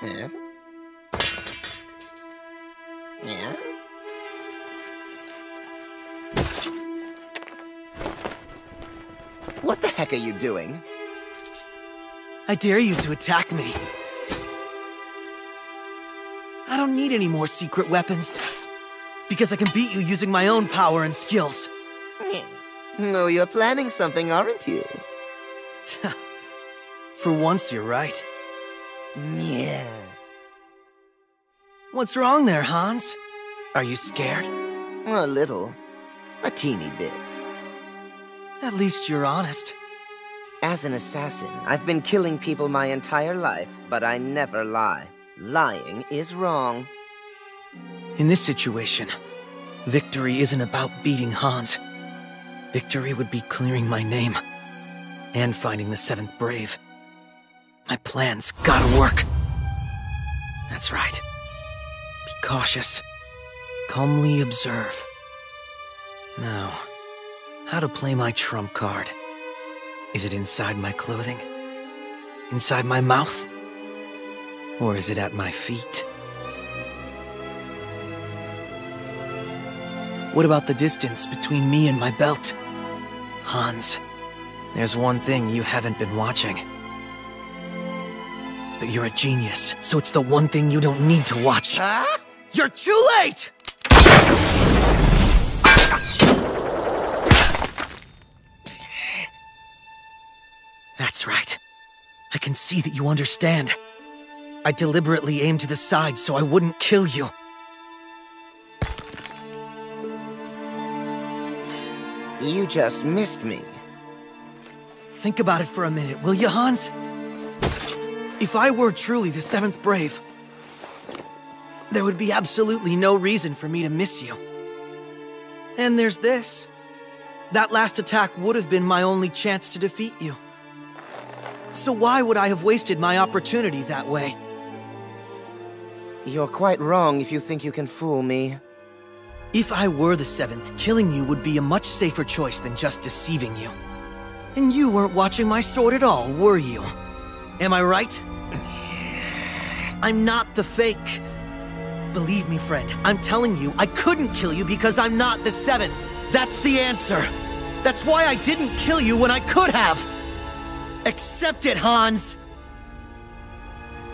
Yeah? Yeah? What the heck are you doing? I dare you to attack me. I don't need any more secret weapons. Because I can beat you using my own power and skills. No, you're planning something, aren't you? For once, you're right. Yeah. What's wrong there, Hans? Are you scared? A little. A teeny bit. At least you're honest. As an assassin, I've been killing people my entire life, but I never lie. Lying is wrong. In this situation, victory isn't about beating Hans. Victory would be clearing my name. And finding the 7th Brave. My plan's gotta work. That's right. Be cautious. Calmly observe. Now, how to play my trump card. Is it inside my clothing? Inside my mouth? Or is it at my feet? What about the distance between me and my belt? Hans, There's one thing you haven't been watching. That you're a genius, so it's the one thing you don't need to watch. Huh? You're too late! That's right. I can see that you understand. I deliberately aimed to the side so I wouldn't kill you. You just missed me. Think about it for a minute, will you, Hans? If I were truly the 7th Brave, there would be absolutely no reason for me to miss you. And there's this. That last attack would have been my only chance to defeat you. So why would I have wasted my opportunity that way? You're quite wrong if you think you can fool me. If I were the 7th, killing you would be a much safer choice than just deceiving you. And you weren't watching my sword at all, were you? Am I right? I'm not the fake. Believe me, friend, I'm telling you, I couldn't kill you because I'm not the 7th. That's the answer. That's why I didn't kill you when I could have. Accept it, Hans.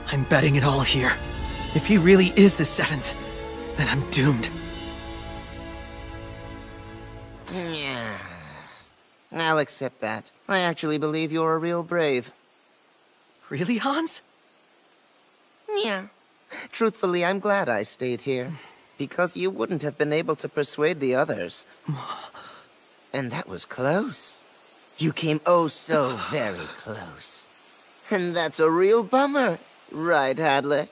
I'm betting it all here. If he really is the 7th, then I'm doomed. Yeah. I'll accept that. I actually believe you're a real brave. Really, Hans? Yeah. Truthfully, I'm glad I stayed here. Because you wouldn't have been able to persuade the others. And that was close. You came oh so very close. And that's a real bummer, right, Adlet?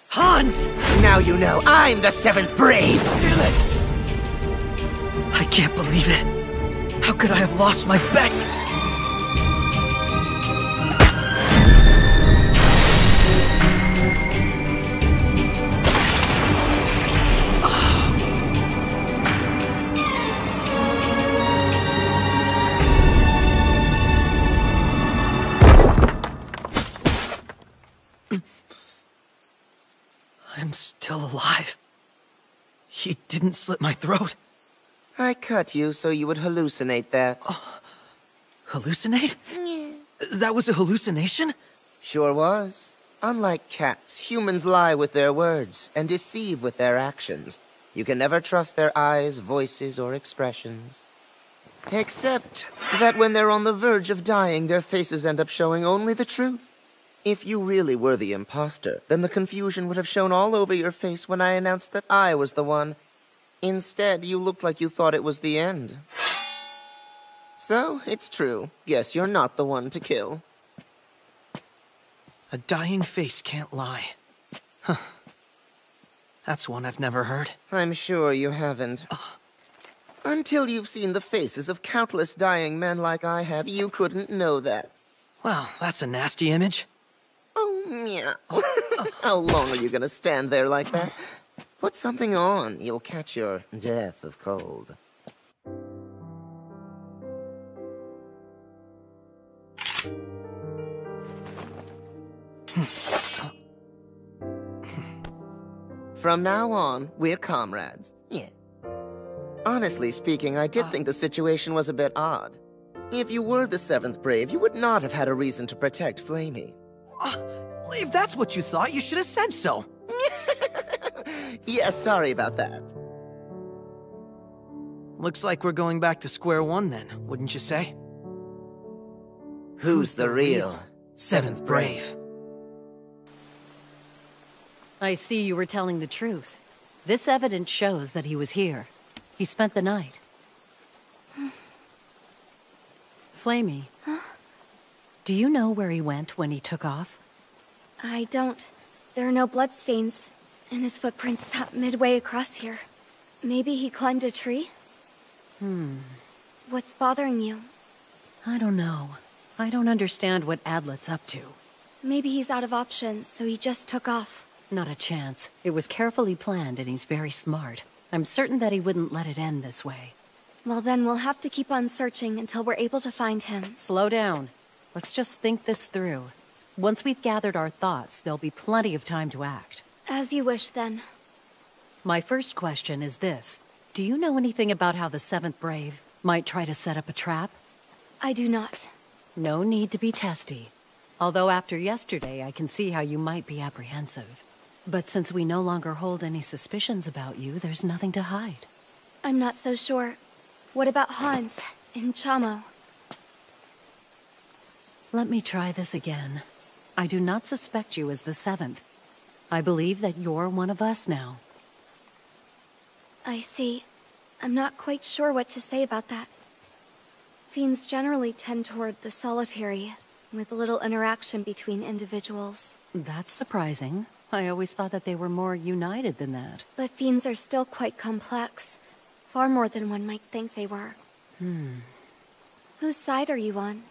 Hans! Now you know I'm the 7th Brave! Damn it! I can't believe it. How could I have lost my bet? I'm still alive. He didn't slit my throat. I cut you so you would hallucinate that. Hallucinate? That was a hallucination? Sure was. Unlike cats, humans lie with their words and deceive with their actions. You can never trust their eyes, voices, or expressions. Except that when they're on the verge of dying, their faces end up showing only the truth. If you really were the imposter, then the confusion would have shown all over your face when I announced that I was the one. Instead, you looked like you thought it was the end. So, it's true. Guess you're not the one to kill. A dying face can't lie. Huh. That's one I've never heard. I'm sure you haven't. Until you've seen the faces of countless dying men like I have, you couldn't know that. Well, that's a nasty image. Oh, meow. How long are you gonna stand there like that? Put something on. You'll catch your death of cold. From now on, we're comrades. Yeah. Honestly speaking, I did think the situation was a bit odd. If you were the 7th Brave, you would not have had a reason to protect Flamey. If that's what you thought, you should have said so. Yeah, sorry about that. Looks like we're going back to square one then, wouldn't you say? Who's the real 7th Brave? I see you were telling the truth. This evidence shows that he was here. He spent the night. Flamey, do you know where he went when he took off? I don't. There are no bloodstains, and his footprints stop midway across here. Maybe he climbed a tree? What's bothering you? I don't know. I don't understand what Adlet's up to. Maybe he's out of options, so he just took off. Not a chance. It was carefully planned and he's very smart. I'm certain that he wouldn't let it end this way. Well then, we'll have to keep on searching until we're able to find him. Slow down. Let's just think this through. Once we've gathered our thoughts, there'll be plenty of time to act. As you wish, then. My first question is this. Do you know anything about how the 7th Brave might try to set up a trap? I do not. No need to be testy. Although after yesterday, I can see how you might be apprehensive. But since we no longer hold any suspicions about you, there's nothing to hide. I'm not so sure. What about Hans and Chamo? Let me try this again. I do not suspect you as the seventh. I believe that you're one of us now. I see. I'm not quite sure what to say about that. Fiends generally tend toward the solitary, with little interaction between individuals. That's surprising. I always thought that they were more united than that. But fiends are still quite complex. Far more than one might think they were. Whose side are you on?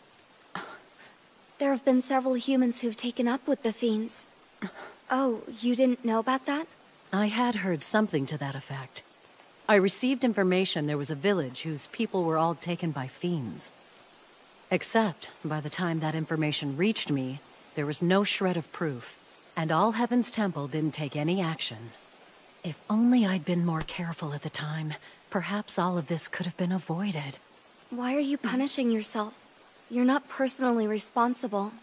There have been several humans who've taken up with the fiends. Oh, you didn't know about that? I had heard something to that effect. I received information there was a village whose people were all taken by fiends. Except, by the time that information reached me, there was no shred of proof, and All Heaven's Temple didn't take any action. If only I'd been more careful at the time, perhaps all of this could have been avoided. Why are you punishing yourself? You're not personally responsible.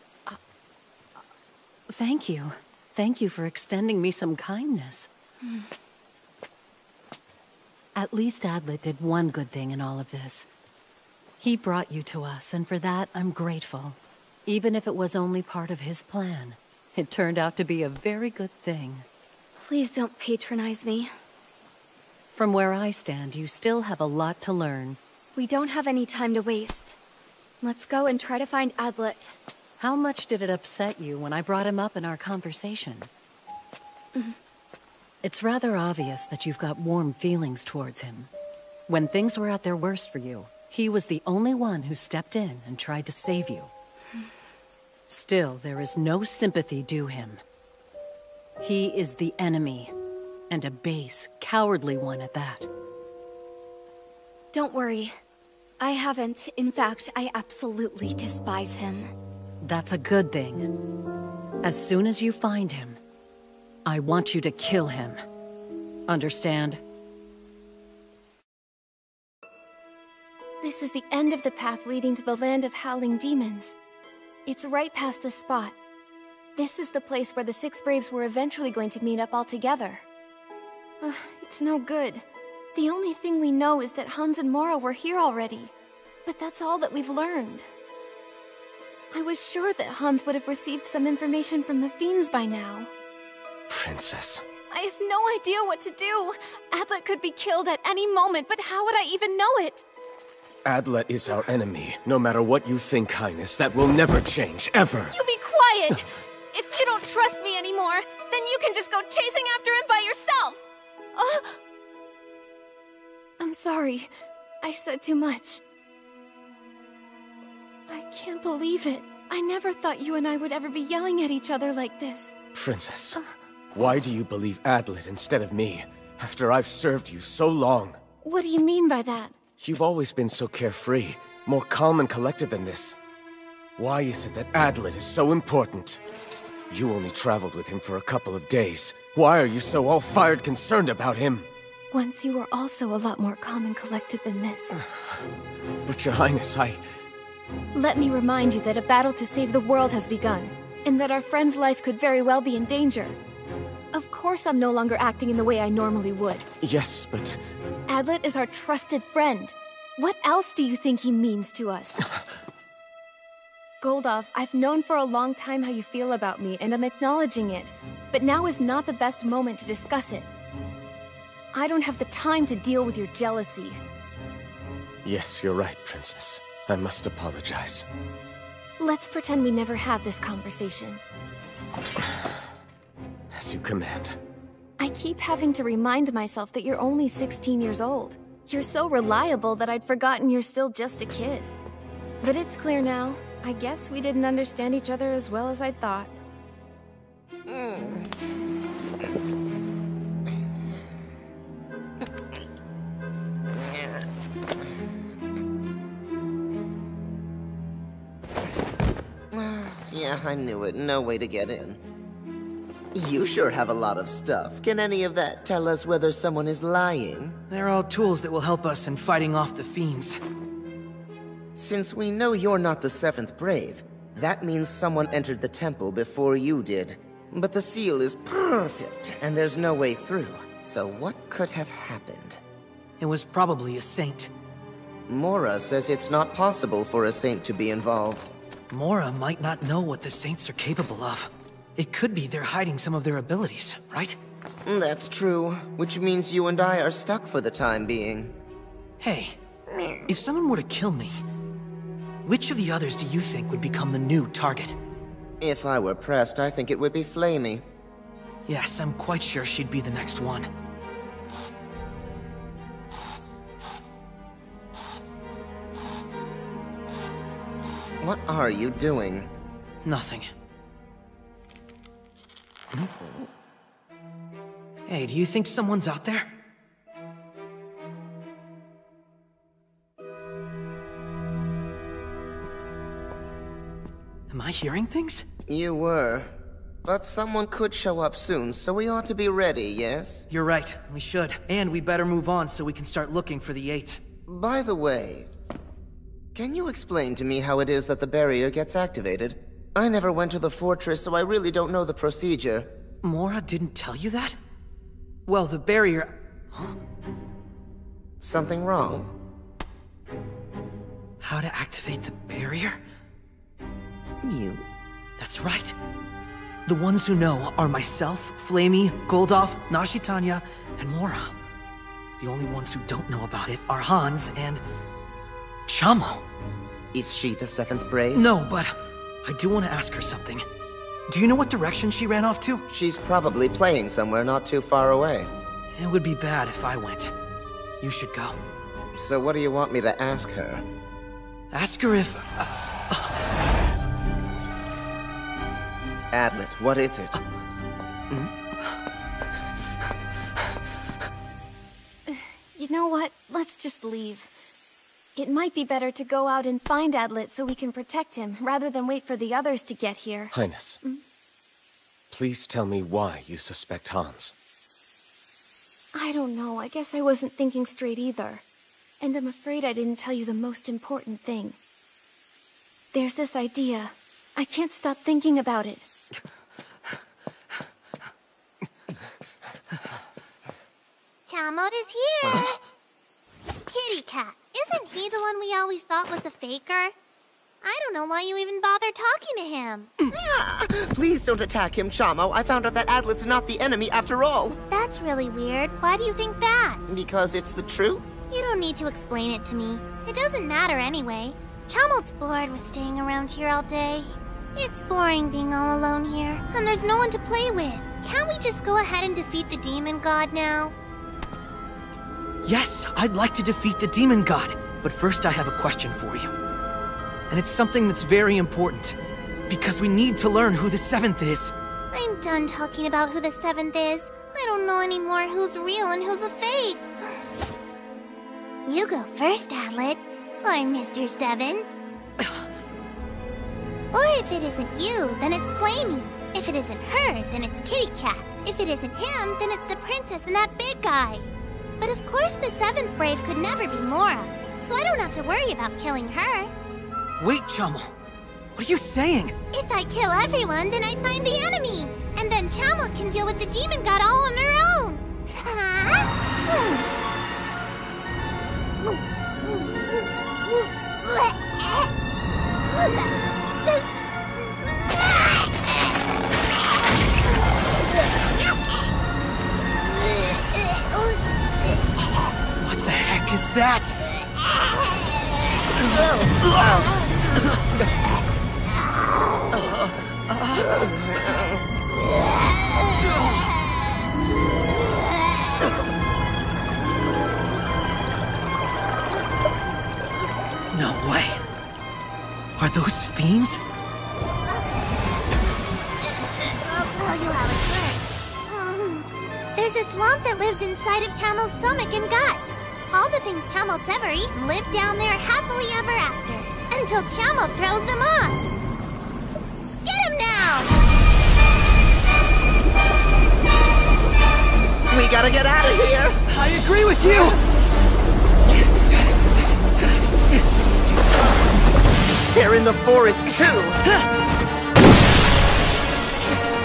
Thank you. Thank you for extending me some kindness. At least Adlet did one good thing in all of this. He brought you to us, and for that, I'm grateful. Even if it was only part of his plan, it turned out to be a very good thing. Please don't patronize me. From where I stand, you still have a lot to learn. We don't have any time to waste. Let's go and try to find Adlet. How much did it upset you when I brought him up in our conversation? It's rather obvious that you've got warm feelings towards him. When things were at their worst for you, he was the only one who stepped in and tried to save you. Still, there is no sympathy due him. He is the enemy, and a base, cowardly one at that. Don't worry. I haven't. In fact, I absolutely despise him. That's a good thing. As soon as you find him, I want you to kill him. Understand? This is the end of the path leading to the land of howling demons. It's right past this spot. This is the place where the six Braves were eventually going to meet up all together. It's no good. The only thing we know is that Hans and Mora were here already. But that's all that we've learned. I was sure that Hans would have received some information from the fiends by now. Princess. I have no idea what to do. Adlet could be killed at any moment, but how would I even know it? Adlet is our enemy. No matter what you think, Highness, that will never change, ever. You be quiet! If you don't trust me anymore, then you can just go chasing after him by yourself! I'm sorry. I said too much. I can't believe it. I never thought you and I would ever be yelling at each other like this. Princess, why do you believe Adlet instead of me, after I've served you so long? What do you mean by that? You've always been so carefree, more calm and collected than this. Why is it that Adlet is so important? You only traveled with him for a couple of days. Why are you so all-fired concerned about him? Once you were also a lot more calm and collected than this. But Your Highness, Let me remind you that a battle to save the world has begun, and that our friend's life could very well be in danger. Of course I'm no longer acting in the way I normally would. Yes, but... Adlet is our trusted friend. What else do you think he means to us? Goldov, I've known for a long time how you feel about me, and I'm acknowledging it. But now is not the best moment to discuss it. I don't have the time to deal with your jealousy. Yes, you're right, Princess. I must apologize. Let's pretend we never had this conversation. As you command. I keep having to remind myself that you're only 16 years old. You're so reliable that I'd forgotten you're still just a kid. But it's clear now. I guess we didn't understand each other as well as I thought. Yeah, I knew it. No way to get in. You sure have a lot of stuff. Can any of that tell us whether someone is lying? They're all tools that will help us in fighting off the fiends. Since we know you're not the 7th Brave, that means someone entered the temple before you did. But the seal is perfect, and there's no way through. So what could have happened? It was probably a saint. Mora says it's not possible for a saint to be involved. Mora might not know what the saints are capable of. It could be they're hiding some of their abilities, right? That's true, which means you and I are stuck for the time being. Hey, if someone were to kill me, which of the others do you think would become the new target? If I were pressed, I think it would be Flamey. Yes, I'm quite sure she'd be the next one. What are you doing? Nothing. Hey, do you think someone's out there? Am I hearing things? You were. But someone could show up soon, so we ought to be ready, yes? You're right, we should. And we better move on so we can start looking for the 8th. By the way, can you explain to me how it is that the barrier gets activated? I never went to the fortress, so I really don't know the procedure. Mora didn't tell you that? Well, the barrier... Huh? Something wrong? How to activate the barrier? You? That's right. The ones who know are myself, Flamey, Goldoff, Nashitanya, and Mora. The only ones who don't know about it are Hans and... Chamo. Is she the 7th Brave? No, but I do want to ask her something. Do you know what direction she ran off to? She's probably playing somewhere not too far away. It would be bad if I went. You should go. So what do you want me to ask her? Ask her if... Adlet, what is it? You know what? Let's just leave. It might be better to go out and find Adlet so we can protect him, rather than wait for the others to get here. Highness, please tell me why you suspect Hans. I don't know. I guess I wasn't thinking straight either. And I'm afraid I didn't tell you the most important thing. There's this idea. I can't stop thinking about it. Chamot is here! Kitty Cat, isn't he the one we always thought was a faker? I don't know why you even bother talking to him. Please don't attack him, Chamo. I found out that Adlet's not the enemy after all. That's really weird. Why do you think that? Because it's the truth? You don't need to explain it to me. It doesn't matter anyway. Chamot's bored with staying around here all day. It's boring being all alone here, and there's no one to play with. Can't we just go ahead and defeat the demon god now? Yes, I'd like to defeat the demon god, but first I have a question for you. And it's something that's very important, because we need to learn who the 7th is. I'm done talking about who the 7th is. I don't know anymore who's real and who's a fake. You go first, Adlet. Or Mr. 7. Or if it isn't you, then it's Flamey. If it isn't her, then it's Kitty Cat. If it isn't him, then it's the princess and that big guy. But of course the 7th Brave could never be Mora, so I don't have to worry about killing her. Wait, Chamo. What are you saying? If I kill everyone, then I find the enemy. And then Chamo can deal with the demon god all on her own. What the heck is that? No way. Are those fiends? There's a swamp that lives inside of Chamo's stomach and guts. All the things Chamo's ever eaten live down there happily ever after, until Chamo throws them off. Get him now! We gotta get out of here! I agree with you! They're in the forest too!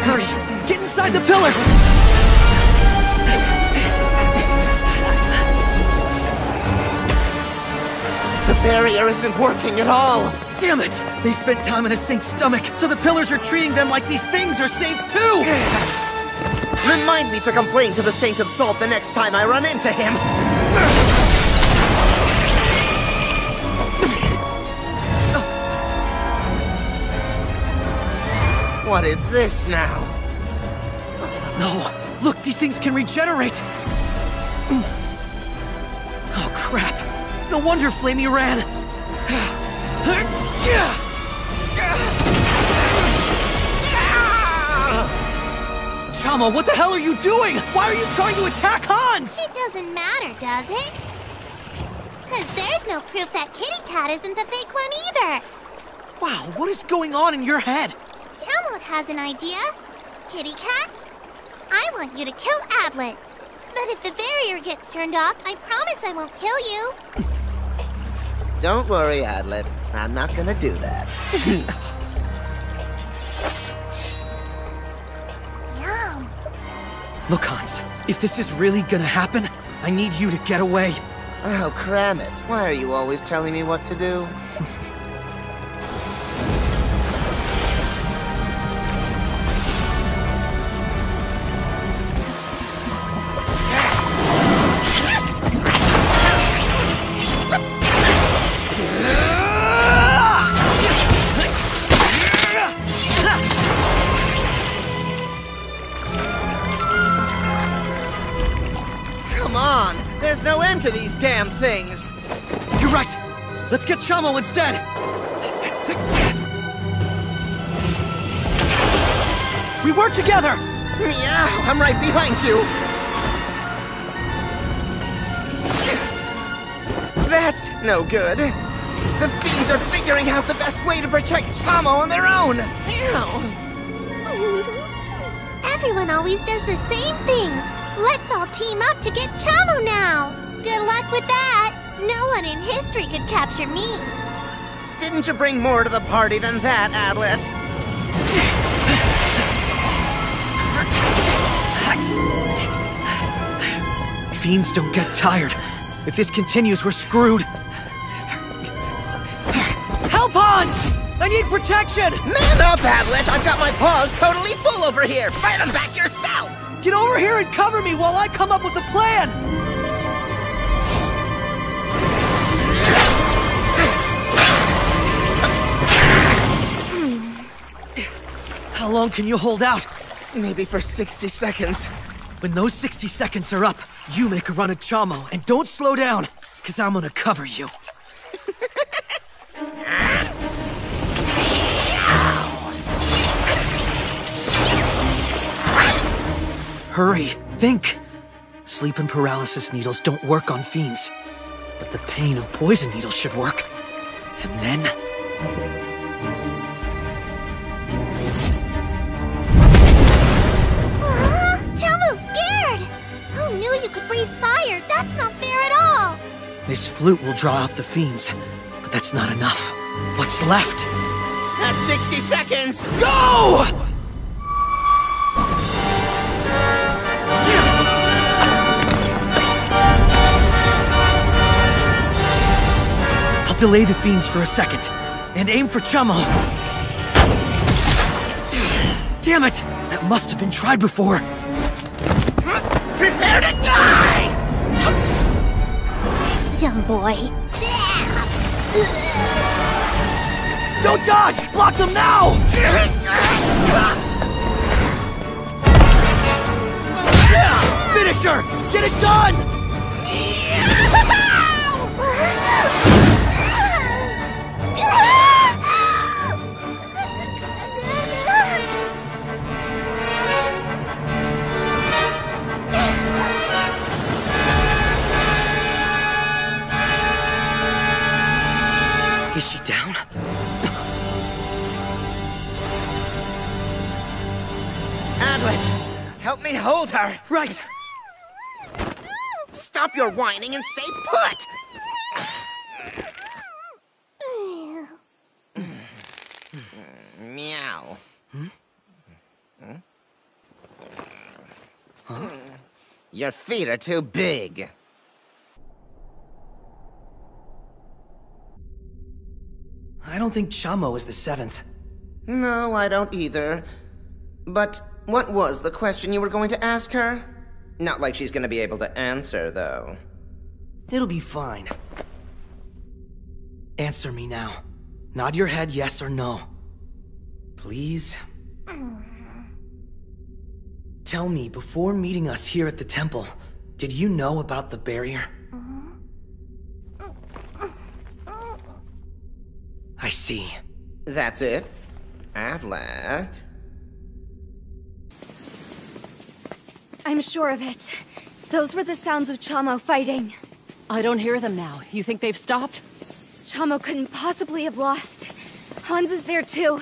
Hurry! Get inside the pillars! The barrier isn't working at all! Damn it! They spent time in a saint's stomach, so the pillars are treating them like these things are saints too! Remind me to complain to the Saint of Salt the next time I run into him! What is this now? No! Look, these things can regenerate! Oh, crap! No wonder Flamey ran! Chama, what the hell are you doing? Why are you trying to attack Hans? It doesn't matter, does it? Because there's no proof that Kitty Cat isn't the fake one either. Wow, what is going on in your head? Chama has an idea. Kitty Cat, I want you to kill Adlet. But if the barrier gets turned off, I promise I won't kill you. Don't worry, Adlet. I'm not gonna do that. Yum. Look, Hans, if this is really gonna happen, I need you to get away. Oh, cram it. Why are you always telling me what to do? Come on! There's no end to these damn things! You're right! Let's get Chamo instead! We work together! Meow! I'm right behind you! That's no good. The fiends are figuring out the best way to protect Chamo on their own! Meow! Everyone always does the same thing. Let's all team up to get Chamo now. Good luck with that. No one in history could capture me. Didn't you bring more to the party than that, Adlet? Fiends don't get tired. If this continues, we're screwed. Help, Hans! I need protection! Man up, Adlet! I've got my paws totally full over here! Fight them back yourself! Get over here and cover me while I come up with a plan! How long can you hold out? Maybe for 60 seconds. When those 60 seconds are up, you make a run at Chamo, and don't slow down, because I'm gonna cover you. Hurry, think. Sleep and paralysis needles don't work on fiends, but the pain of poison needles should work. And then... Chamo's scared! Who knew you could breathe fire? That's not fair at all! This flute will draw out the fiends, but that's not enough. What's left? That's 60 seconds! Go! I'll delay the fiends for a second, and aim for Chamo. Damn it! That must have been tried before. Prepare to die! Dumb boy. Don't dodge! Block them now! Finish her! Get it done! Is she down? Adlet, help me hold her. Right. Stop your whining and stay put. Your feet are too big. I don't think Chamo is the 7th. No, I don't either. But what was the question you were going to ask her? Not like she's gonna be able to answer, though. It'll be fine. Answer me now. Nod your head yes or no. Please? Tell me, before meeting us here at the temple, did you know about the barrier? I see. That's it? Adlet? I'm sure of it. Those were the sounds of Chamo fighting. I don't hear them now. You think they've stopped? Chamo couldn't possibly have lost. Hans is there too.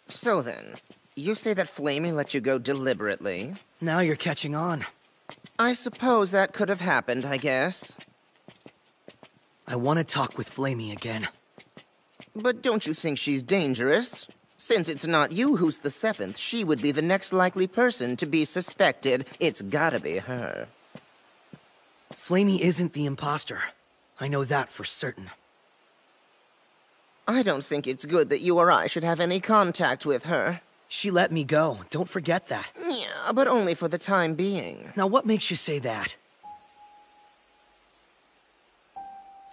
So then, you say that Flamey let you go deliberately? Now you're catching on. I suppose that could have happened, I guess. I want to talk with Flamey again. But don't you think she's dangerous? Since it's not you who's the 7th, she would be the next likely person to be suspected. It's gotta be her. Flamey isn't the imposter. I know that for certain. I don't think it's good that you or I should have any contact with her. She let me go. Don't forget that. Yeah, but only for the time being. Now what makes you say that?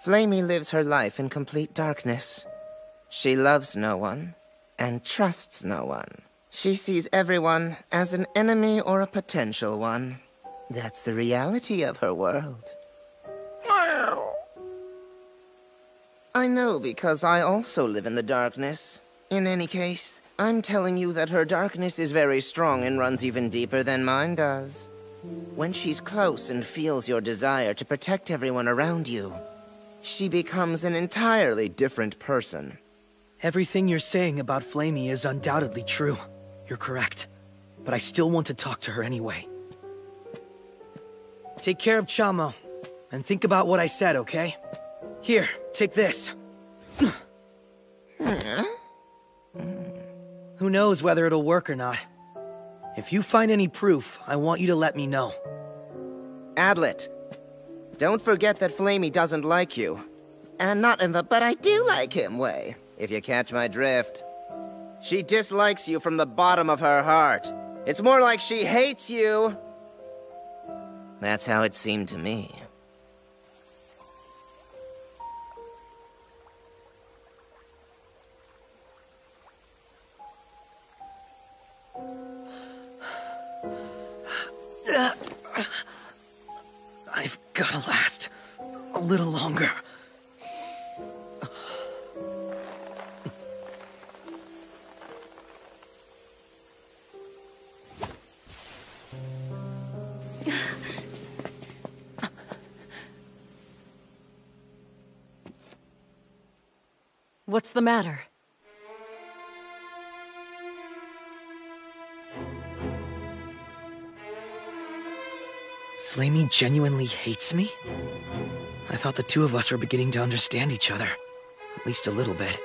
Flamey lives her life in complete darkness. She loves no one, and trusts no one. She sees everyone as an enemy or a potential one. That's the reality of her world. I know because I also live in the darkness. In any case, I'm telling you that her darkness is very strong and runs even deeper than mine does. When she's close and feels your desire to protect everyone around you, she becomes an entirely different person. Everything you're saying about Flamey is undoubtedly true. You're correct. But I still want to talk to her anyway. Take care of Chamo, and think about what I said, okay? Here, take this. Who knows whether it'll work or not. If you find any proof, I want you to let me know. Adlet, don't forget that Flamey doesn't like you. And not in the "but I do like him" way, if you catch my drift. She dislikes you from the bottom of her heart. It's more like she hates you. That's how it seemed to me. I've gotta last a little longer. What's the matter? Flamey genuinely hates me? I thought the two of us were beginning to understand each other. At least a little bit.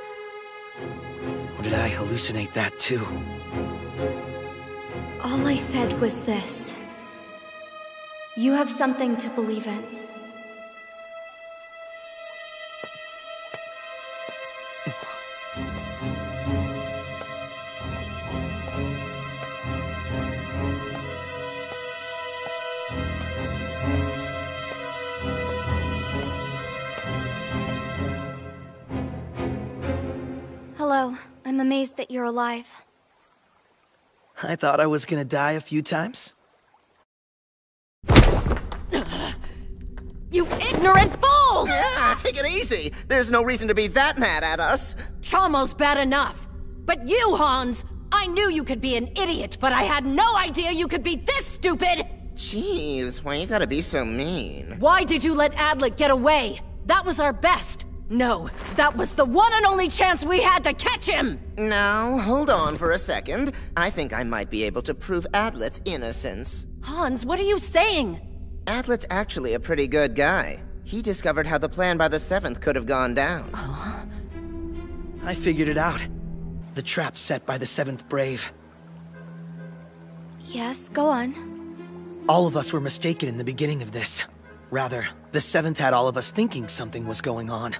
Or did I hallucinate that too? All I said was this. You have something to believe in. Hello. I'm amazed that you're alive. I thought I was gonna die a few times. You ignorant fools! Take it easy! There's no reason to be that mad at us! Chamo's bad enough. But you, Hans, I knew you could be an idiot, but I had no idea you could be this stupid! Jeez, why you gotta be so mean? Why did you let Adlet get away? That was our best. No, that was the one and only chance we had to catch him! Now, hold on for a second. I think I might be able to prove Adlet's innocence. Hans, what are you saying? Adlet's actually a pretty good guy. He discovered how the plan by the 7th could have gone down. I figured it out. The trap set by the 7th Brave. Yes, go on. All of us were mistaken in the beginning of this. Rather, the 7th had all of us thinking something was going on.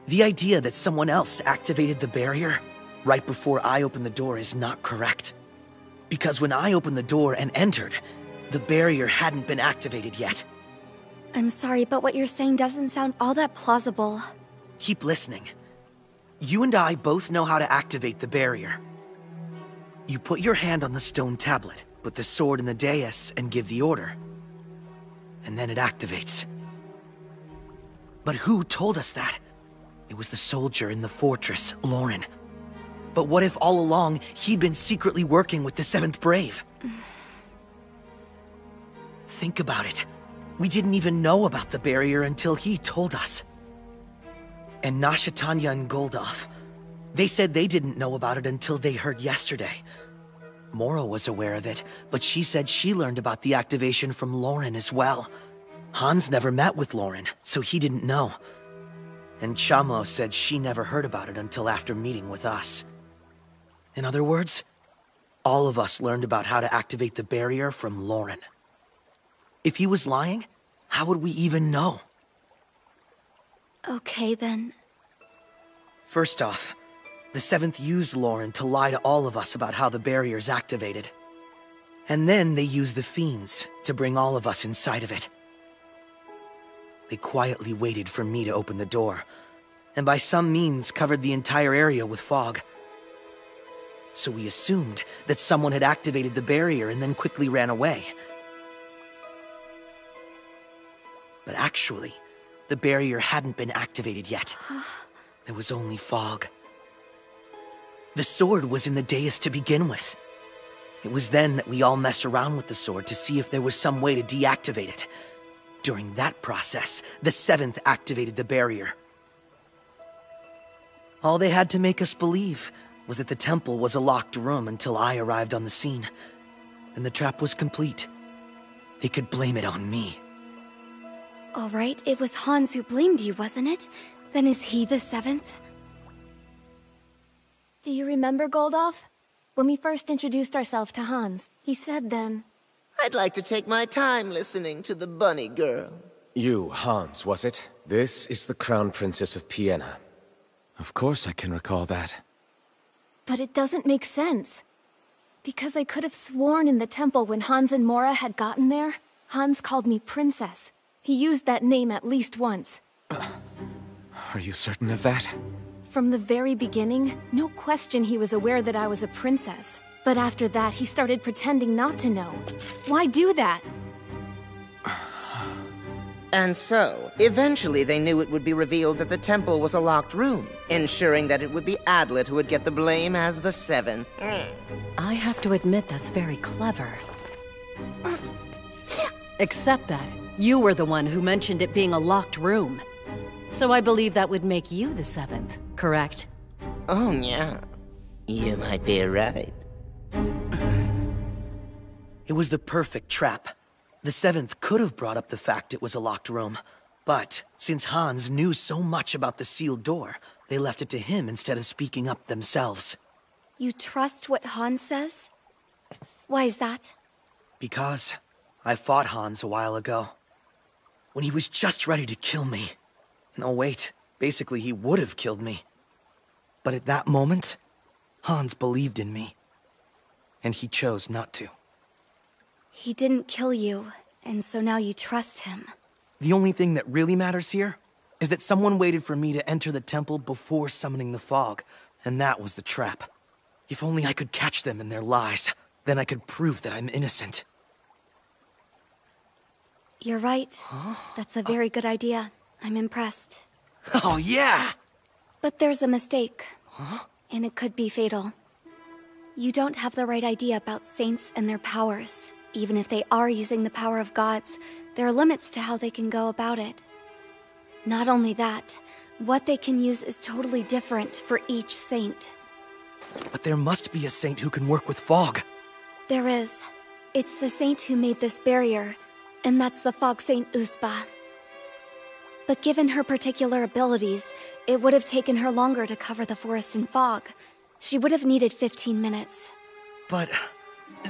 The idea that someone else activated the barrier right before I opened the door is not correct. Because when I opened the door and entered, the barrier hadn't been activated yet. I'm sorry, but what you're saying doesn't sound all that plausible. Keep listening. You and I both know how to activate the barrier. You put your hand on the stone tablet, put the sword in the dais, and give the order. And then it activates. But who told us that? It was the soldier in the fortress, Lauren. But what if all along, he'd been secretly working with the 7th Brave? Think about it. We didn't even know about the barrier until he told us. And Nashatanya and Goldov, they said they didn't know about it until they heard yesterday. Mora was aware of it, but she said she learned about the activation from Lauren as well. Hans never met with Lauren, so he didn't know. And Chamo said she never heard about it until after meeting with us. In other words, all of us learned about how to activate the barrier from Lauren. If he was lying, how would we even know? Okay, then. First off, the 7th used Lauren to lie to all of us about how the barrier is activated. And then they used the fiends to bring all of us inside of it. They quietly waited for me to open the door, and by some means covered the entire area with fog. So we assumed that someone had activated the barrier and then quickly ran away. But actually, the barrier hadn't been activated yet. There was only fog. The sword was in the dais to begin with. It was then that we all messed around with the sword to see if there was some way to deactivate it. During that process, the 7th activated the barrier. All they had to make us believe was that the temple was a locked room until I arrived on the scene. Then the trap was complete. They could blame it on me. All right, it was Hans who blamed you, wasn't it? Then is he the 7th? Do you remember, Goldov? When we first introduced ourselves to Hans, he said then... I'd like to take my time listening to the bunny girl. You, Hans, was it? This is the Crown Princess of Piena. Of course I can recall that. But it doesn't make sense. Because I could have sworn in the temple when Hans and Mora had gotten there, Hans called me Princess. He used that name at least once. Are you certain of that? From the very beginning, no question he was aware that I was a princess. But after that, he started pretending not to know. Why do that? And so, eventually they knew it would be revealed that the temple was a locked room, ensuring that it would be Adlet who would get the blame as the 7th. I have to admit that's very clever. Except that you were the one who mentioned it being a locked room. So I believe that would make you the 7th, correct? Oh, yeah. You might be right. It was the perfect trap. The 7th could have brought up the fact it was a locked room, but since Hans knew so much about the sealed door, they left it to him instead of speaking up themselves. You trust what Hans says? Why is that? Because I fought Hans a while ago. When he was just ready to kill me. No, wait. Basically, he would have killed me. But at that moment, Hans believed in me. And he chose not to. He didn't kill you, and so now you trust him. The only thing that really matters here is that someone waited for me to enter the temple before summoning the fog, and that was the trap. If only I could catch them in their lies, then I could prove that I'm innocent. You're right. That's a very good idea. I'm impressed. Oh, yeah! But there's a mistake. And it could be fatal. You don't have the right idea about saints and their powers. Even if they are using the power of gods, there are limits to how they can go about it. Not only that, what they can use is totally different for each saint. But there must be a saint who can work with fog. There is. It's the saint who made this barrier, and that's the Fog Saint Uspa. But given her particular abilities, it would have taken her longer to cover the forest in fog. She would have needed 15 minutes. But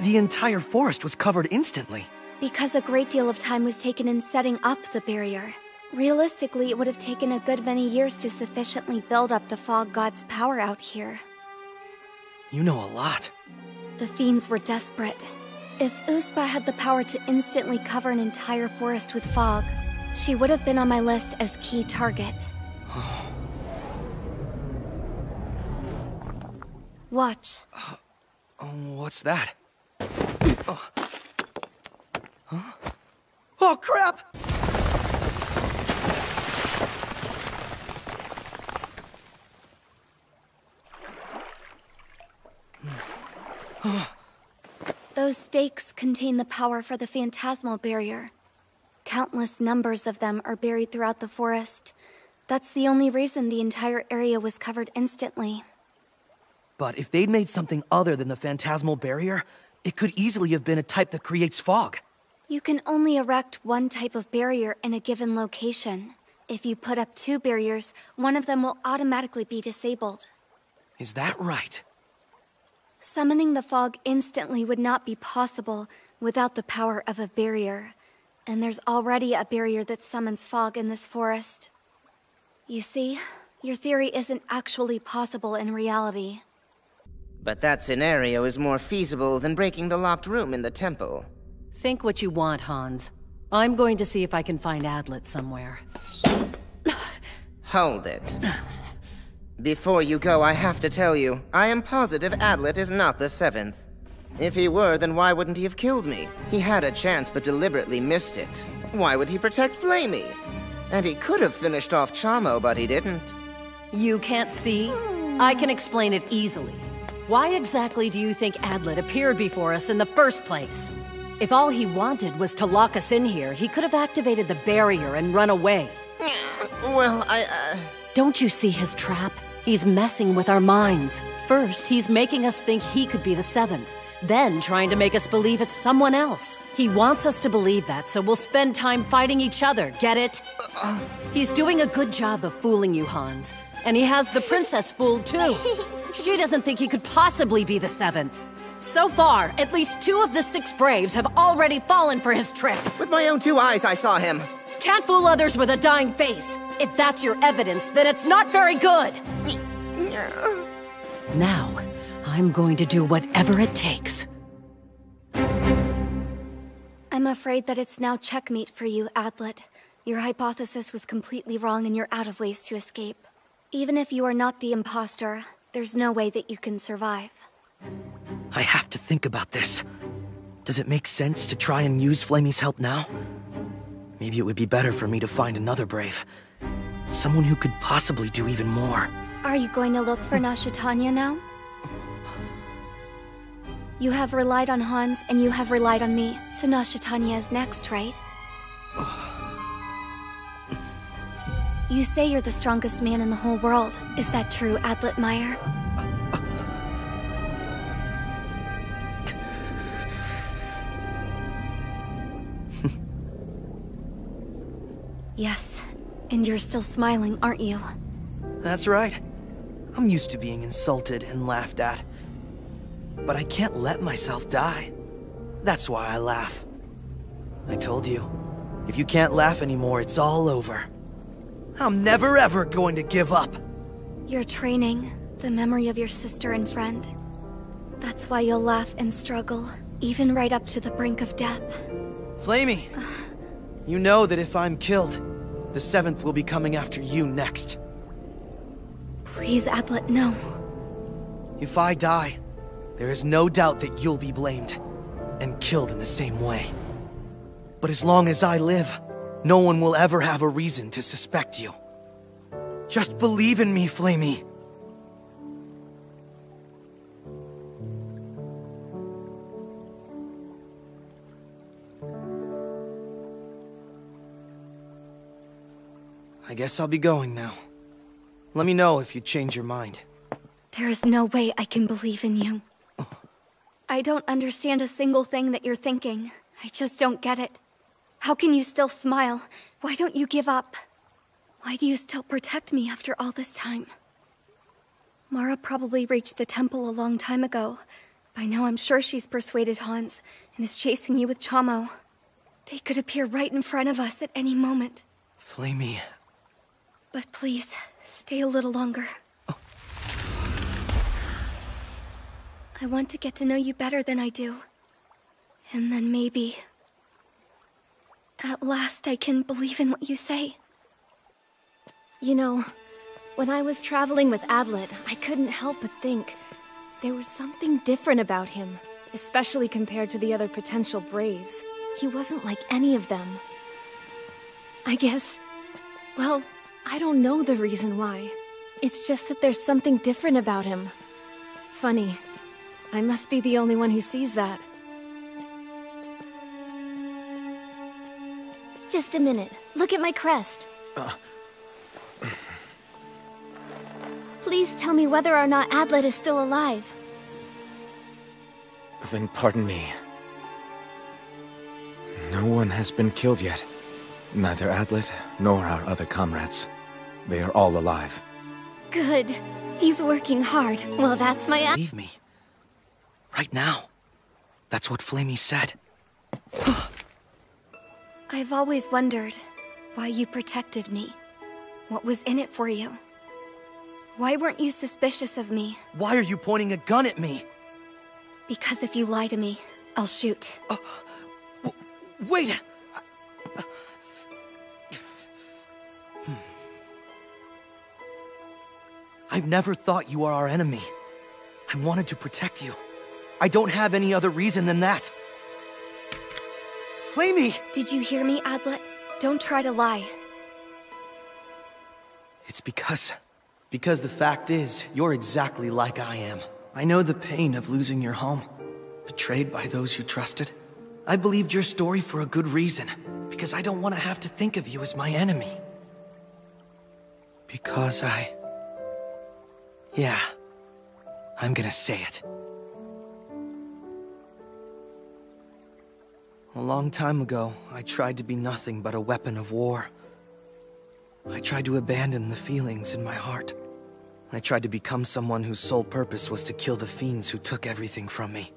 the entire forest was covered instantly. Because a great deal of time was taken in setting up the barrier. Realistically, it would have taken a good many years to sufficiently build up the fog god's power out here. You know a lot. The fiends were desperate. If Uspa had the power to instantly cover an entire forest with fog, she would have been on my list as key target. Watch. What's that? Huh? Oh, crap! Those stakes contain the power for the phantasmal barrier. Countless numbers of them are buried throughout the forest. That's the only reason the entire area was covered instantly. But if they'd made something other than the phantasmal barrier, it could easily have been a type that creates fog. You can only erect one type of barrier in a given location. If you put up 2 barriers, one of them will automatically be disabled. Is that right? Summoning the fog instantly would not be possible without the power of a barrier. And there's already a barrier that summons fog in this forest. You see, your theory isn't actually possible in reality. But that scenario is more feasible than breaking the locked room in the temple. Think what you want, Hans. I'm going to see if I can find Adlet somewhere. Hold it. Before you go, I have to tell you, I am positive Adlet is not the 7th. If he were, then why wouldn't he have killed me? He had a chance but deliberately missed it. Why would he protect Flamey? And he could have finished off Chamo, but he didn't. You can't see? I can explain it easily. Why exactly do you think Adlet appeared before us in the first place? If all he wanted was to lock us in here, he could have activated the barrier and run away. Well, Don't you see his trap? He's messing with our minds. First, he's making us think he could be the 7th. Then trying to make us believe it's someone else. He wants us to believe that, so we'll spend time fighting each other, get it? He's doing a good job of fooling you, Hans. And he has the princess fooled too. She doesn't think he could possibly be the 7th. So far, at least 2 of the 6 Braves have already fallen for his tricks. With my own 2 eyes, I saw him. Can't fool others with a dying face. If that's your evidence, then it's not very good. Now, I'm going to do whatever it takes. I'm afraid that it's now checkmate for you, Adlet. Your hypothesis was completely wrong and you're out of ways to escape. Even if you are not the imposter, there's no way that you can survive. I have to think about this. Does it make sense to try and use Flamey's help now? Maybe it would be better for me to find another Brave. Someone who could possibly do even more. Are you going to look for Nashitanya now? You have relied on Hans, and you have relied on me, so Nashitanya is next, right? You say you're the strongest man in the whole world. Is that true, Adlet Meyer? Yes, and you're still smiling, aren't you? That's right. I'm used to being insulted and laughed at. But I can't let myself die. That's why I laugh. I told you, if you can't laugh anymore, it's all over. I'm never ever going to give up. Your training, the memory of your sister and friend. That's why you'll laugh and struggle, even right up to the brink of death. Flamey, you know that if I'm killed, the 7th will be coming after you next. Please, Adlet, no. If I die, there is no doubt that you'll be blamed, and killed in the same way. But as long as I live, no one will ever have a reason to suspect you. Just believe in me, Flamey. I guess I'll be going now. Let me know if you change your mind. There is no way I can believe in you. I don't understand a single thing that you're thinking. I just don't get it. How can you still smile? Why don't you give up? Why do you still protect me after all this time? Mara probably reached the temple a long time ago, By now I'm sure she's persuaded Hans and is chasing you with Chamo. They could appear right in front of us at any moment. Flamey. But please, stay a little longer. Oh. I want to get to know you better than I do. And then maybe... at last I can believe in what you say. You know, when I was traveling with Adlet, I couldn't help but think there was something different about him, especially compared to the other potential Braves. He wasn't like any of them. I guess, well, I don't know the reason why. It's just that there's something different about him. Funny. I must be the only one who sees that. Just a minute. Look at my crest. Please tell me whether or not Adlet is still alive. Then pardon me. No one has been killed yet. Neither Adlet nor our other comrades. They are all alive. Good. He's working hard. Well, that's my... Leave me. Right now. That's what Flamey said. I've always wondered why you protected me. What was in it for you? Why weren't you suspicious of me? Why are you pointing a gun at me? Because if you lie to me, I'll shoot. Wait! I've never thought you were our enemy. I wanted to protect you. I don't have any other reason than that. Flamey! Did you hear me, Adlet? Don't try to lie. It's because the fact is, you're exactly like I am. I know the pain of losing your home, betrayed by those you trusted. I believed your story for a good reason, because I don't want to have to think of you as my enemy. Because yeah, I'm gonna say it. A long time ago, I tried to be nothing but a weapon of war. I tried to abandon the feelings in my heart. I tried to become someone whose sole purpose was to kill the fiends who took everything from me.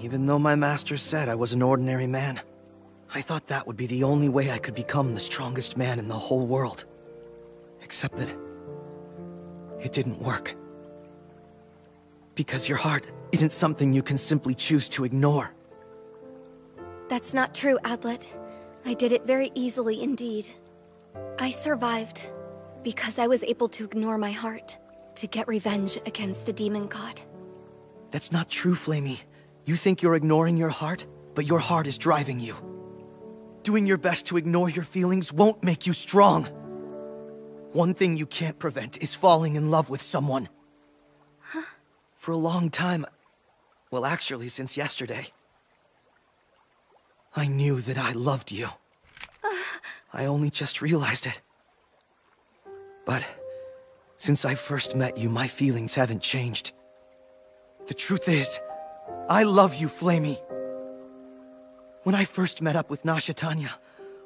Even though my master said I was an ordinary man, I thought that would be the only way I could become the strongest man in the whole world. Except that it didn't work. Because your heart isn't something you can simply choose to ignore. That's not true, Adlet. I did it very easily indeed. I survived because I was able to ignore my heart to get revenge against the demon god. That's not true, Flamey. You think you're ignoring your heart, but your heart is driving you. Doing your best to ignore your feelings won't make you strong. One thing you can't prevent is falling in love with someone. Huh? For a long time, well, actually since yesterday, I knew that I loved you. I only just realized it. But since I first met you, my feelings haven't changed. The truth is, I love you, Flamey. When I first met up with Nashatanya,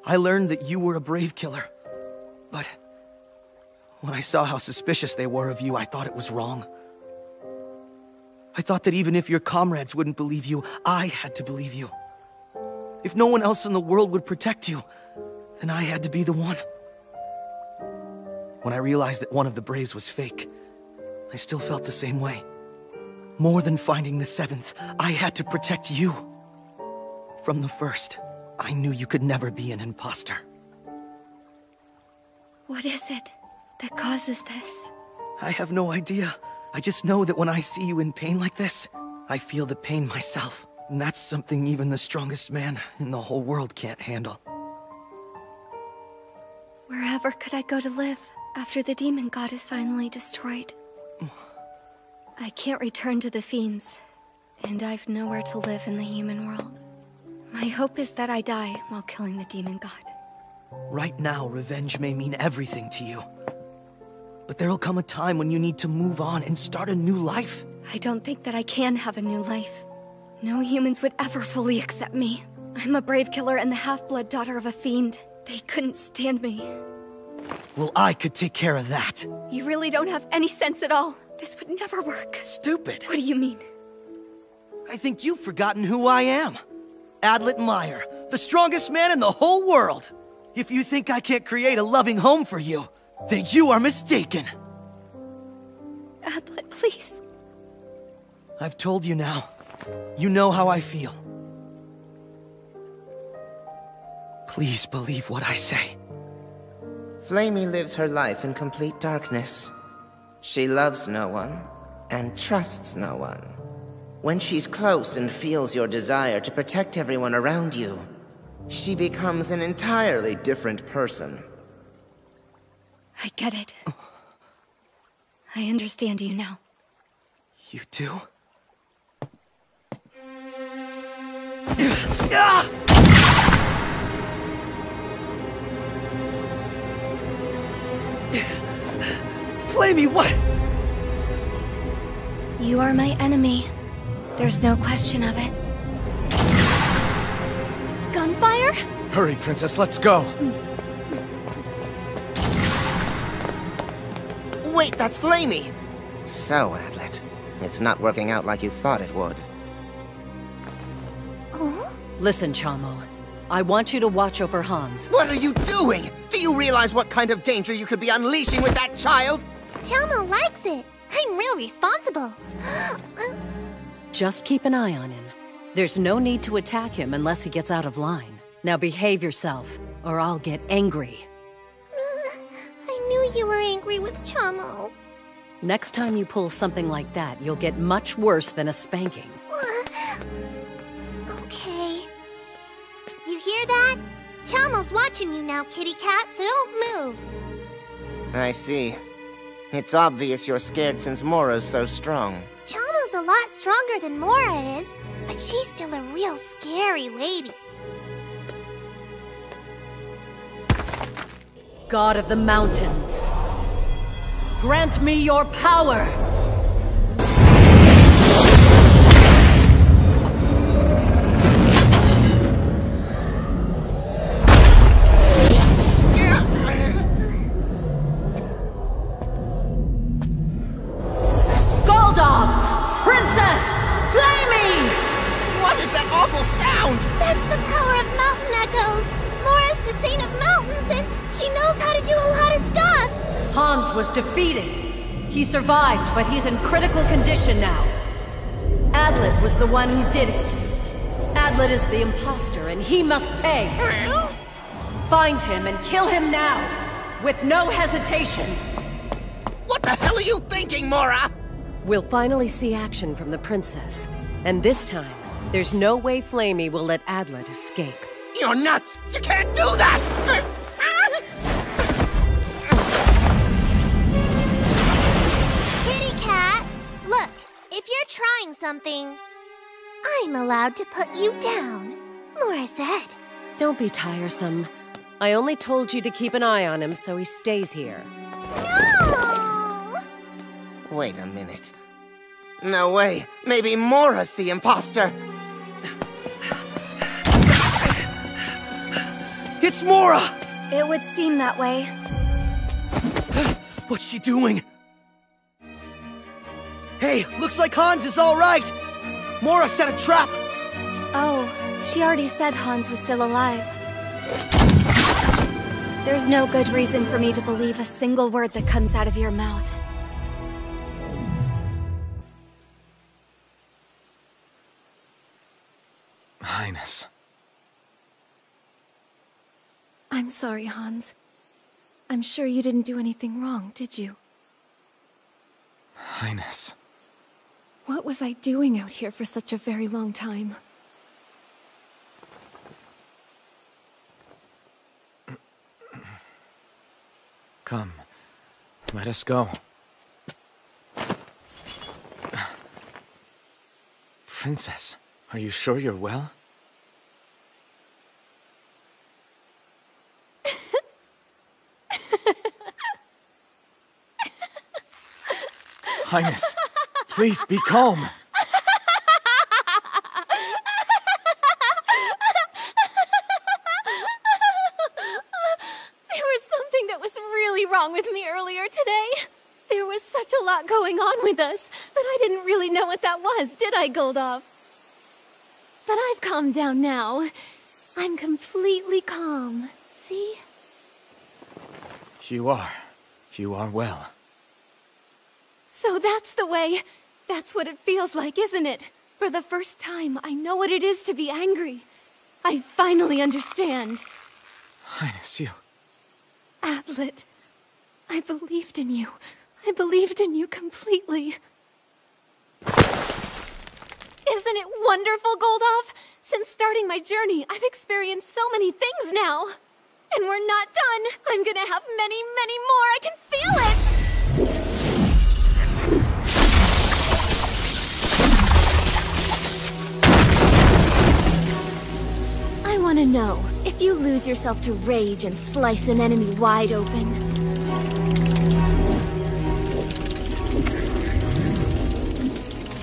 I learned that you were a brave killer. But when I saw how suspicious they were of you, I thought it was wrong. I thought that even if your comrades wouldn't believe you, I had to believe you. If no one else in the world would protect you, then I had to be the one. When I realized that one of the Braves was fake, I still felt the same way. More than finding the seventh, I had to protect you. From the first, I knew you could never be an imposter. What is it that causes this? I have no idea. I just know that when I see you in pain like this, I feel the pain myself. And that's something even the strongest man in the whole world can't handle. Wherever could I go to live after the demon god is finally destroyed? I can't return to the fiends, and I've nowhere to live in the human world. My hope is that I die while killing the demon god. Right now, revenge may mean everything to you. But there'll come a time when you need to move on and start a new life. I don't think that I can have a new life. No humans would ever fully accept me. I'm a brave killer and the half-blood daughter of a fiend. They couldn't stand me. Well, I could take care of that. You really don't have any sense at all. This would never work. Stupid. What do you mean? I think you've forgotten who I am. Adlet Meyer, the strongest man in the whole world. If you think I can't create a loving home for you, then you are mistaken. Adlet, please. I've told you now. You know how I feel. Please believe what I say. Flamey lives her life in complete darkness. She loves no one, and trusts no one. When she's close and feels your desire to protect everyone around you, she becomes an entirely different person. I get it. I understand you now. You do? Flamey, what? You are my enemy. There's no question of it. Gunfire? Hurry, Princess, let's go. Wait, that's Flamey! So, Adlet, it's not working out like you thought it would. Listen, Chamo. I want you to watch over Hans. What are you doing? Do you realize what kind of danger you could be unleashing with that child? Chamo likes it. I'm real responsible. Just keep an eye on him. There's no need to attack him unless he gets out of line. Now behave yourself, or I'll get angry. I knew you were angry with Chamo. Next time you pull something like that, you'll get much worse than a spanking. Okay. You hear that? Chamo's watching you now, kitty cat, so don't move. I see. It's obvious you're scared since Mora's so strong. Chamo's a lot stronger than Mora is, but she's still a real scary lady. God of the mountains, grant me your power! Princess! Flamey! What is that awful sound? That's the power of mountain echoes. Mora's the saint of mountains, and she knows how to do a lot of stuff. Hans was defeated. He survived, but he's in critical condition now. Adlet was the one who did it. Adlet is the imposter, and he must pay. Find him and kill him now, with no hesitation. What the hell are you thinking, Mora? We'll finally see action from the princess. And this time, there's no way Flamey will let Adlet escape. You're nuts! You can't do that! Kitty cat, look, if you're trying something, I'm allowed to put you down. Mora said. Don't be tiresome. I only told you to keep an eye on him so he stays here. No! Wait a minute. No way. Maybe Mora's the imposter. It's Mora! It would seem that way. What's she doing? Hey, looks like Hans is all right. Mora set a trap. Oh, she already said Hans was still alive. There's no good reason for me to believe a single word that comes out of your mouth. Highness. I'm sorry, Hans. I'm sure you didn't do anything wrong, did you? Highness. What was I doing out here for such a very long time? Come, let us go. Princess, are you sure you're well? Highness, please be calm. There was something that was really wrong with me earlier today. There was such a lot going on with us, but I didn't really know what that was, did I, Goldov? But I've calmed down now. I'm completely calm. See? You are. You are well. So that's the way. That's what it feels like, isn't it? For the first time, I know what it is to be angry. I finally understand. Highness, you... Atlet, I believed in you. I believed in you completely. Isn't it wonderful, Goldov? Since starting my journey, I've experienced so many things now. And we're not done. I'm gonna have many, many more. I can feel it! I want to know, if you lose yourself to rage and slice an enemy wide open,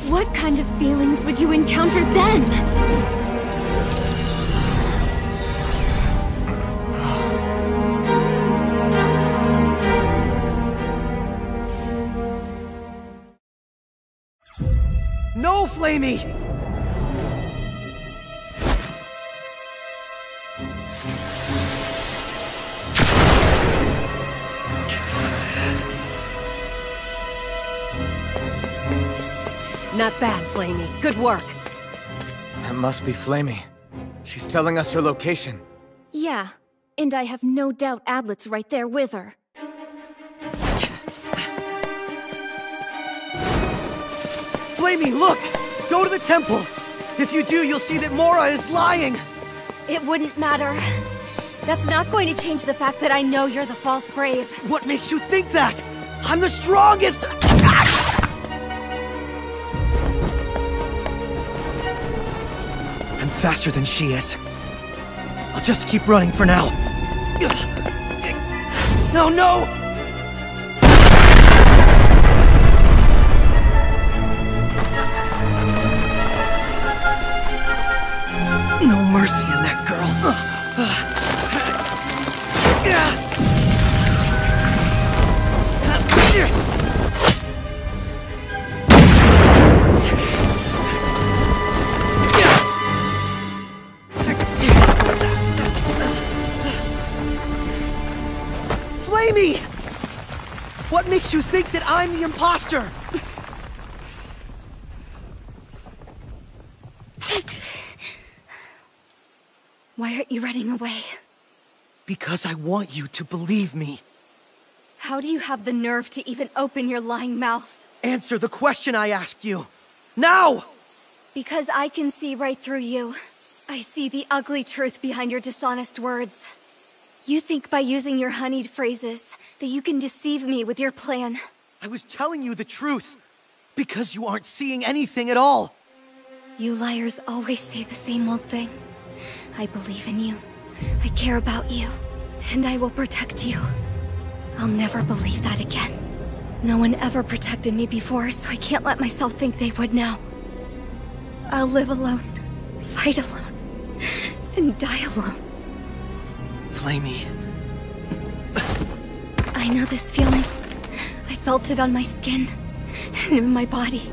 what kind of feelings would you encounter then? No, Flamey! Not bad, Flamey. Good work. That must be Flamey. She's telling us her location. Yeah, and I have no doubt Adlet's right there with her. Flamey, look! Go to the temple! If you do, you'll see that Mora is lying! It wouldn't matter. That's not going to change the fact that I know you're the false brave. What makes you think that? I'm the strongest! I'm faster than she is. I'll just keep running for now. No, no! No mercy in that girl. Flamey! What makes you think that I'm the imposter? Why aren't you running away? Because I want you to believe me. How do you have the nerve to even open your lying mouth? Answer the question I asked you. Now! Because I can see right through you. I see the ugly truth behind your dishonest words. You think by using your honeyed phrases that you can deceive me with your plan. I was telling you the truth. Because you aren't seeing anything at all. You liars always say the same old thing. I believe in you. I care about you. And I will protect you. I'll never believe that again. No one ever protected me before, so I can't let myself think they would now. I'll live alone, fight alone, and die alone. Flamey. I know this feeling. I felt it on my skin and in my body.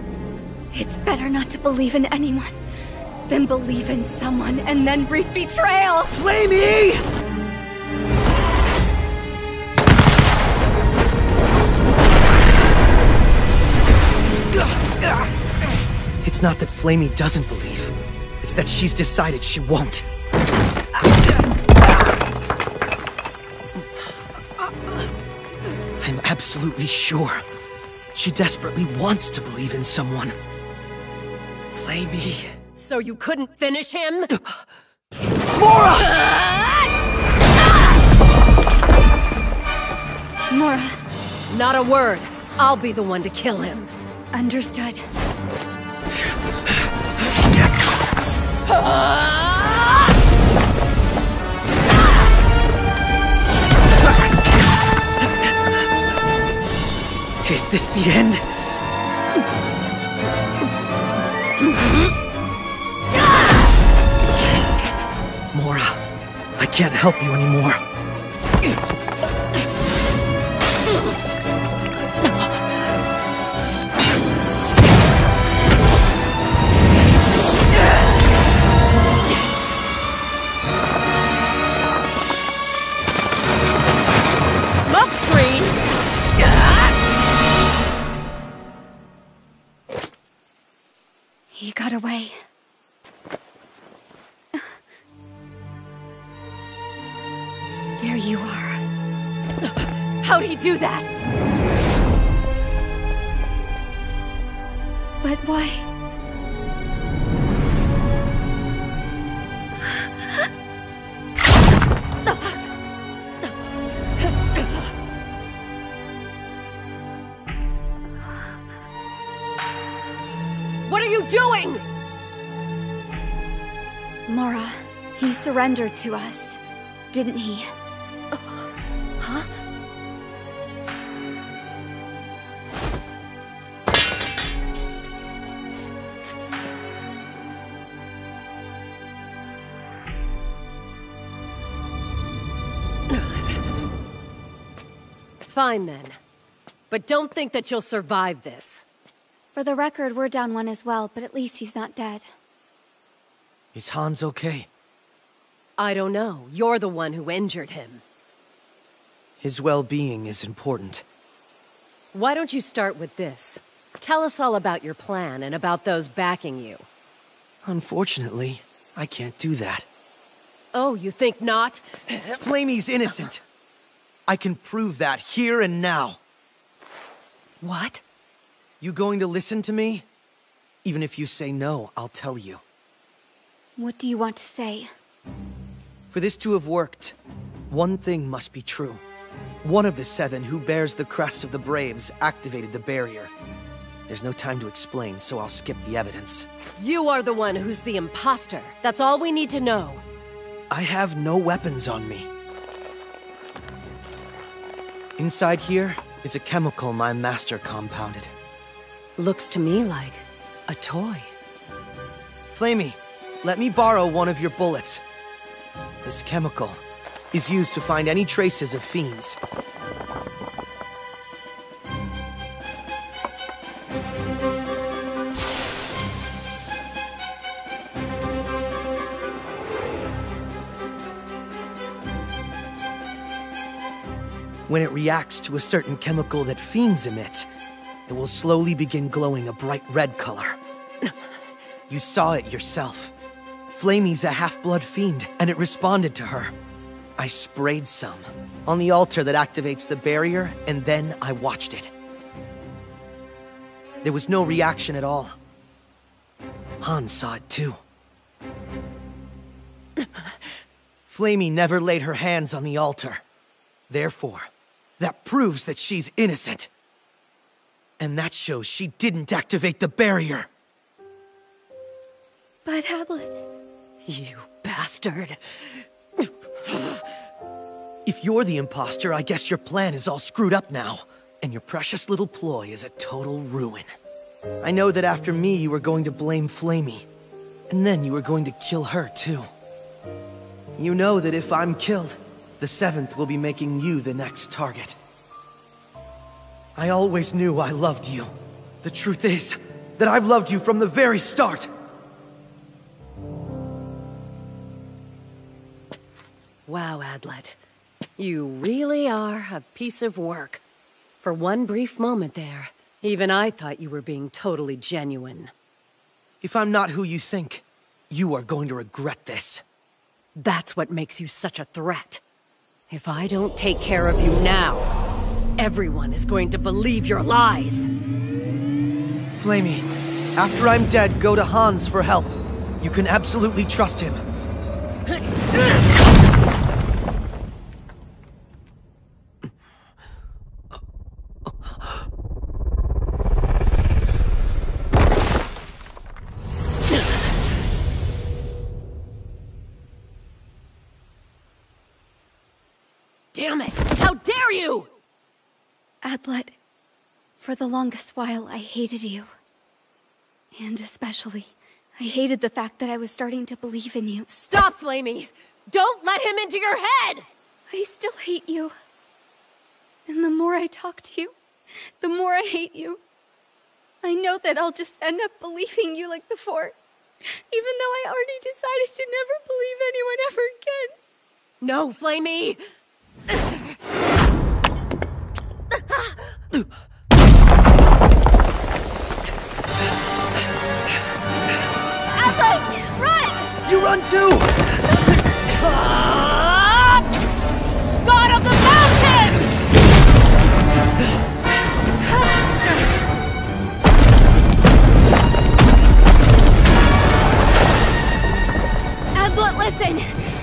It's better not to believe in anyone than believe in someone and then reap betrayal! Flamey! It's not that Flamey doesn't believe. It's that she's decided she won't. I'm absolutely sure. She desperately wants to believe in someone. Flamey... So you couldn't finish him? Mora! Mora. Not a word. I'll be the one to kill him. Understood. Is this the end? Mora, I can't help you anymore. way. There you are. How'd he do that? But why? What are you doing? Mora, he surrendered to us, didn't he? Huh? Fine then. But don't think that you'll survive this. For the record, we're down one as well, but at least he's not dead. Is Hans okay? I don't know. You're the one who injured him. His well-being is important. Why don't you start with this? Tell us all about your plan and about those backing you. Unfortunately, I can't do that. Oh, you think not? Flamey's innocent. I can prove that here and now. What? You going to listen to me? Even if you say no, I'll tell you. What do you want to say? For this to have worked, one thing must be true. One of the 7 who bears the crest of the Braves activated the barrier. There's no time to explain, so I'll skip the evidence. You are the one who's the imposter. That's all we need to know. I have no weapons on me. Inside here is a chemical my master compounded. Looks to me like a toy. Flamey, let me borrow one of your bullets. This chemical is used to find any traces of fiends. When it reacts to a certain chemical that fiends emit, it will slowly begin glowing a bright red color. You saw it yourself. Flamey's a half-blood fiend, and it responded to her. I sprayed some on the altar that activates the barrier, and then I watched it. There was no reaction at all. Hans saw it too. Flamey never laid her hands on the altar. Therefore, that proves that she's innocent. And that shows she didn't activate the barrier. But Adlet... You bastard. If you're the imposter, I guess your plan is all screwed up now. And your precious little ploy is a total ruin. I know that after me you were going to blame Flamey. And then you were going to kill her too. You know that if I'm killed, the 7th will be making you the next target. I always knew I loved you. The truth is that I've loved you from the very start. Wow, Adlet. You really are a piece of work. For one brief moment there, even I thought you were being totally genuine. If I'm not who you think, you are going to regret this. That's what makes you such a threat. If I don't take care of you now, everyone is going to believe your lies. Flamey, after I'm dead, go to Hans for help. You can absolutely trust him. Damn it! How dare you! Adlet, for the longest while I hated you. And especially, I hated the fact that I was starting to believe in you. Stop, Flamey! Don't let him into your head! I still hate you. And the more I talk to you, the more I hate you. I know that I'll just end up believing you like before. Even though I already decided to never believe anyone ever again. No, Flamey! run too! God of the mountain! Adlet, listen!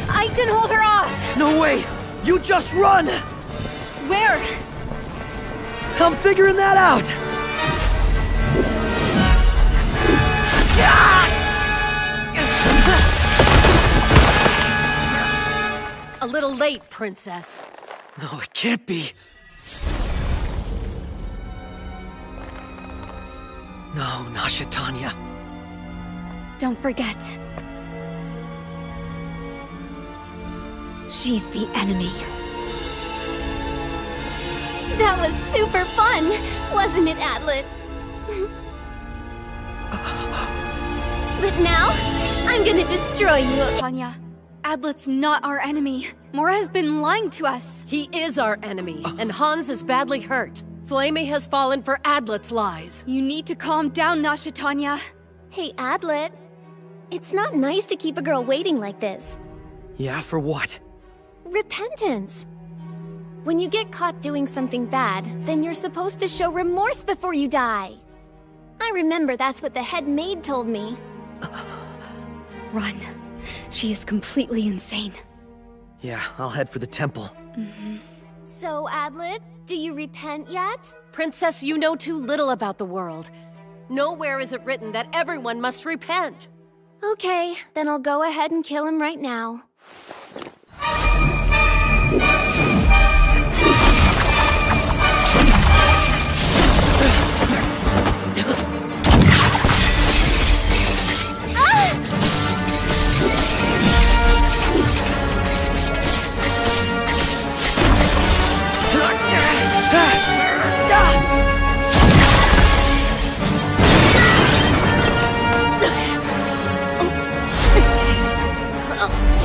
I can hold her off! No way! You just run! Where? I'm figuring that out! A little late, Princess. No, it can't be. No, Nasha Tanya. Don't forget. She's the enemy. That was super fun, wasn't it, Adlet? But now, I'm gonna destroy you. Tanya, Adlet's not our enemy. Mora has been lying to us. He is our enemy, and Hans is badly hurt. Flamey has fallen for Adlet's lies. You need to calm down, Nasha Tanya. Hey, Adlet. It's not nice to keep a girl waiting like this. Yeah, for what? Repentance. When you get caught doing something bad, then you're supposed to show remorse before you die. I remember that's what the head maid told me. Run. She is completely insane. Yeah, I'll head for the temple. So, Adlet, do you repent yet? Princess, you know too little about the world. Nowhere is it written that everyone must repent. Okay, then I'll go ahead and kill him right now.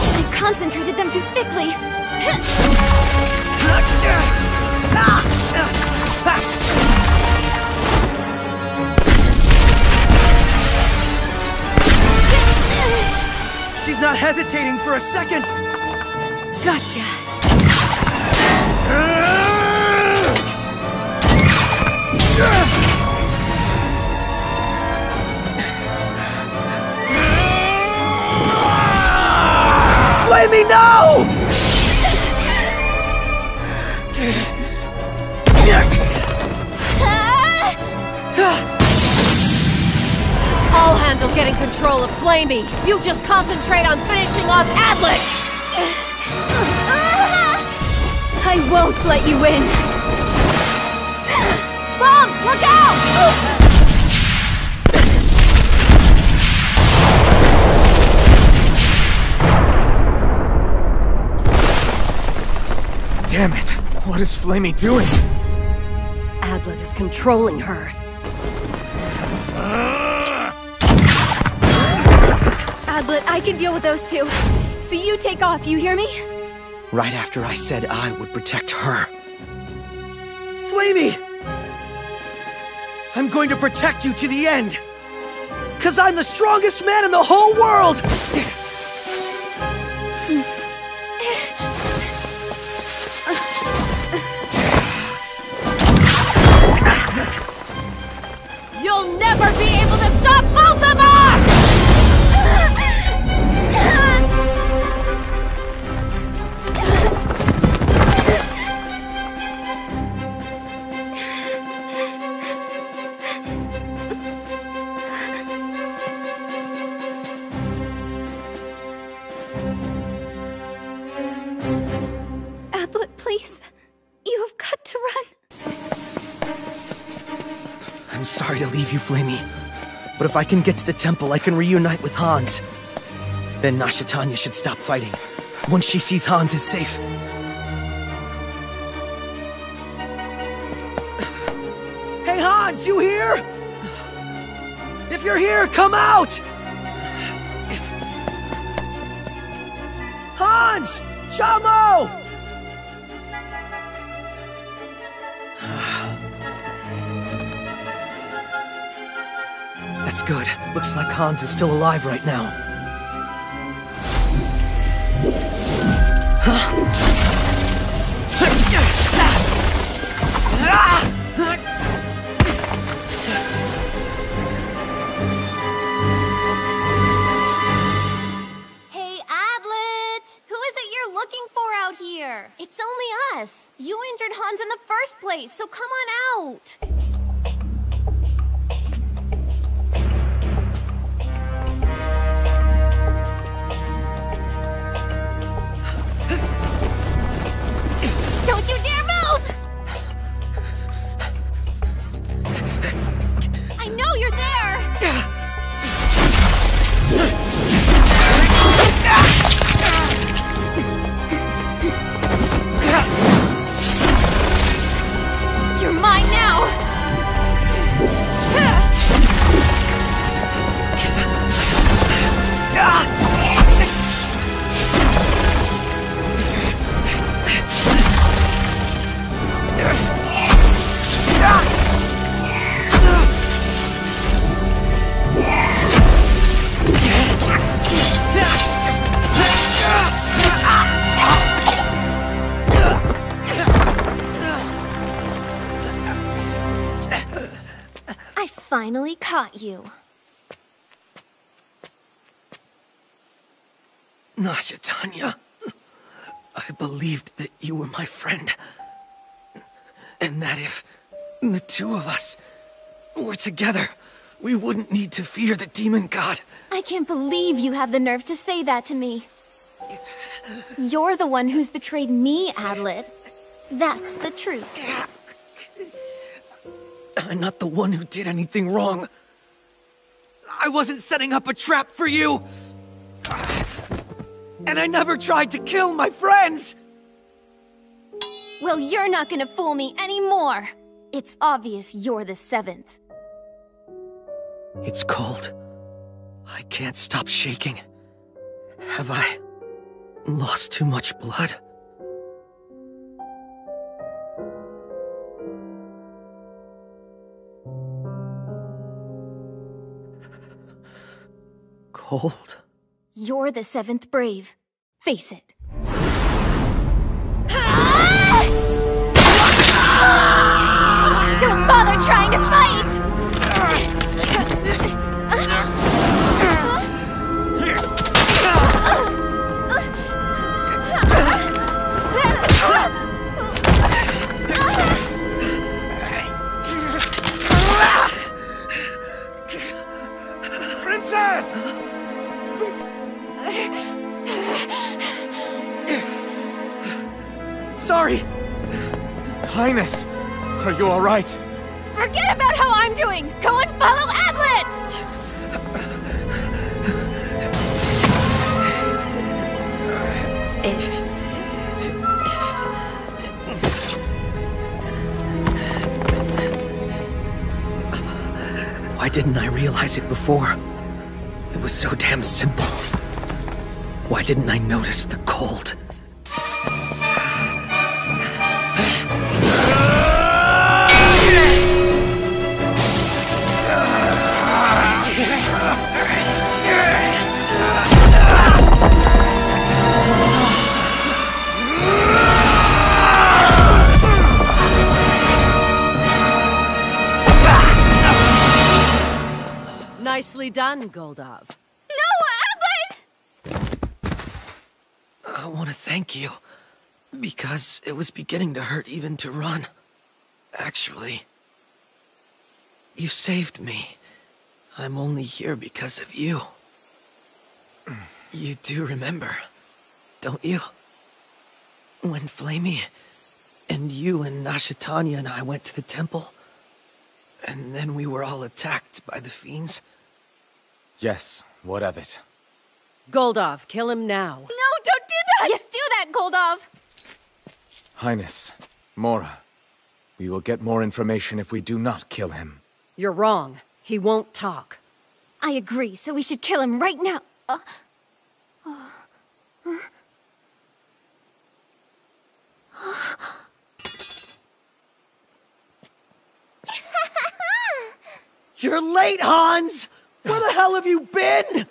I concentrated them too thickly. She's not hesitating for a second! Gotcha. Let me know! I'll handle getting control of Flamey. You just concentrate on finishing off Adlet! I won't let you win. Bombs, look out! Damn it! What is Flamey doing? Adlet is controlling her. Adlet, I can deal with those two. So you take off, you hear me? Right after I said I would protect her. Flamey! I'm going to protect you to the end! 'Cause I'm the strongest man in the whole world! You'll never be able to stop both of us! Adlet, please. You have got to run. I'm sorry to leave you, Flamey. But if I can get to the temple, I can reunite with Hans. Then Nasha Tanya should stop fighting. Once she sees Hans is safe. Hey Hans, you here? If you're here, come out! Hans! Chamo! That's good. Looks like Hans is still alive right now. Hey, Adlet! Who is it you're looking for out here? It's only us. You injured Hans in the first place, so come on out. Don't you dare move! I know you're there! You're mine now! I finally caught you. Nasha, Tanya, I believed that you were my friend. And that if the two of us were together, we wouldn't need to fear the demon god. I can't believe you have the nerve to say that to me. You're the one who's betrayed me, Adlet. That's the truth. I'm not the one who did anything wrong. I wasn't setting up a trap for you. And I never tried to kill my friends! Well, you're not gonna fool me anymore. It's obvious you're the seventh. It's cold. I can't stop shaking. Have I lost too much blood? Cold? You're the seventh brave. Face it. Don't bother trying to fight! Princess! Sorry! Highness, are you alright? Forget about how I'm doing! Go and follow Adlet! Why didn't I realize it before? It was so damn simple. Why didn't I notice the cold? Nicely done, Goldov. No, Adlet! I want to thank you, because it was beginning to hurt even to run. Actually, you saved me. I'm only here because of you. You do remember, don't you? When Flamey and you and Nasha, Tanya and I went to the temple, and then we were all attacked by the fiends. Yes, what of it? Goldov, kill him now. No, don't do that! Yes, do that, Goldov! Highness, Mora, we will get more information if we do not kill him. You're wrong. He won't talk. I agree, so we should kill him right now. You're late, Hans! Where the hell have you been?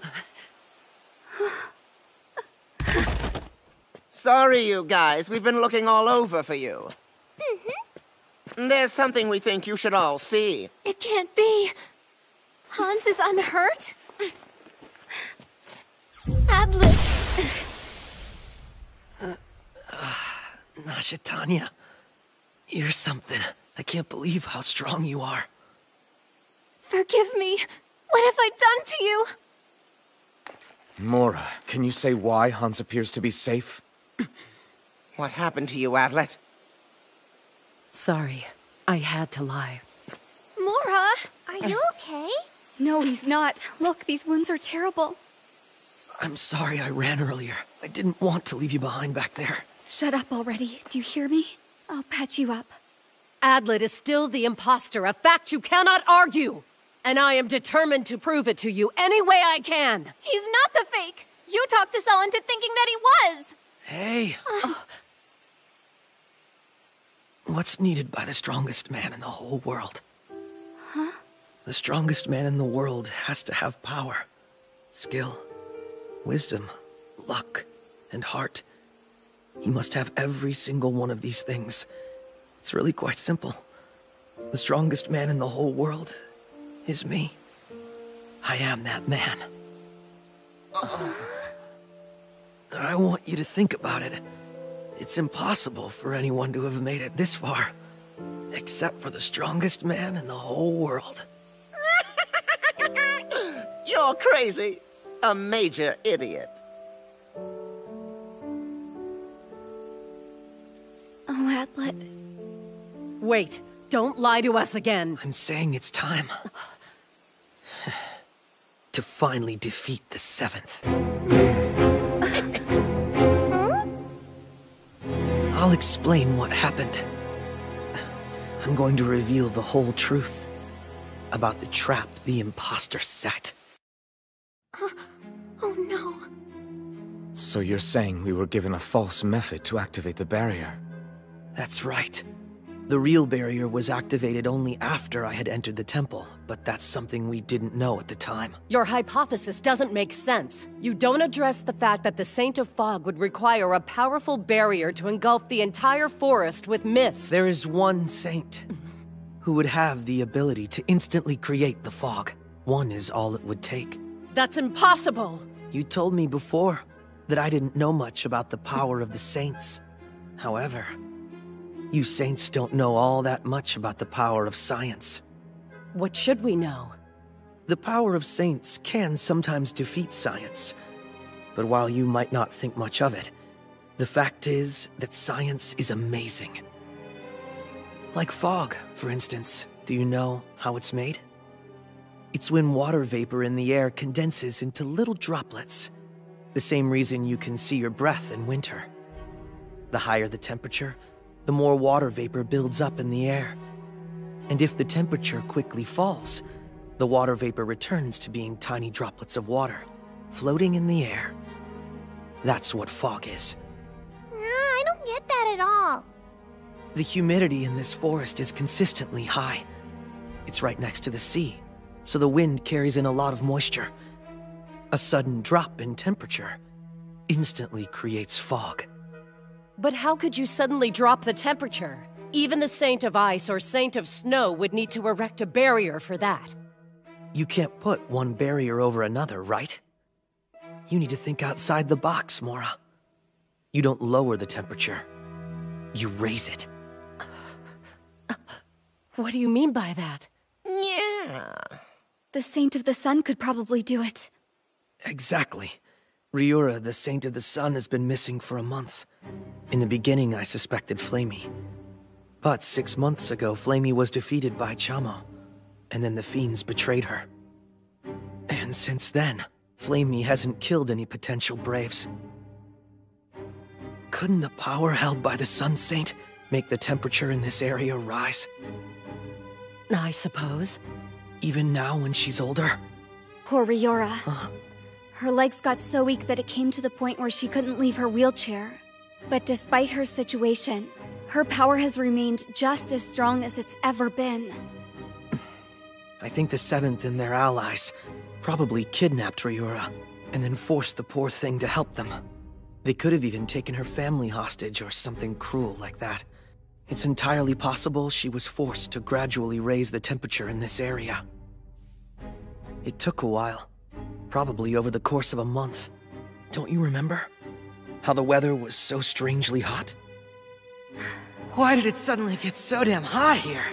Sorry, you guys. We've been looking all over for you. There's something we think you should all see. It can't be. Hans is unhurt? Adlet. Nasha, Tanya, you're something. I can't believe how strong you are. Forgive me. What have I done to you? Mora, can you say why Hans appears to be safe? What happened to you, Adlet? Sorry, I had to lie. Mora, are you okay? No, he's not. Look, these wounds are terrible. I'm sorry I ran earlier. I didn't want to leave you behind back there. Shut up already. Do you hear me? I'll patch you up. Adlet is still the imposter, a fact you cannot argue. And I am determined to prove it to you any way I can. He's not the fake. You talked us all into thinking that he was. Hey. What's needed by the strongest man in the whole world? Huh? The strongest man in the world has to have power, skill, wisdom, luck, and heart. He must have every single one of these things. It's really quite simple. The strongest man in the whole world is me. I am that man. I want you to think about it. It's impossible for anyone to have made it this far, except for the strongest man in the whole world. You're crazy. A major idiot. Oh, Adlet. Wait, don't lie to us again. I'm saying it's time to finally defeat the seventh. I'll explain what happened. I'm going to reveal the whole truth about the trap the imposter set. Oh no. So you're saying we were given a false method to activate the barrier? That's right. The real barrier was activated only after I had entered the temple, but that's something we didn't know at the time. Your hypothesis doesn't make sense. You don't address the fact that the Saint of Fog would require a powerful barrier to engulf the entire forest with mist. There is one saint who would have the ability to instantly create the fog. One is all it would take. That's impossible! You told me before that I didn't know much about the power of the saints. However, you saints don't know all that much about the power of science. What should we know? The power of saints can sometimes defeat science. But while you might not think much of it, the fact is that science is amazing. Like fog, for instance. Do you know how it's made? It's when water vapor in the air condenses into little droplets. The same reason you can see your breath in winter. The higher the temperature, the more water vapor builds up in the air. And if the temperature quickly falls, the water vapor returns to being tiny droplets of water, floating in the air. That's what fog is. I don't get that at all. The humidity in this forest is consistently high. It's right next to the sea, so the wind carries in a lot of moisture. A sudden drop in temperature instantly creates fog. But how could you suddenly drop the temperature? Even the Saint of Ice or Saint of Snow would need to erect a barrier for that. You can't put one barrier over another, right? You need to think outside the box, Mora. You don't lower the temperature. You raise it. What do you mean by that? Yeah. The Saint of the Sun could probably do it. Exactly. Ryura, the Saint of the Sun, has been missing for a month. In the beginning, I suspected Flamey. But 6 months ago, Flamey was defeated by Chamo, and then the fiends betrayed her. And since then, Flamey hasn't killed any potential Braves. Couldn't the power held by the Sun Saint make the temperature in this area rise? I suppose. Even now when she's older? Poor Ryura. Her legs got so weak that it came to the point where she couldn't leave her wheelchair. But despite her situation, her power has remained just as strong as it's ever been. I think the Seventh and their allies probably kidnapped Ryura, and then forced the poor thing to help them. They could have even taken her family hostage or something cruel like that. It's entirely possible she was forced to gradually raise the temperature in this area. It took a while, probably over the course of a month. Don't you remember? How the weather was so strangely hot? Why did it suddenly get so damn hot here?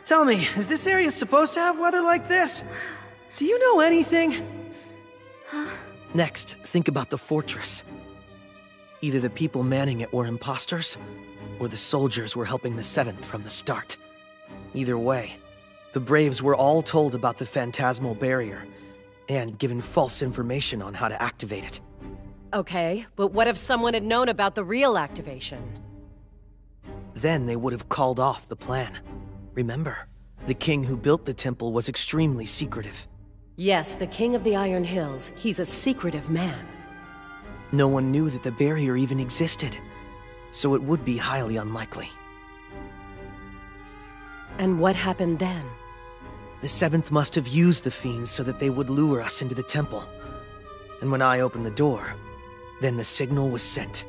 Tell me, is this area supposed to have weather like this? Do you know anything? Next, think about the fortress. Either the people manning it were imposters, or the soldiers were helping the 7th from the start. Either way, the Braves were all told about the phantasmal barrier, and given false information on how to activate it. Okay, but what if someone had known about the real activation? Then they would have called off the plan. Remember, the king who built the temple was extremely secretive. Yes, the King of the Iron Hills. He's a secretive man. No one knew that the barrier even existed, so it would be highly unlikely. And what happened then? The 7th must have used the fiends so that they would lure us into the temple. And when I opened the door, then the signal was sent.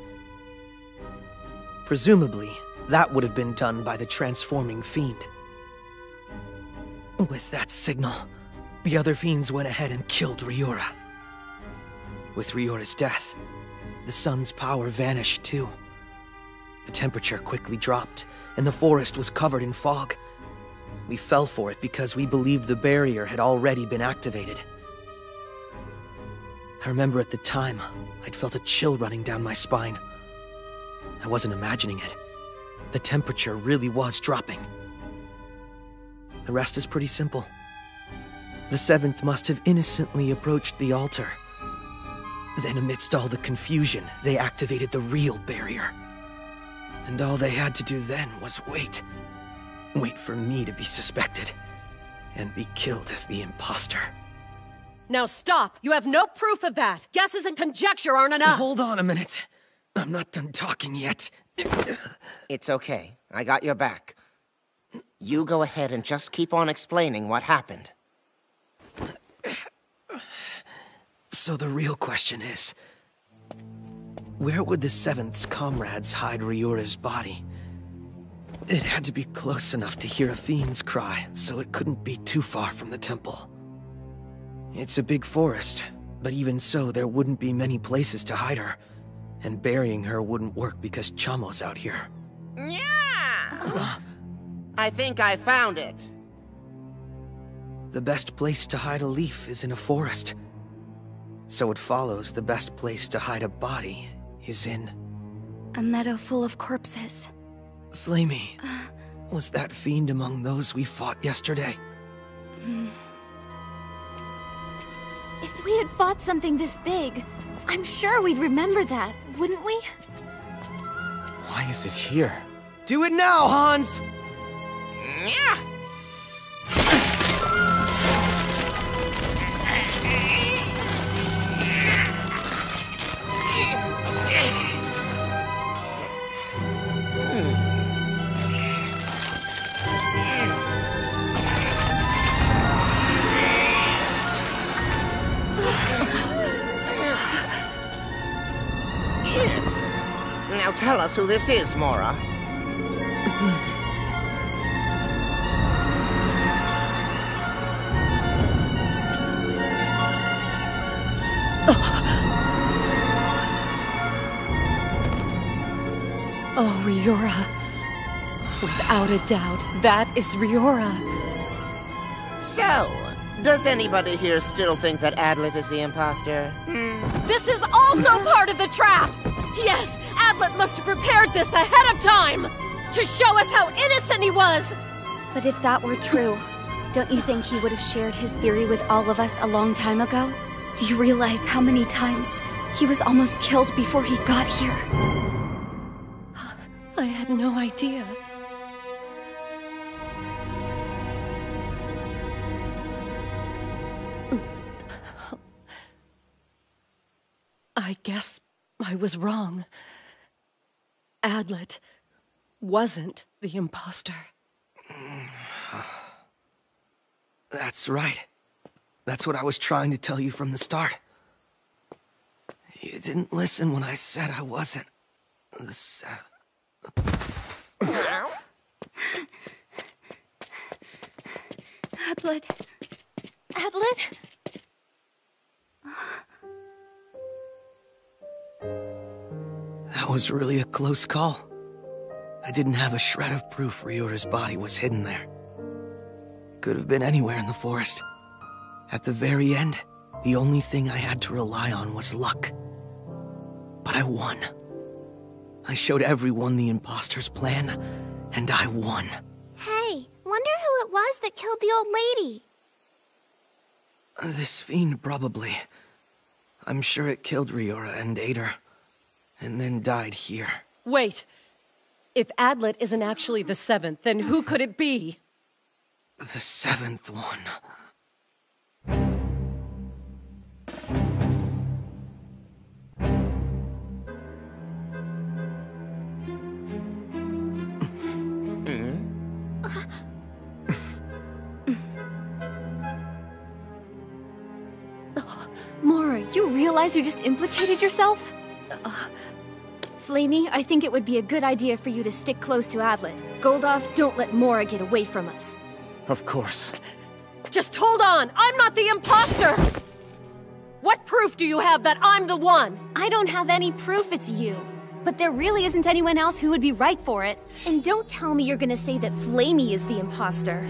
Presumably, that would have been done by the transforming fiend. With that signal, the other fiends went ahead and killed Ryora. With Ryora's death, the sun's power vanished too. The temperature quickly dropped, and the forest was covered in fog. We fell for it because we believed the barrier had already been activated. I remember at the time, I'd felt a chill running down my spine. I wasn't imagining it. The temperature really was dropping. The rest is pretty simple. The 7th must have innocently approached the altar. Then amidst all the confusion, they activated the real barrier. And all they had to do then was wait. Wait for me to be suspected, and be killed as the imposter. Now stop! You have no proof of that! Guesses and conjecture aren't enough! Hold on a minute. I'm not done talking yet. It's okay. I got your back. You go ahead and just keep on explaining what happened. So the real question is, where would the 7th's comrades hide Ryora's body? It had to be close enough to hear a fiend's cry, so it couldn't be too far from the temple. It's a big forest, but even so, there wouldn't be many places to hide her, and burying her wouldn't work because Chamo's out here. Yeah! I think I found it. The best place to hide a leaf is in a forest. So it follows the best place to hide a body is in... a meadow full of corpses. Flamey, was that fiend among those we fought yesterday? If we had fought something this big, I'm sure we'd remember that, wouldn't we? Why is it here? Do it now, Hans! Yeah! Now tell us who this is, Mora. Oh, Ryora. Without a doubt, that is Ryora. So, does anybody here still think that Adlet is the imposter? This is also part of the trap! Yes, Adlet must have prepared this ahead of time! To show us how innocent he was! But if that were true, don't you think he would have shared his theory with all of us a long time ago? Do you realize how many times he was almost killed before he got here? I had no idea. I guess I was wrong. Adlet wasn't the imposter. That's right. That's what I was trying to tell you from the start. You didn't listen when I said I wasn't the Adlet. Adlet? That was really a close call. I didn't have a shred of proof Ryura's body was hidden there. Could have been anywhere in the forest. At the very end, the only thing I had to rely on was luck. But I won. I showed everyone the imposter's plan, and I won. Hey, wonder who it was that killed the old lady. This fiend, probably. I'm sure it killed Ryura and ate her, and then died here. Wait! If Adlet isn't actually the 7th, then who could it be? The 7th one. Mora, you realize you just implicated yourself? Flamey, I think it would be a good idea for you to stick close to Adlet. Goldov, don't let Mora get away from us. Of course. Just hold on! I'm not the imposter! What proof do you have that I'm the one? I don't have any proof it's you. But there really isn't anyone else who would be right for it. And don't tell me you're gonna say that Flamey is the imposter.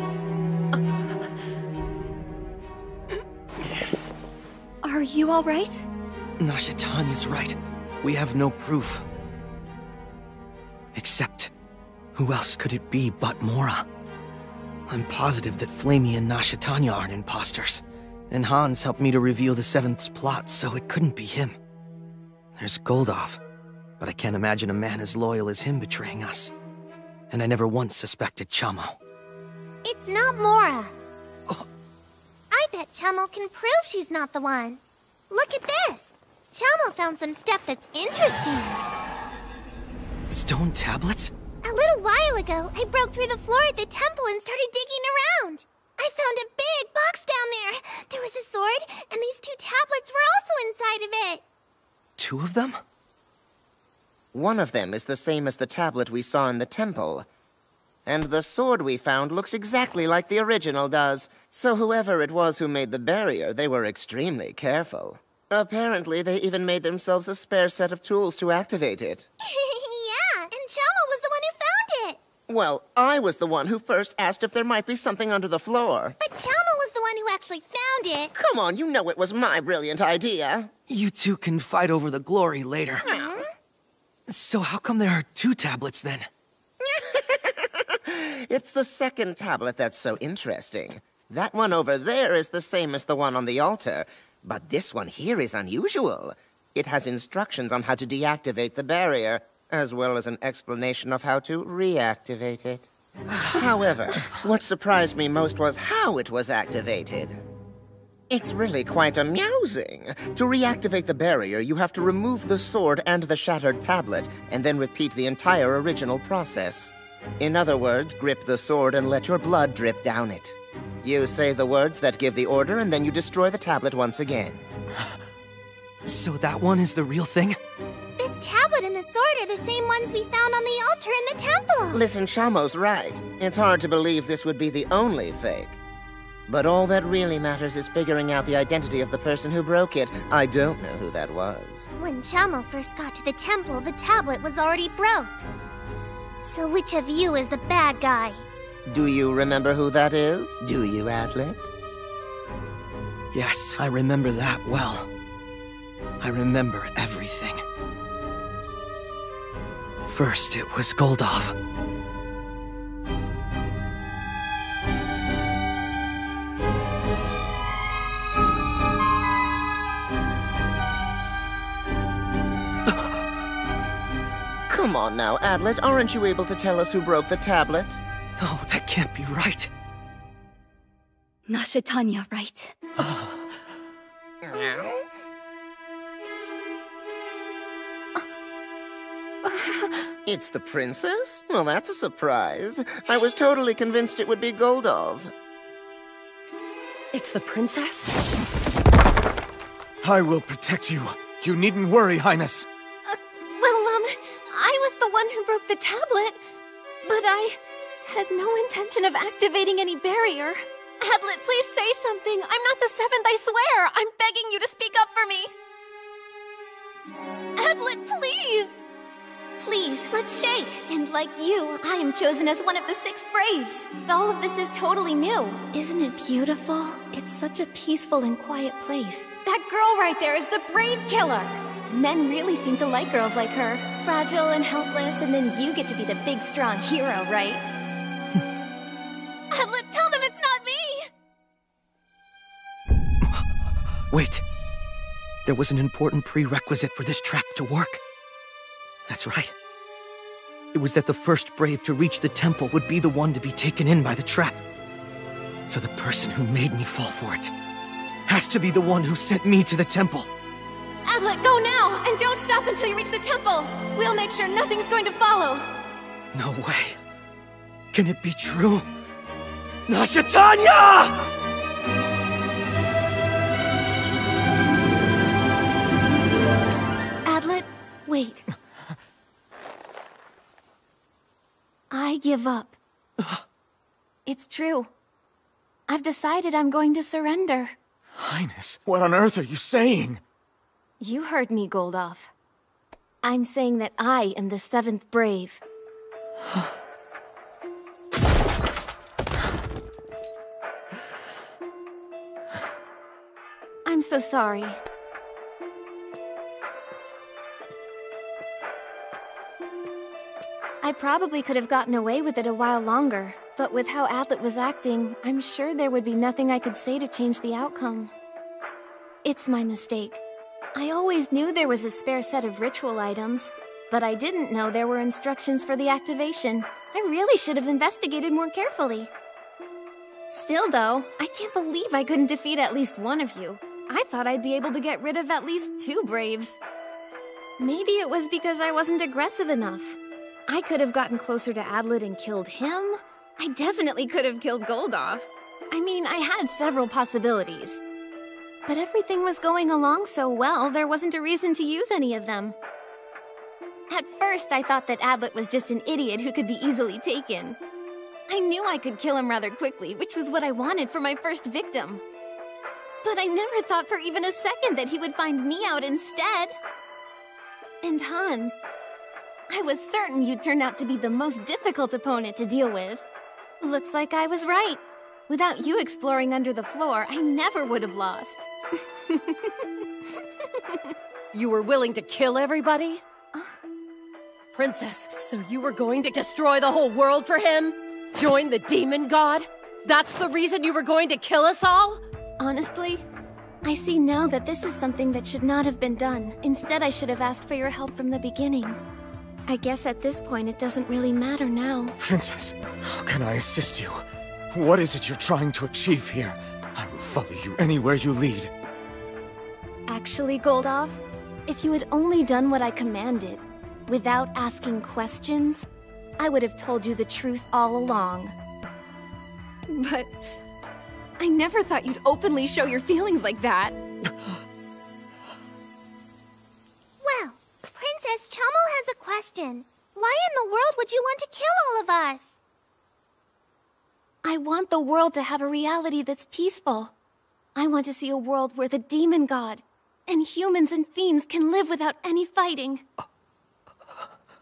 Are you alright? Nashitanya's right. We have no proof. Except, who else could it be but Mora? I'm positive that Flamey and Nashitanya aren't imposters. And Hans helped me to reveal the 7th's plot, so it couldn't be him. There's Goldov, but I can't imagine a man as loyal as him betraying us. And I never once suspected Chamo. It's not Mora. I bet Chamo can prove she's not the one. Look at this. Chamo found some stuff that's interesting. Stone tablets? A little while ago, I broke through the floor at the temple and started digging around. I found a big box down there. There was a sword, and these 2 tablets were also inside of it. 2 of them? One of them is the same as the tablet we saw in the temple. And the sword we found looks exactly like the original does. So whoever it was who made the barrier, they were extremely careful. Apparently, they even made themselves a spare set of tools to activate it. Yeah, and Chamo was the one who found it. Well, I was the one who first asked if there might be something under the floor. But Chamo was the one who actually found it. Come on, you know it was my brilliant idea. You two can fight over the glory later. So how come there are 2 tablets then? It's the second tablet that's so interesting. That one over there is the same as the one on the altar, but this one here is unusual. It has instructions on how to deactivate the barrier, as well as an explanation of how to reactivate it. However, what surprised me most was how it was activated. It's really quite amusing. To reactivate the barrier, you have to remove the sword and the shattered tablet, and then repeat the entire original process. In other words, grip the sword and let your blood drip down it. You say the words that give the order, and then you destroy the tablet once again. So that one is the real thing? This tablet and the sword are the same ones we found on the altar in the temple. Listen, Chamo's right. It's hard to believe this would be the only fake. But all that really matters is figuring out the identity of the person who broke it. I don't know who that was. When Chamo first got to the temple, the tablet was already broke. So which of you is the bad guy? Do you remember who that is? Do you, Adlet? Yes, I remember that well. I remember everything. First, it was Goldov. Come on now, Adlet. Aren't you able to tell us who broke the tablet? No, that can't be right. Nashitanya, right? It's the princess? Well, that's a surprise. I was totally convinced it would be Goldov. It's the princess? I will protect you. You needn't worry, Highness. I was the one who broke the tablet, but I had no intention of activating any barrier. Adlet, please say something. I'm not the seventh, I swear. I'm begging you to speak up for me. Adlet, please! Please, let's shake. And like you, I am chosen as one of the 6 Braves. All of this is totally new. Isn't it beautiful? It's such a peaceful and quiet place. That girl right there is the Brave Killer. Men really seem to like girls like her. Fragile and helpless, and then you get to be the big, strong hero, right? Adlet, tell them it's not me! Wait. There was an important prerequisite for this trap to work. That's right. It was that the first Brave to reach the temple would be the one to be taken in by the trap. So the person who made me fall for it has to be the one who sent me to the temple. Adlet, go now! And don't stop until you reach the temple! We'll make sure nothing's going to follow! No way. Can it be true? Nashatanya! Adlet, wait. I give up. It's true. I've decided I'm going to surrender. Highness, what on earth are you saying? You heard me, Goldoff. I'm saying that I am the 7th Brave. I'm so sorry. I probably could have gotten away with it a while longer, but with how Adlet was acting, I'm sure there would be nothing I could say to change the outcome. It's my mistake. I always knew there was a spare set of ritual items, but I didn't know there were instructions for the activation. I really should have investigated more carefully. Still though, I can't believe I couldn't defeat at least one of you. I thought I'd be able to get rid of at least 2 Braves. Maybe it was because I wasn't aggressive enough. I could have gotten closer to Adlet and killed him. I definitely could have killed Goldoff. I mean, I had several possibilities. But everything was going along so well, there wasn't a reason to use any of them. At first, I thought that Adlet was just an idiot who could be easily taken. I knew I could kill him rather quickly, which was what I wanted for my first victim. But I never thought for even a second that he would find me out instead. And Hans, I was certain you'd turn out to be the most difficult opponent to deal with. Looks like I was right. Without you exploring under the floor, I never would have lost. You were willing to kill everybody? Princess, so you were going to destroy the whole world for him? Join the demon god? That's the reason you were going to kill us all? Honestly, I see now that this is something that should not have been done. Instead, I should have asked for your help from the beginning. I guess at this point, it doesn't really matter now. Princess, how can I assist you? What is it you're trying to achieve here? I will follow you anywhere you lead. Actually, Goldoff, if you had only done what I commanded, without asking questions, I would have told you the truth all along. But I never thought you'd openly show your feelings like that. Well, Princess Chomo has a question. Why in the world would you want to kill all of us? I want the world to have a reality that's peaceful. I want to see a world where the demon god and humans and fiends can live without any fighting.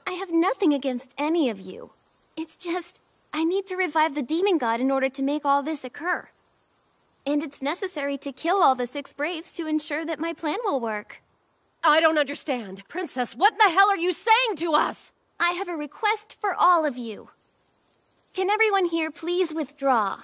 I have nothing against any of you. It's just, I need to revive the demon god in order to make all this occur. And it's necessary to kill all the 6 Braves to ensure that my plan will work. I don't understand. Princess, what the hell are you saying to us? I have a request for all of you. Can everyone here please withdraw?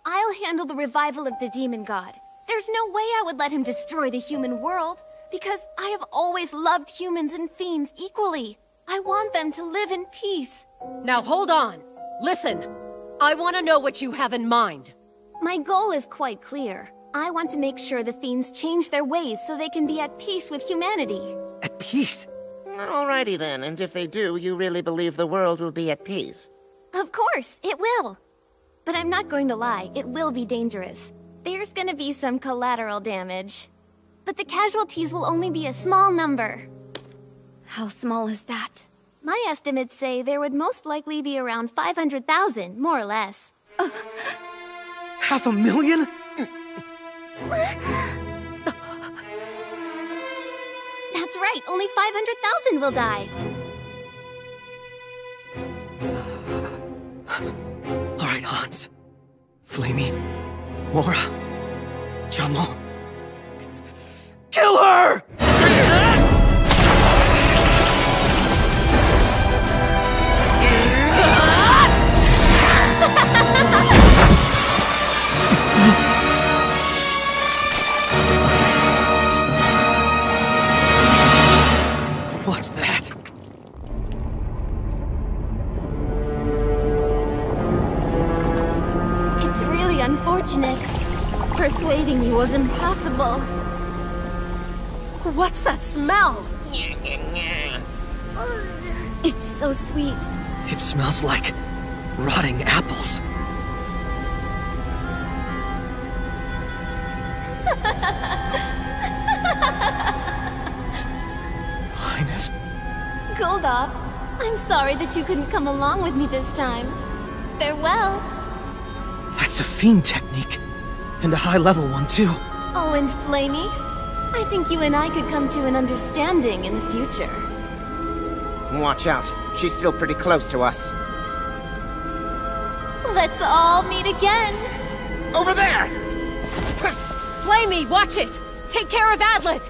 I'll handle the revival of the demon god. There's no way I would let him destroy the human world, because I have always loved humans and fiends equally. I want them to live in peace. Now hold on. Listen, I want to know what you have in mind. My goal is quite clear. I want to make sure the fiends change their ways so they can be at peace with humanity. At peace? Alrighty then, and if they do, you really believe the world will be at peace? Of course, it will. But I'm not going to lie, it will be dangerous. There's gonna be some collateral damage. but the casualties will only be a small number. How small is that? My estimates say there would most likely be around 500,000, more or less. 500,000? That's right, only 500,000 will die. All right, Hans. Flamey. Mora. Jamo. Kill her! What's that? It's really unfortunate. Persuading you was impossible. What's that smell? It's so sweet. It smells like rotting apples. Highness. Goldov, I'm sorry that you couldn't come along with me this time. Farewell. That's a fiend technique. And a high-level one, too. Oh, and Flamey, I think you and I could come to an understanding in the future. Watch out. She's still pretty close to us. Let's all meet again. Over there! Flamey, watch it! Take care of Adlet!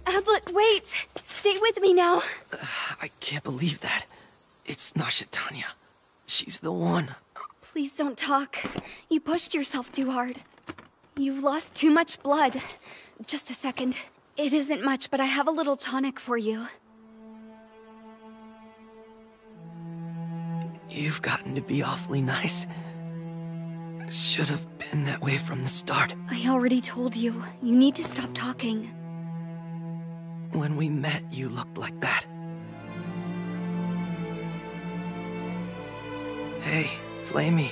Adlet, wait! Stay with me now. I can't believe that. It's Nashatanya. She's the one. Please don't talk. You pushed yourself too hard. You've lost too much blood. Just a second. It isn't much, but I have a little tonic for you. You've gotten to be awfully nice. Should have been that way from the start. I already told you. You need to stop talking. When we met, you looked like that. Hey, Flamey.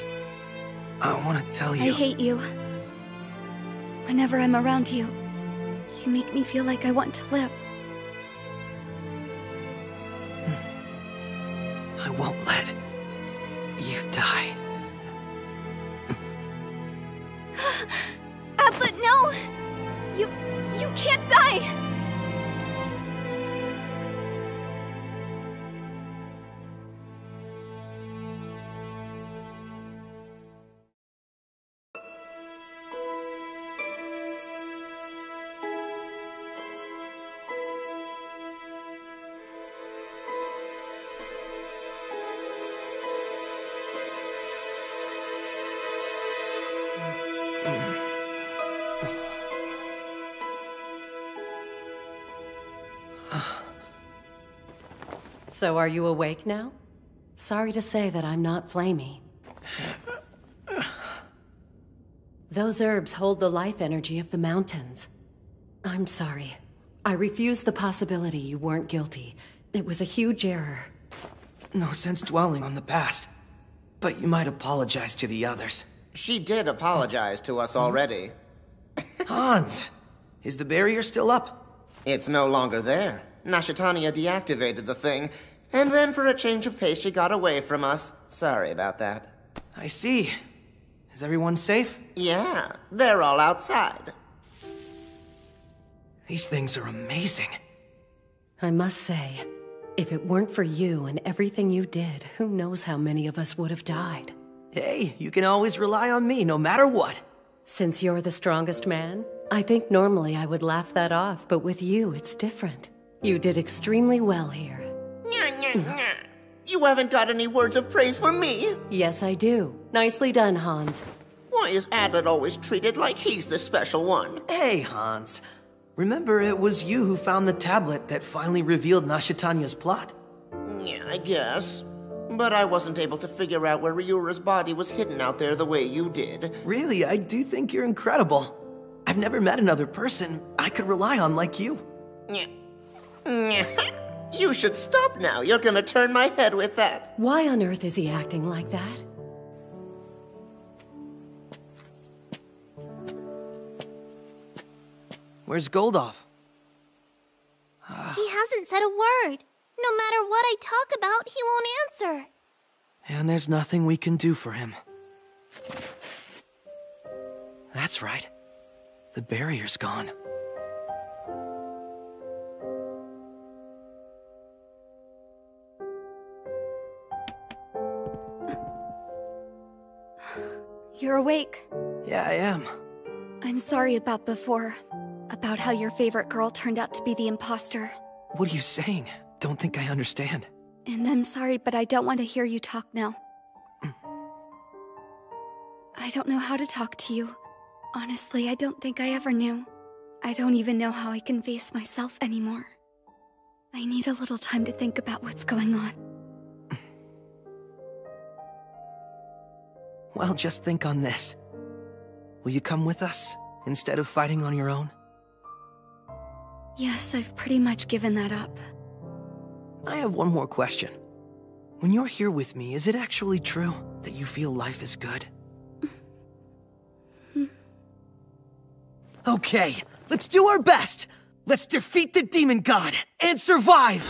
I want to tell you... I hate you. Whenever I'm around you, you make me feel like I want to live. I won't let you die. Adlet, no! You can't die! So are you awake now? Sorry to say that I'm not Flamey. Those herbs hold the life energy of the mountains. I'm sorry. I refuse the possibility you weren't guilty. It was a huge error. No sense dwelling on the past. But you might apologize to the others. She did apologize to us already. Hans! Is the barrier still up? It's no longer there. Nashatanya deactivated the thing, and then for a change of pace she got away from us. Sorry about that. I see. Is everyone safe? Yeah, they're all outside. These things are amazing. I must say, if it weren't for you and everything you did, who knows how many of us would have died. Hey, you can always rely on me, no matter what. Since you're the strongest man, I think normally I would laugh that off, but with you, it's different. You did extremely well here. You haven't got any words of praise for me? Yes, I do. Nicely done, Hans. Why is Adlet always treated like he's the special one? Hey, Hans. Remember, it was you who found the tablet that finally revealed Nashatanya's plot? Yeah, I guess. But I wasn't able to figure out where Ryura's body was hidden out there the way you did. Really, I do think you're incredible. I've never met another person I could rely on like you. You should stop now. You're gonna turn my head with that. Why on earth is he acting like that? Where's Goldolf? He hasn't said a word. No matter what I talk about, he won't answer. And there's nothing we can do for him. That's right. The barrier's gone. You're awake. Yeah, I am. I'm sorry about before. About how your favorite girl turned out to be the imposter. What are you saying? Don't think I understand. And I'm sorry, but I don't want to hear you talk now. I don't know how to talk to you. Honestly, I don't think I ever knew. I don't even know how I can face myself anymore. I need a little time to think about what's going on. Well, just think on this. Will you come with us, instead of fighting on your own? Yes, I've pretty much given that up. I have one more question. When you're here with me, is it actually true that you feel life is good? Okay, let's do our best! Let's defeat the demon god and survive!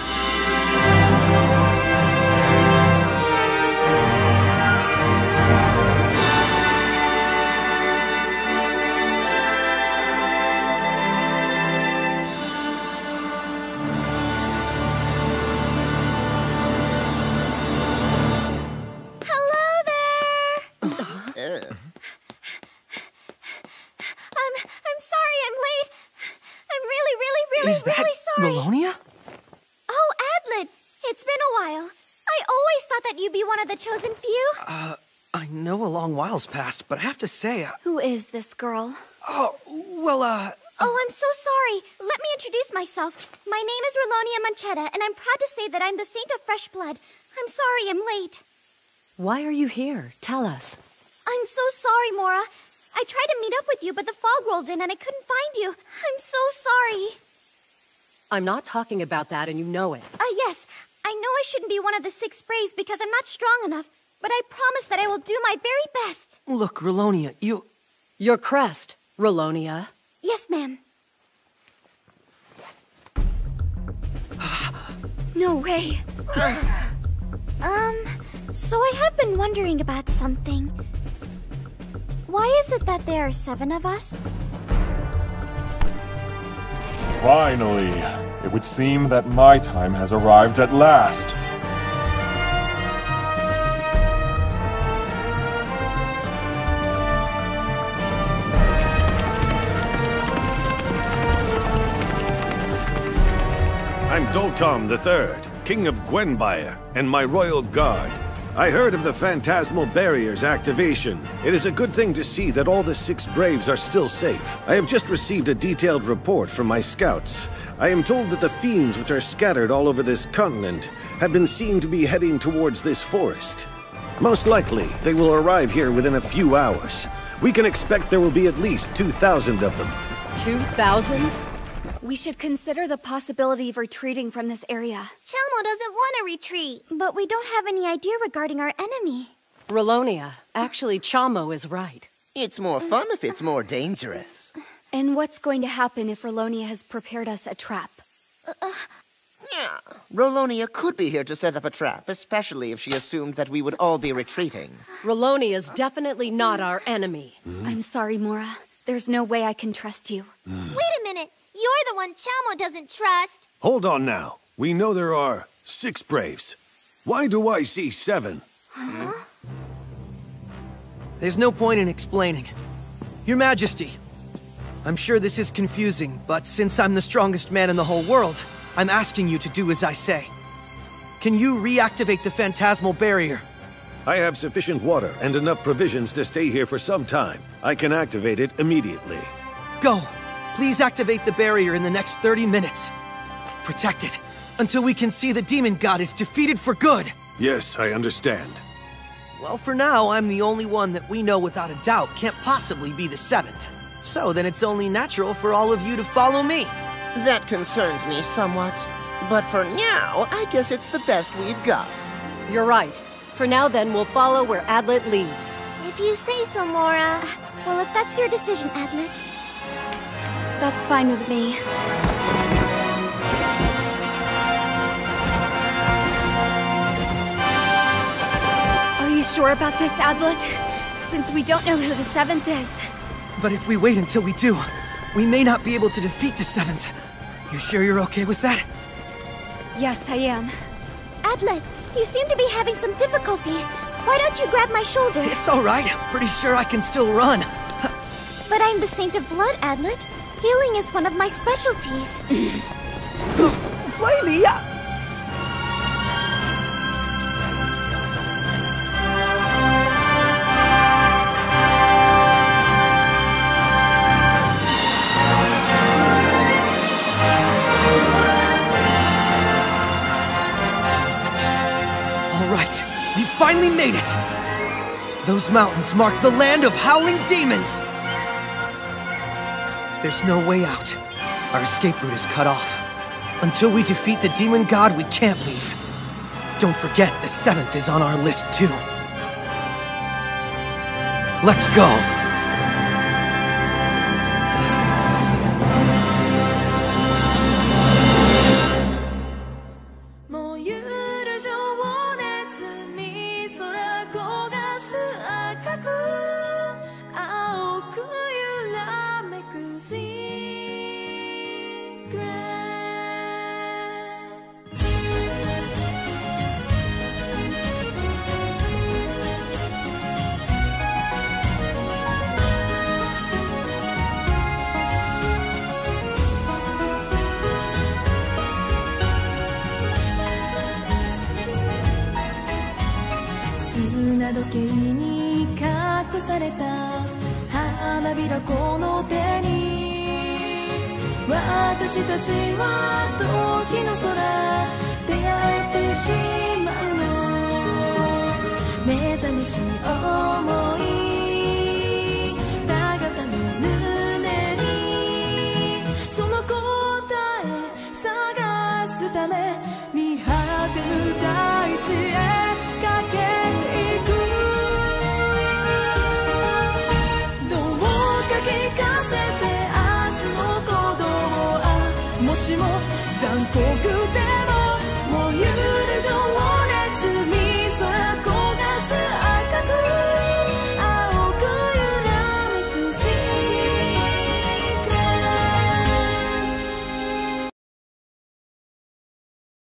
Is that really sorry. Melonia? Oh, Adlet! It's been a while. I always thought that you'd be one of the chosen few. I know a long while's passed, but I have to say, Who is this girl? Oh, well, Oh, I'm so sorry. Let me introduce myself. My name is Rolonia Manchetta, and I'm proud to say that I'm the Saint of Fresh Blood. I'm sorry I'm late. Why are you here? Tell us. I'm so sorry, Mora. I tried to meet up with you, but the fog rolled in and I couldn't find you. I'm so sorry. I'm not talking about that, and you know it. Yes. I know I shouldn't be one of the 6 Braves because I'm not strong enough, but I promise that I will do my very best. Look, Rolonia, Your crest, Rolonia. Yes, ma'am. No way. So I have been wondering about something. Why is it that there are 7 of us? Finally! It would seem that my time has arrived at last. I'm Dotom III, King of Gwenbyre, and my royal guard. I heard of the Phantasmal Barrier's activation. It is a good thing to see that all the 6 Braves are still safe. I have just received a detailed report from my scouts. I am told that the fiends which are scattered all over this continent have been seen to be heading towards this forest. Most likely, they will arrive here within a few hours. We can expect there will be at least 2,000 of them. 2,000? We should consider the possibility of retreating from this area. Chelmo doesn't want to retreat. But we don't have any idea regarding our enemy. Rolonia, actually, Chamo is right. It's more fun if it's more dangerous. And what's going to happen if Rolonia has prepared us a trap? Yeah, Rolonia could be here to set up a trap, especially if she assumed that we would all be retreating. Rolonia's definitely not our enemy. I'm sorry, Mora. There's no way I can trust you. Wait a minute. You're the one Chelmo doesn't trust. Hold on now. We know there are 6 Braves. Why do I see 7? Huh? There's no point in explaining. Your Majesty, I'm sure this is confusing, but since I'm the strongest man in the whole world, I'm asking you to do as I say. Can you reactivate the Phantasmal Barrier? I have sufficient water and enough provisions to stay here for some time. I can activate it immediately. Go! Please activate the barrier in the next 30 minutes. Protect it until we can see the demon god is defeated for good. Yes, I understand. Well, for now, I'm the only one that we know without a doubt can't possibly be the 7th. So then it's only natural for all of you to follow me. That concerns me somewhat. But for now, I guess it's the best we've got. You're right. For now then, we'll follow where Adlet leads. If you say so, Mora. Well, if that's your decision, Adlet, that's fine with me. Are you sure about this, Adlet? Since we don't know who the 7th is. But if we wait until we do, we may not be able to defeat the 7th. You sure you're okay with that? Yes, I am. Adlet, you seem to be having some difficulty. Why don't you grab my shoulder? It's alright. Pretty sure I can still run. But I'm the Saint of Blood, Adlet. Healing is one of my specialties. Flamey! We finally made it! Those mountains mark the land of howling demons! There's no way out. Our escape route is cut off. Until we defeat the demon god, we can't leave. Don't forget, the 7th is on our list too. Let's go!もしも残酷で